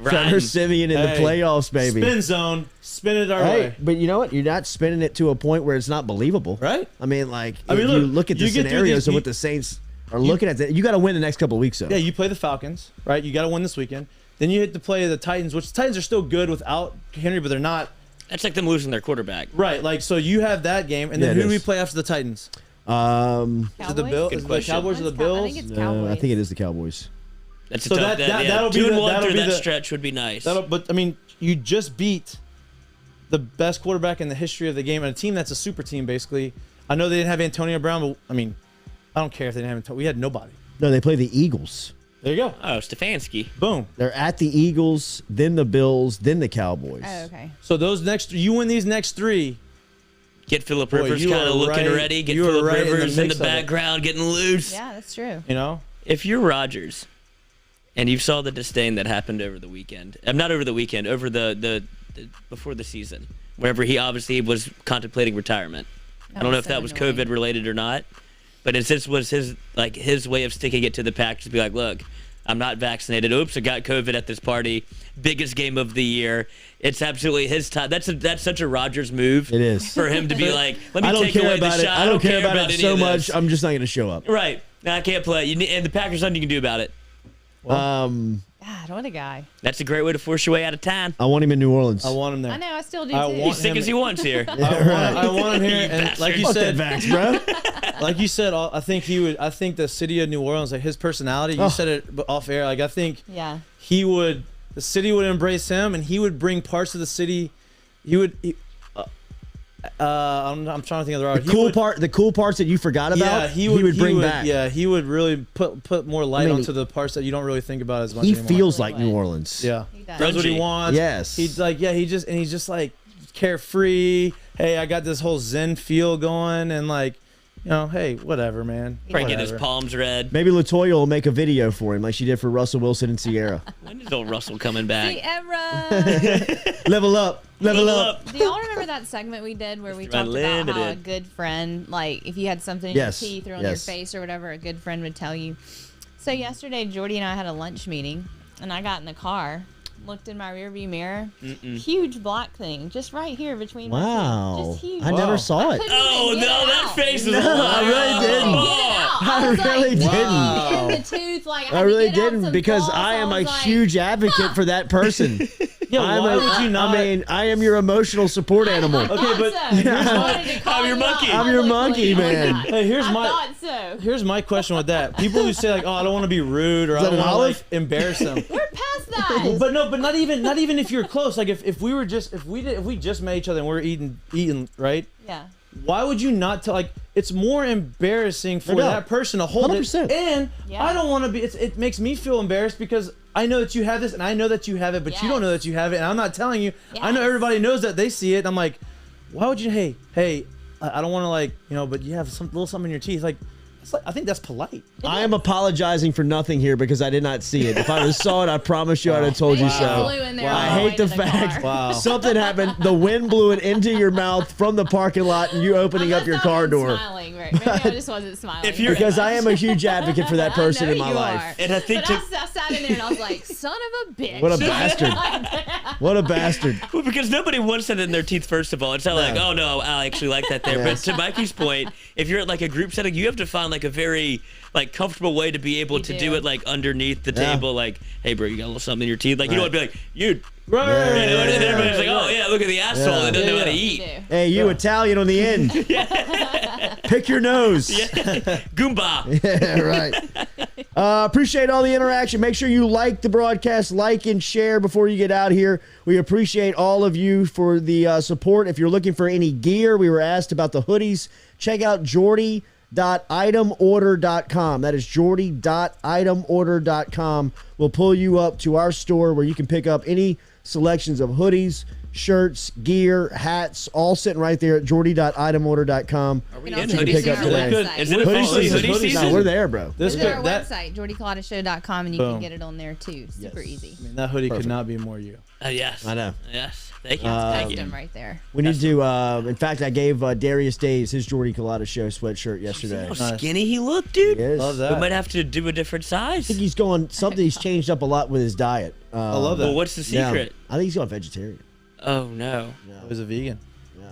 Trevor Siemian in the playoffs, baby. Spin zone. Spin it our Hey, way. but you know what? You're not spinning it to a point where it's not believable, Right? I mean, like, I mean, if you look, look at the you get through scenarios these- of what the Saints are looking at. You got to win the next couple of weeks, though. Yeah, you play the Falcons, right? You got to win this weekend. Then you hit to play the Titans, which the Titans are still good without Henry, but they're not. That's like them losing their quarterback. Right, like, so you have that game, and then Yeah, who it do we is. play after the Titans? Is it the Cowboys? Bill? Good Is it the question. Cowboys or the I Bills? think it's Cowboys. I think it is the Cowboys. That's a So tough. that'll be 2-1 that'll through be that the- stretch would be nice. But I mean, you just beat the best quarterback in the history of the game, and a team that's a super team, basically. I know they didn't have Antonio Brown, but I mean, I don't care if they didn't have Antonio. We had nobody. No, they play the Eagles. There you go. Oh, Stefanski. Boom. They're at the Eagles, then the Bills, then the Cowboys. Oh, okay. So you win these next 3. Get Phillip Boy, Rivers you kind are of looking right- ready. Get you are Phillip right in the Rivers in mix the of it. background getting loose. Yeah, that's true. You know? If you're Rodgers and you saw the disdain that happened over the weekend, not over the weekend, over the before the season, wherever he obviously was contemplating retirement. I don't know if that was COVID related or not, but it just was his way of sticking it to the pack to be like, look, I'm not vaccinated. Oops, I got COVID at this party. Biggest game of the year. It's absolutely his time. That's such a Rodgers move. It is. For him to be like, let me I don't take care away about the it. shot. I don't care about it any so of much. this. I'm just not going to show up. Right. I can't play. And the Packers, nothing you can do about it. God, what a guy. That's a great way to force your way out of town. I want him in New Orleans. I want him there. I know, I still do I too. want He's sick him- as he wants here. I want him here. And bastard. like you Fuck said, that vax, bro. like you said, I think he would. I think the city of New Orleans, like his personality. You said it off air. Like I think Yeah. he would. The city would embrace him, and he would bring parts of the city. I'm trying to think of the right. The cool parts that you forgot about, Yeah, he would bring back. Yeah, he would really put more light I mean, onto the parts that you don't really think about as much He anymore. feels like Really New would. Orleans. Yeah, He does. knows what he Grungy. wants. Yes. He's like, he's just like carefree. Hey, I got this whole Zen feel going, and like, hey, whatever, man. Probably get his Whatever. palms red. Maybe LaToya will make a video for him like she did for Russell Wilson and Sierra. When is old Russell coming back? Sierra. Level up. Level up. Do y'all remember that segment we did where we Mr. talked about how a Unlimited. good friend, like if you had something in Yes, your teeth or on yes. your face or whatever, a good friend would tell you. So yesterday, Jordy and I had a lunch meeting, and I got in the car, looked in my rearview mirror, huge black thing just right here between my Wow. teeth. Just huge. I never Wow. saw it. Couldn't Oh, even get no, it that out. face is No, I really didn't. Oh. I really didn't. In the tooth, like I had really to get out didn't some because floss. I am a was like, huge advocate for that person. Yeah, why would you not? I mean, I am your emotional support animal. I Okay, thought but so. here's I my- wanted to call I'm your you out monkey. I'm your monkey, publicly on man. that. Hey, here's I my thought so. here's my question with that. People who say like, "Oh, I don't want to be rude," or "I that don't an want to olive? like embarrass them." We're past that. But not even if you're close. Like if we just met each other and we're eating right. Yeah. Why would you not tell? Like it's more embarrassing for No doubt. that person to hold 100%. it. And Yeah. I don't want to be. It makes me feel embarrassed because I know that you have this, and I know that you have it, but you don't know that you have it, and I'm not telling you. I know Yes. everybody knows that they see it. And I'm like, why would you? Hey, I don't want to like but you have some little something in your teeth. Like, it's like I think that's polite. I am apologizing for nothing here because I did not see it. If I saw it, I promise you I'd have told you Maybe it so. flew in there Wow. all I the way hate to the fact Wow. something happened. The wind blew it into your mouth from the parking lot and you opening up your car door. Smiling, right? Maybe I just wasn't smiling. If you're- Because I am a huge advocate for that person I know in my you life. are. And I think But I sat in there and I was like, son of a bitch. What a bastard. What a bastard. Well, because nobody wants that in their teeth, first of all. It's not like, oh, no, I actually like that there. Yes. But to Mikey's point, if you're at like a group setting, you have to find like a very like comfortable way to be able to do do. it like underneath the Yeah. table. Like, hey, bro, you got a little something in your teeth. Like, you don't want to be like, you. Right. Yeah. You know, and everybody's like, oh, yeah, look at the asshole. Yeah. They doesn't know how to Yeah. eat. Hey, you Italian on the end. Pick your nose. Goomba. Yeah, right. Appreciate all the interaction. Make sure you like the broadcast, like and share before you get out here. We appreciate all of you for the support. If you're looking for any gear, we were asked about the hoodies. Check out jordy.itemorder.com. That is jordy.itemorder.com. We'll pull you up to our store where you can pick up any selections of hoodies, shirts, gear, hats, all sitting right there at jordy.itemorder.com. Are we You know, in so hoodie you can season? pick up today. Good. Is it Hoodie officially season, hoodie hoodie season? No, we're there, bro. This Go to our could that website, jordyculottashhow.com, and you Boom. can get it on there too. Super easy. that hoodie Perfect. could not be more you. Yes. I know. Yes. Thank you. Uh, Thank Them you. right there. We need to, in fact, I gave Darius Days his Jordy Culotta Show sweatshirt yesterday. How skinny he looked, dude. Yes. Love We that. might have to do a different I size. think he's going, he's changed up a lot with his diet. I love that. Well, what's the Yeah. secret? I think he's going vegetarian. Oh, no. I was a vegan.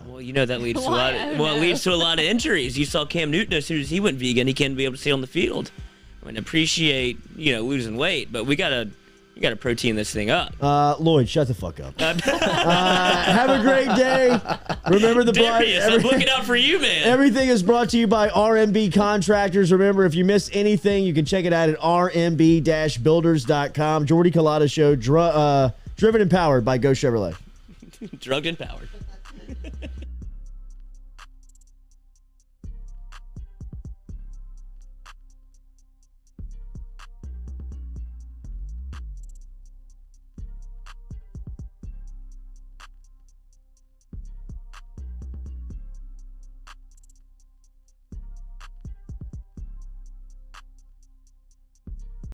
Well, you know that leads to a Why? lot. Oh, It no. leads to a lot of injuries. You saw Cam Newton as soon as he went vegan, he can't be able to stay on the field. I mean, appreciate losing weight, but you gotta protein this thing up. Lloyd, shut the fuck up. Have a great day. Remember the Darius, I'm looking out for you, man. Everything is brought to you by RMB Contractors. Remember, if you miss anything, you can check it out at rmb-builders.com. Jordy Culotta Show, driven and powered by Go Chevrolet. Drugged and powered.